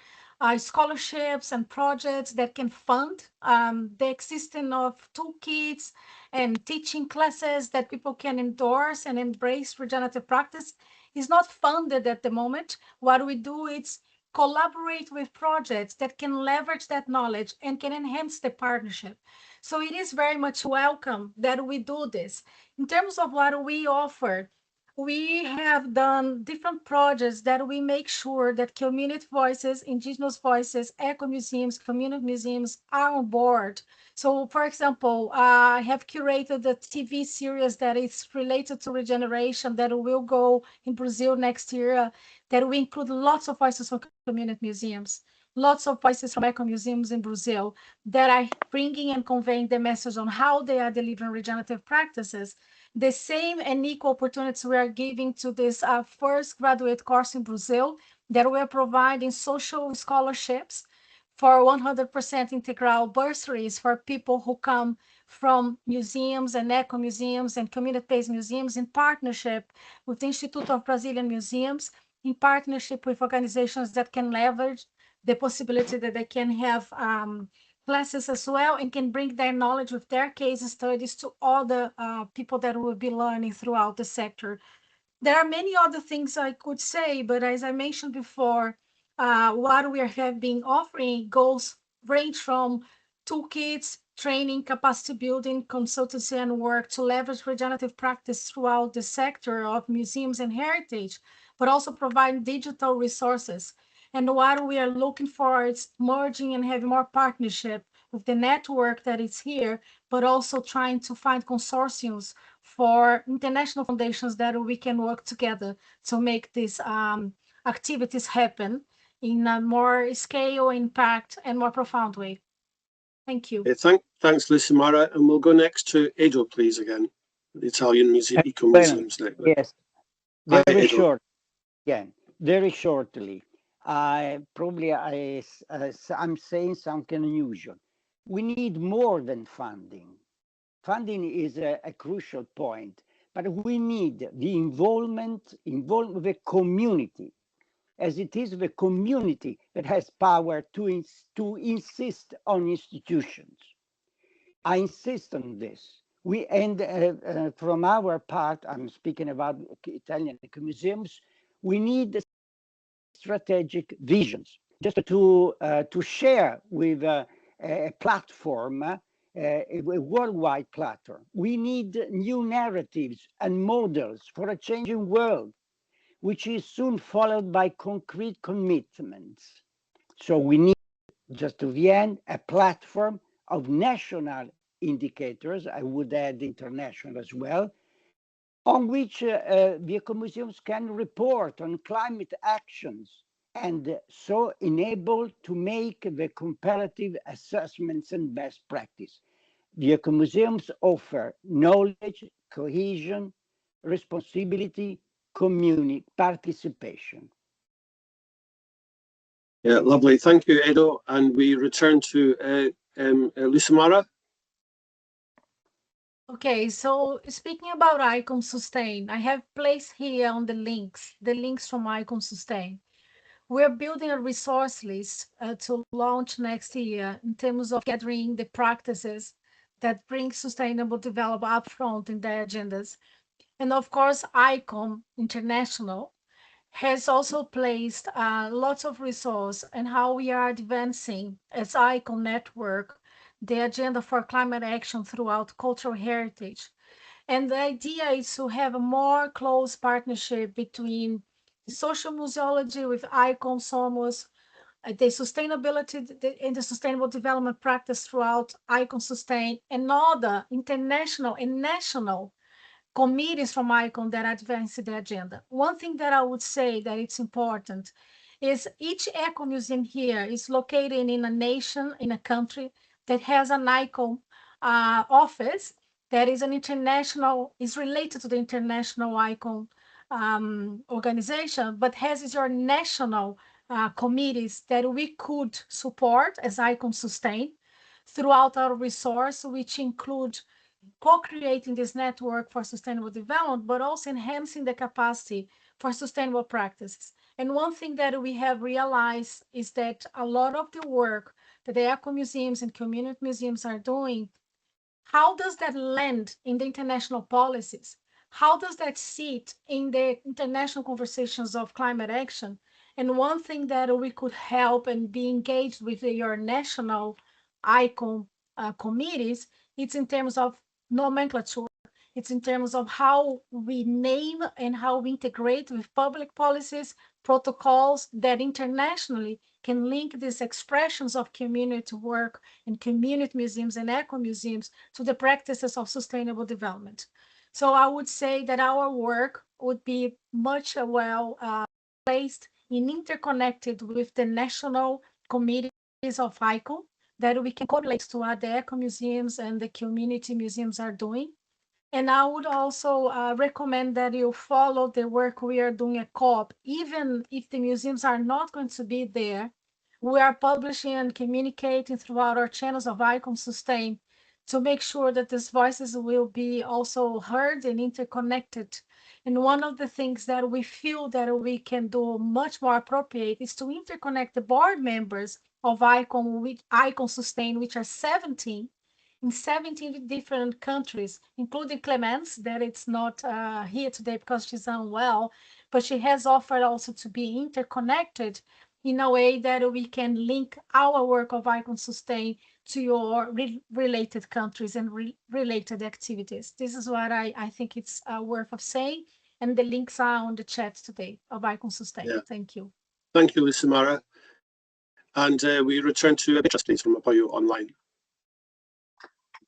scholarships and projects that can fund the existence of toolkits and teaching classes that people can endorse and embrace regenerative practice. Is not funded at the moment. What we do is collaborate with projects that can leverage that knowledge and can enhance the partnership. So it is very much welcome that we do this. In terms of what we offer, we have done different projects that we make sure that community voices, indigenous voices, eco-museums, community museums are on board. So, for example, I have curated a TV series that is related to regeneration that will go in Brazil next year, that will include lots of voices from community museums, lots of voices from eco-museums in Brazil that are bringing and conveying the message on how they are delivering regenerative practices. The same and equal opportunities we are giving to this first graduate course in Brazil, that we are providing social scholarships for 100% integral bursaries for people who come from museums and eco-museums and community-based museums in partnership with the Institute of Brazilian Museums, in partnership with organizations that can leverage the possibility that they can have classes as well and can bring their knowledge with their case studies to all the people that will be learning throughout the sector. There are many other things I could say, but as I mentioned before, what we have been offering range from toolkits, training, capacity building, consultancy, and work to leverage regenerative practice throughout the sector of museums and heritage, but also provide digital resources. And what we are looking for is merging and having more partnership with the network that is here, but also trying to find consortiums for international foundations that we can work together to make these activities happen in a more scale, impact, and more profound way. Thank you. Thanks, Lucimara. And we'll go next to Edo, please, again, the Italian Eco Museums Network. Yes, very short. Again, very shortly. I'm saying something unusual. We need more than funding. Funding is a crucial point, but we need the involvement of the community, as it is the community that has power to insist on institutions. I insist on this. From our part, I'm speaking about Italian museums, we need strategic visions, just to share with a platform, a worldwide platform. We need new narratives and models for a changing world, which is soon followed by concrete commitments. So we need, just to the end, a platform of national indicators, I would add international as well, on which the eco-museums can report on climate actions and so enable to make the comparative assessments and best practice. The eco-museums offer knowledge, cohesion, responsibility, community participation. Yeah, lovely. Thank you, Edo. And we return to Lucimara. Okay, so speaking about Icon Sustain, I have placed here on the links from Icon Sustain. We're building a resource list to launch next year in terms of gathering the practices that bring sustainable development upfront in their agendas. And of course, Icon International has also placed lots of resource and how we are advancing as Icon Network, the agenda for climate action throughout cultural heritage. And the idea is to have a more close partnership between the social museology with Icon Somos, the sustainability and the sustainable development practice throughout Icon Sustain, and other international and national committees from Icon that advance the agenda. One thing that I would say that it's important is each eco museum here is located in a nation, in a country that has an Icon office that is is related to the international Icon organization, but has your national committees that we could support as Icon Sustain throughout our resource, which include co-creating this network for sustainable development, but also enhancing the capacity for sustainable practices. And one thing that we have realized is that a lot of the work that the eco museums and community museums are doing, how does that land in the international policies? How does that sit in the international conversations of climate action? And one thing that we could help and be engaged with your national ICON committees, it's in terms of nomenclature. It's in terms of how we name and how we integrate with public policies, protocols that internationally can link these expressions of community work and community museums and eco-museums to the practices of sustainable development. So I would say that our work would be much placed in interconnected with the national committees of ICON that we can correlate to what the eco-museums and the community museums are doing. And I would also recommend that you follow the work we are doing at COP. Even if the museums are not going to be there, we are publishing and communicating throughout our channels of ICON Sustain to make sure that these voices will be also heard and interconnected. And one of the things that we feel that we can do much more appropriate is to interconnect the board members of ICON Sustain, which are 17, in 17 different countries, including Clemence, that it's not here today because she's unwell, but she has offered also to be interconnected in a way that we can link our work of ICON Sustain to your related countries and related activities. This is what I think it's worth of saying, and the links are on the chat today of ICON Sustain. Yeah. Thank you. Thank you, Lusamara. And we return to Beatriz, please, from Apoio Online.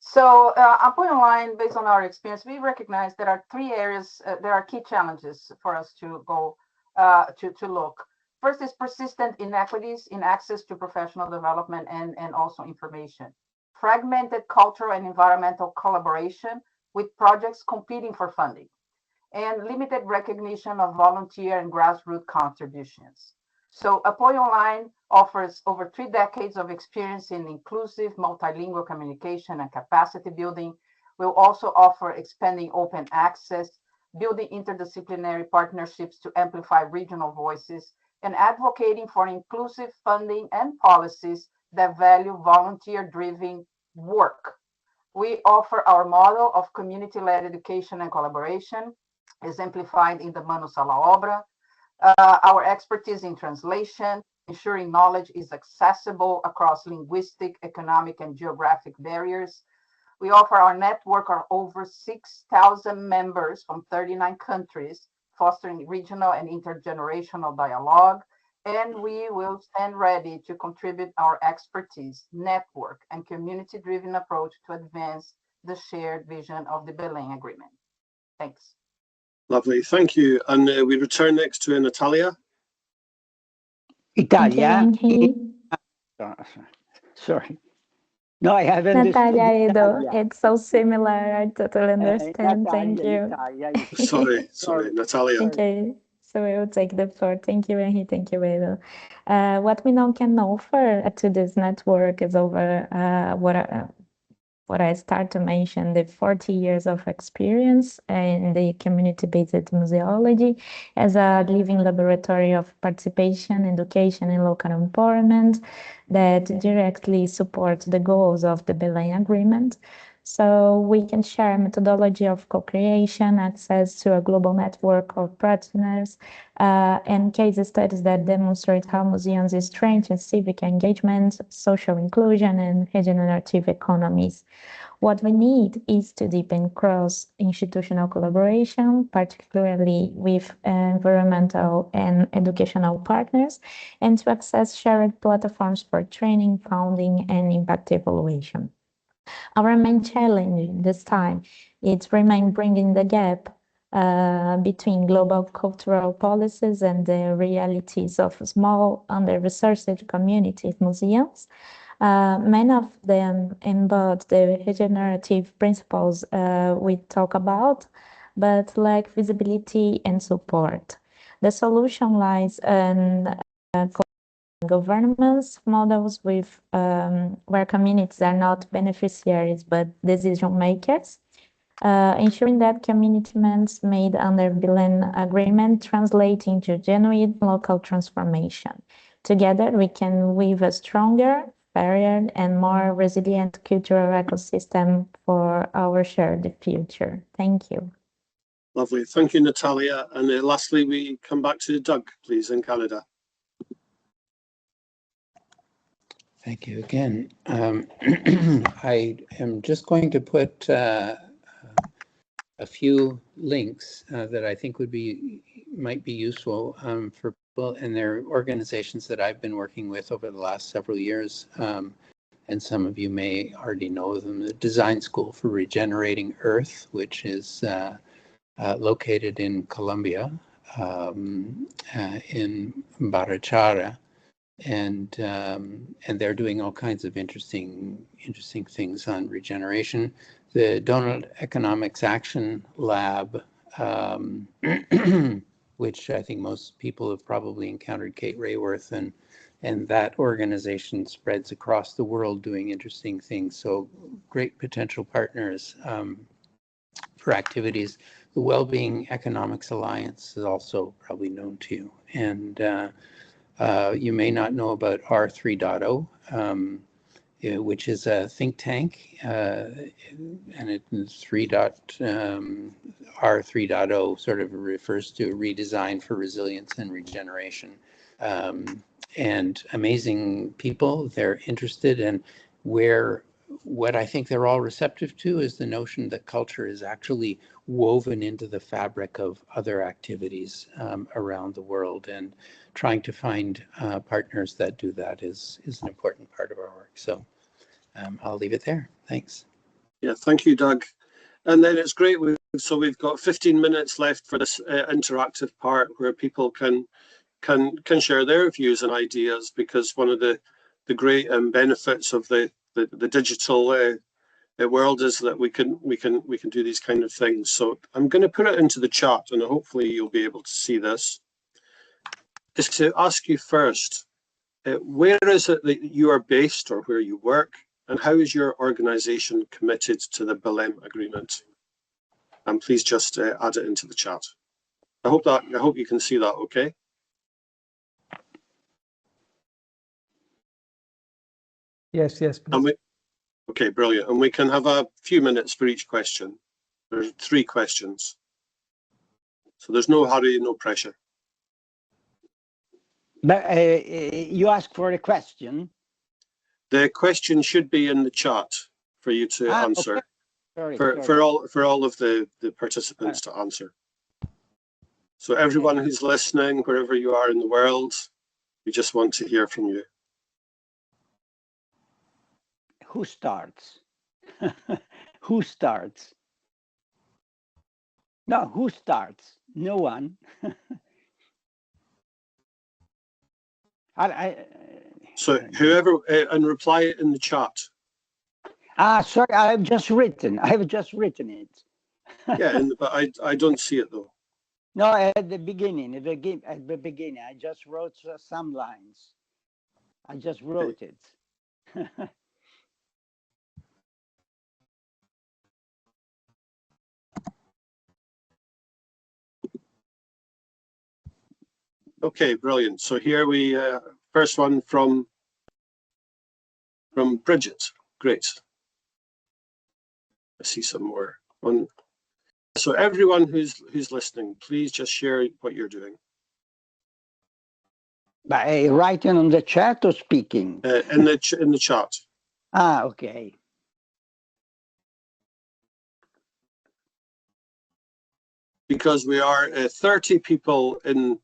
So Apoio Online, based on our experience, we recognize there are 3 areas, there are key challenges for us to go to look. First is persistent inequities in access to professional development and also information. Fragmented cultural and environmental collaboration with projects competing for funding, and limited recognition of volunteer and grassroots contributions. So Apoio Online offers over 3 decades of experience in inclusive multilingual communication and capacity building. We'll also offer expanding open access, building interdisciplinary partnerships to amplify regional voices, and advocating for inclusive funding and policies that value volunteer-driven work. We offer our model of community-led education and collaboration, exemplified in the Mano Sala Obra, our expertise in translation, ensuring knowledge is accessible across linguistic, economic, and geographic barriers. We offer our network of over 6,000 members from 39 countries, fostering regional and intergenerational dialogue, and we will stand ready to contribute our expertise, network, and community-driven approach to advance the shared vision of the Belém Agreement. Thanks. Lovely, thank you. And we return next to Natalia. Italia. Okay. Sorry. No, I haven't Natalia, understood. Edo, it's so similar. I totally understand. Thank Natalia, you. Italia. Sorry, Natalia. Okay, so I will take the floor. Thank you, Henry. Thank you, Edo. What we now can offer to this network is over what I start to mention, the 40 years of experience in the community-based museology as a living laboratory of participation, education, and local empowerment that directly supports the goals of the Belém Agreement. So we can share methodology of co-creation, access to a global network of partners, and case studies that demonstrate how museums strengthen civic engagement, social inclusion, and regenerative economies. What we need is to deepen cross-institutional collaboration, particularly with environmental and educational partners, and to access shared platforms for training, funding, and impact evaluation. Our main challenge this time is remain bringing the gap between global cultural policies and the realities of small, under-resourced community museums. Many of them embody the regenerative principles we talk about, but lack visibility and support. The solution lies in governance models with where communities are not beneficiaries but decision makers, ensuring that commitments made under Belém Agreement translate into genuine local transformation. Together, we can weave a stronger, fairer, and more resilient cultural ecosystem for our shared future. Thank you. Lovely, thank you, Natalia. And lastly, we come back to Doug, please, in Canada. Thank you again. I am just going to put a few links that I think might be useful for people and their organizations that I've been working with over the last several years. And some of you may already know them. The Design School for Regenerating Earth, which is located in Colombia, in Barichara. And they're doing all kinds of interesting things on regeneration. The Donald Economics Action Lab, which I think most people have probably encountered Kate Rayworth, and that organization spreads across the world doing interesting things. So great potential partners for activities. The Wellbeing Economics Alliance is also probably known to you. And you may not know about R3.0, which is a think tank, and R3.0 sort of refers to redesign for resilience and regeneration. And amazing people, they're interested in what I think they're all receptive to is the notion that culture is actually woven into the fabric of other activities around the world, and trying to find partners that do that is an important part of our work. So I'll leave it there. Thanks. Yeah, thank you, Doug. And then it's great. So we've got 15 minutes left for this interactive part where people can share their views and ideas, because one of the great benefits of the digital world is that we can do these kind of things. So I'm going to put it into the chat, and hopefully you'll be able to see this. Is to ask you first, where is it that you are based or where you work, and how is your organization committed to the Belém Agreement? And please just add it into the chat. I hope you can see that okay. Yes, please. Okay, brilliant. And we can have a few minutes for each question. There's 3 questions. So there's no hurry, no pressure. But you asked for a question. The question should be in the chat for you to answer. Okay. Sorry. For all of the participants to answer. So everyone who's listening, wherever you are in the world, we just want to hear from you. Who starts? Who starts? No, who starts? No one. So whoever, and reply it in the chat. Sorry, I've just written it. Yeah, but I don't see it though. No, at the beginning, I just wrote some lines. I just wrote it. Okay, brilliant. So here we first one from Bridget. Great. I see some more. So everyone who's listening, please just share what you're doing. By writing on the chat or speaking? In the chat. Okay. Because we are 30 people in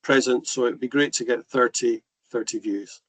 present, so it'd be great to get 30 views.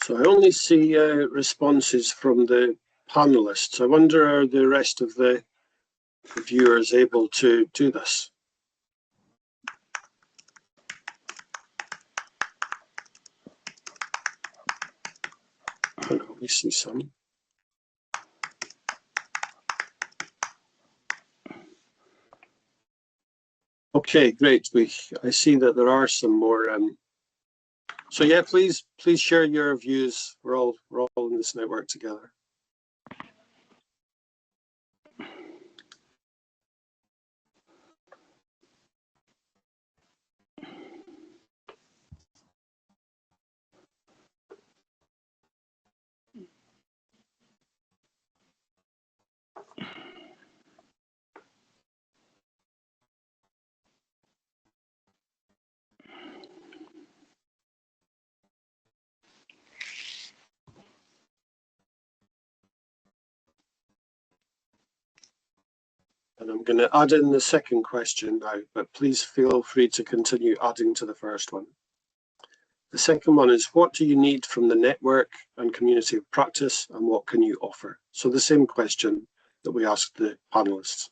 So I only see responses from the panelists. I wonder, are the rest of the viewers able to do this? Oh, no, we see some. Okay, great. I see that there are some more. So yeah, please share your views. We're all in this network together. And I'm going to add in the second question now, but please feel free to continue adding to the first one. The second one is, what do you need from the network and community of practice, and what can you offer? So the same question that we asked the panelists.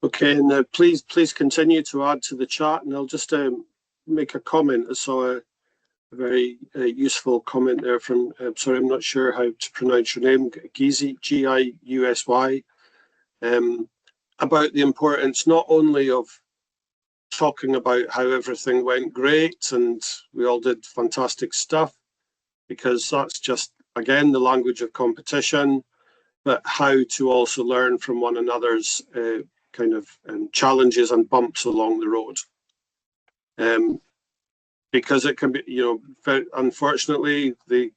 Okay, and please continue to add to the chat, and I'll just make a comment. I saw a very useful comment there from, sorry, I'm not sure how to pronounce your name, Giusy, Giusy, about the importance not only of talking about how everything went great and we all did fantastic stuff, because that's just, again, the language of competition, but how to also learn from one another's kind of challenges and bumps along the road. Because it can be, very, unfortunately, the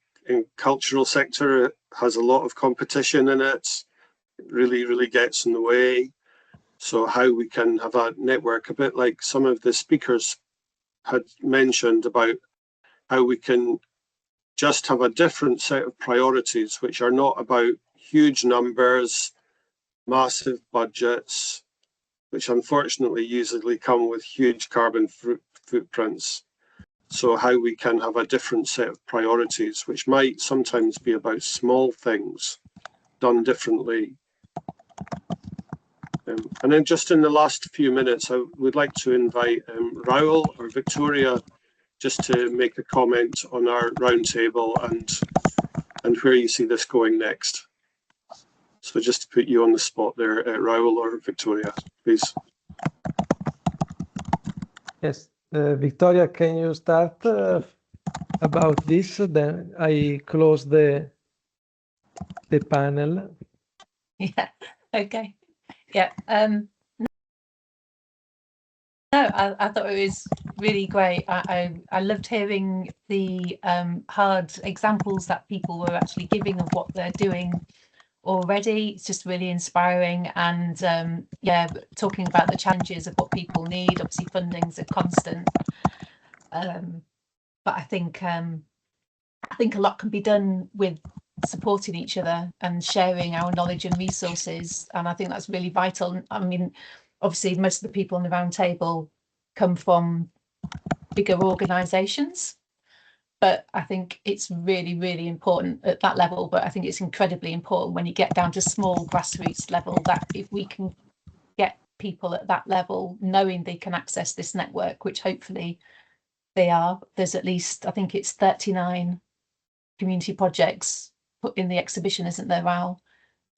cultural sector has a lot of competition in it. It really gets in the way. So how we can have a network, a bit like some of the speakers had mentioned about how we can just have a different set of priorities, which are not about huge numbers, massive budgets, which unfortunately usually come with huge carbon footprints. So how we can have a different set of priorities, which might sometimes be about small things done differently. And then just in the last few minutes, I would like to invite Raoul or Victoria just to make a comment on our roundtable and where you see this going next. So just to put you on the spot there, Raoul or Victoria, please. Yes, Victoria, can you start about this? Then I close the panel. Yeah. Okay. Yeah. No, I thought it was really great. I loved hearing the hard examples that people were actually giving of what they're doing already. It's just really inspiring, and yeah, talking about the challenges of what people need. Obviously, funding's a constant, but I think a lot can be done with supporting each other and sharing our knowledge and resources, and I think that's really vital. I mean, obviously, most of the people on the round table come from bigger organisations, but I think it's really important at that level. But I think it's incredibly important when you get down to small grassroots level, that if we can get people at that level knowing they can access this network, which hopefully they are. There's at least, I think it's 39 community projects put in the exhibition, isn't there, Raoul?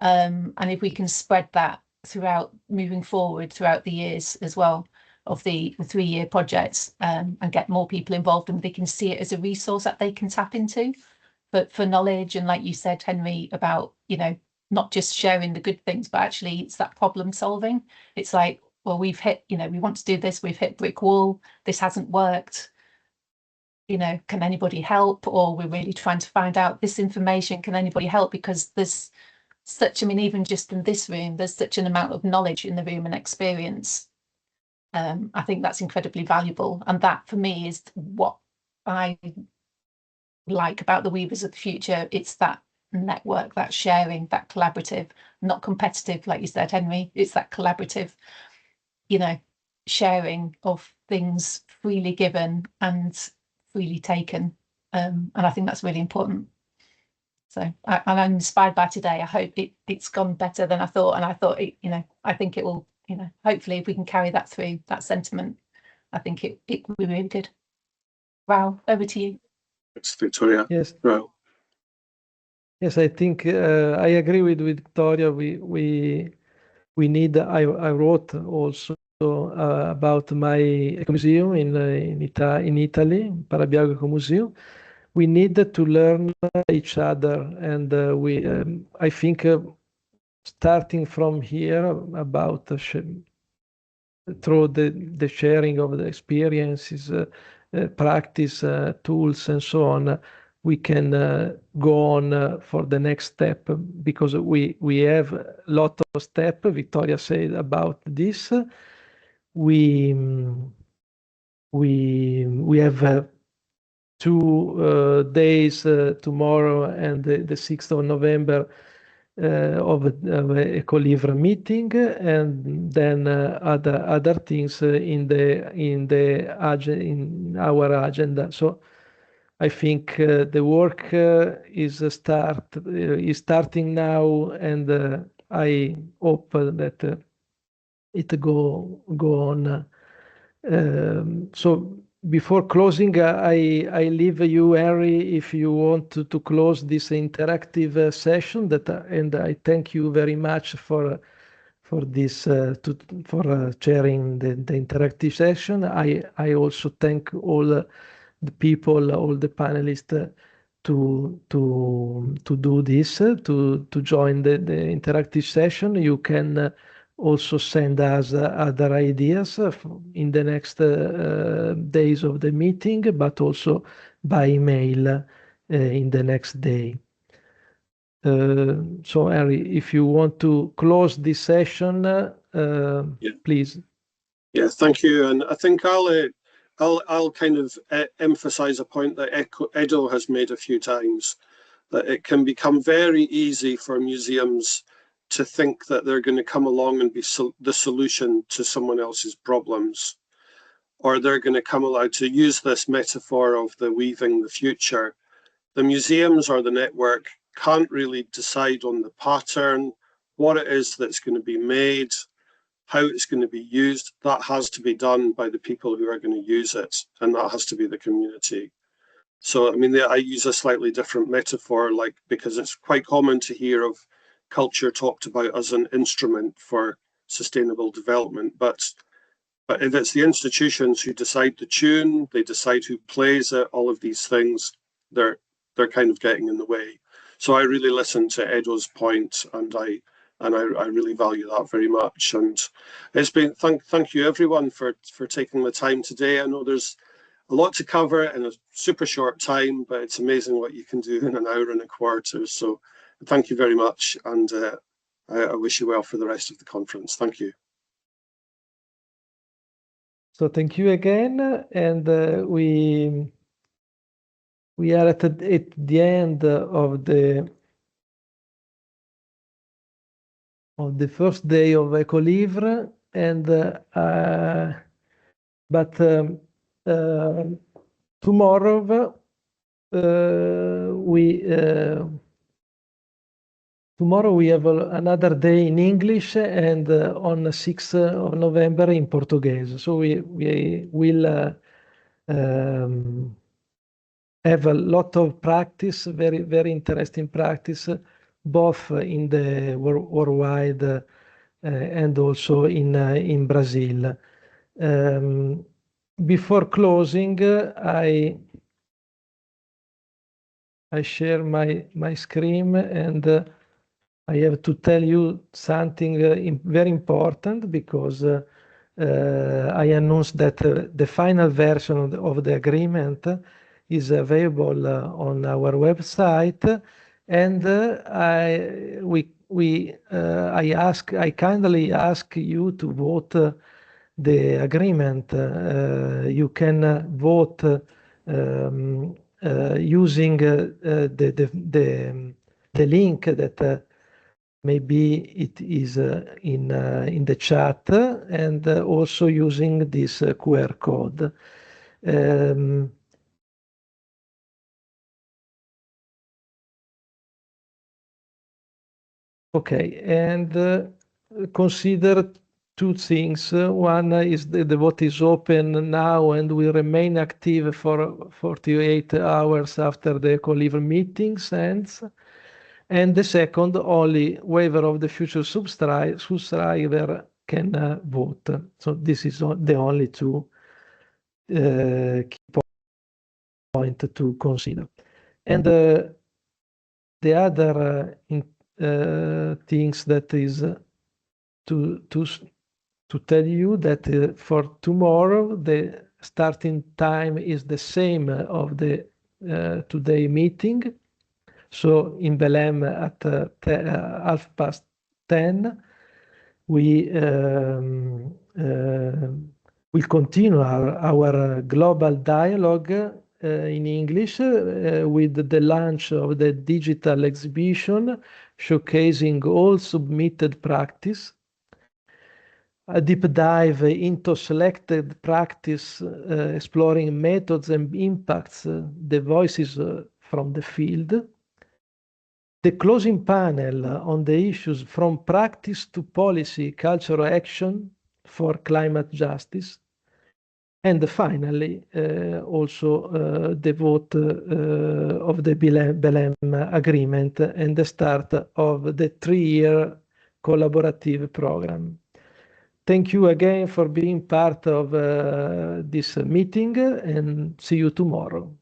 And if we can spread that throughout, moving forward throughout the years as well of the 3-year projects, and get more people involved, and they can see it as a resource that they can tap into for knowledge. And like you said, Henry, about, not just sharing the good things, but actually it's that problem solving. It's like, well, we've hit, we want to do this, we've hit brick wall, this hasn't worked. Can anybody help? Or we're really trying to find out this information, can anybody help? Because there's such, even just in this room, there's such an amount of knowledge in the room and experience. I think that's incredibly valuable. And that for me is what I like about the Weavers of the Future. It's that network, that sharing, that collaborative, not competitive, like you said, Henry. It's that collaborative, sharing of things freely given and freely taken. And I think that's really important. So I'm inspired by today. I hope it's gone better than I thought. And I thought, I think it will, hopefully if we can carry that through, that sentiment, I think it will be really good. Raoul, over to you. Thanks, Victoria. Yes. Raoul. Yes, I think I agree with Victoria. We need, I wrote also about my museum in Italy, Parabiago Eco Museum. We need to learn each other, and I think starting from here about through the sharing of the experiences, practice, tools, and so on, we can go on for the next step, because we have a lot of steps. Victoria said about this. We have 2 days tomorrow and the 6th of November of EcoLivre meeting, and then other things in our agenda. So I think the work is starting now, and I hope that it go on. So before closing, I leave you, Henry, if you want to close this interactive session. And I thank you very much for this for chairing the interactive session. I also thank all the people, all the panelists to do this, to join the interactive session. You can also send us other ideas in the next days of the meeting, but also by email in the next day. So, Henry, if you want to close this session, please. Yeah, thank you. And I think I'll kind of emphasize a point that Edo has made a few times, that it can become very easy for museums to think that they're going to come along and be the solution to someone else's problems, or they're going to come along to use this metaphor of the weaving the future. The museums or the network can't really decide on the pattern, what it is that's going to be made, how it's going to be used. That has to be done by the people who are going to use it, and that has to be the community. So, I mean, I use a slightly different metaphor, because it's quite common to hear of culture talked about as an instrument for sustainable development. But if it's the institutions who decide the tune, they decide who plays it, all of these things, they're kind of getting in the way. So I really listen to Edo's point, and I really value that very much. And it's been thank you everyone for taking the time today. I know there's a lot to cover in a super short time, but it's amazing what you can do in an hour and a quarter. So thank you very much, and I wish you well for the rest of the conference. Thank you. So thank you again, and we are at the end of the first day of EcoLivre, and but tomorrow tomorrow we have another day in English, and on 6th of November in Portuguese. So we will have a lot of practice, very, very interesting practice, both in the worldwide and also in Brazil. Before closing, I share my screen, and I have to tell you something very important, because I announced that the final version of the agreement is available on our website, and I kindly ask you to vote the agreement. You can vote using the link that maybe it is in the chat, and also using this QR code. Okay, and consider two things. One is the vote is open now and will remain active for 48 hours after the EcoLivre meetings ends. And the second, only waiver of the future subscriber can vote. So this is the only two key points to consider. And the other things that is to tell you that for tomorrow the starting time is the same of the today meeting. So in Belém at 10:30, we will continue our global dialogue in English with the launch of the digital exhibition showcasing all submitted practice, a deep dive into selected practice exploring methods and impacts, the voices from the field, the closing panel on the issues from practice to policy, cultural action for climate justice, and finally also the vote of the Belém agreement and the start of the 3-year collaborative program. Thank you again for being part of this meeting, and see you tomorrow.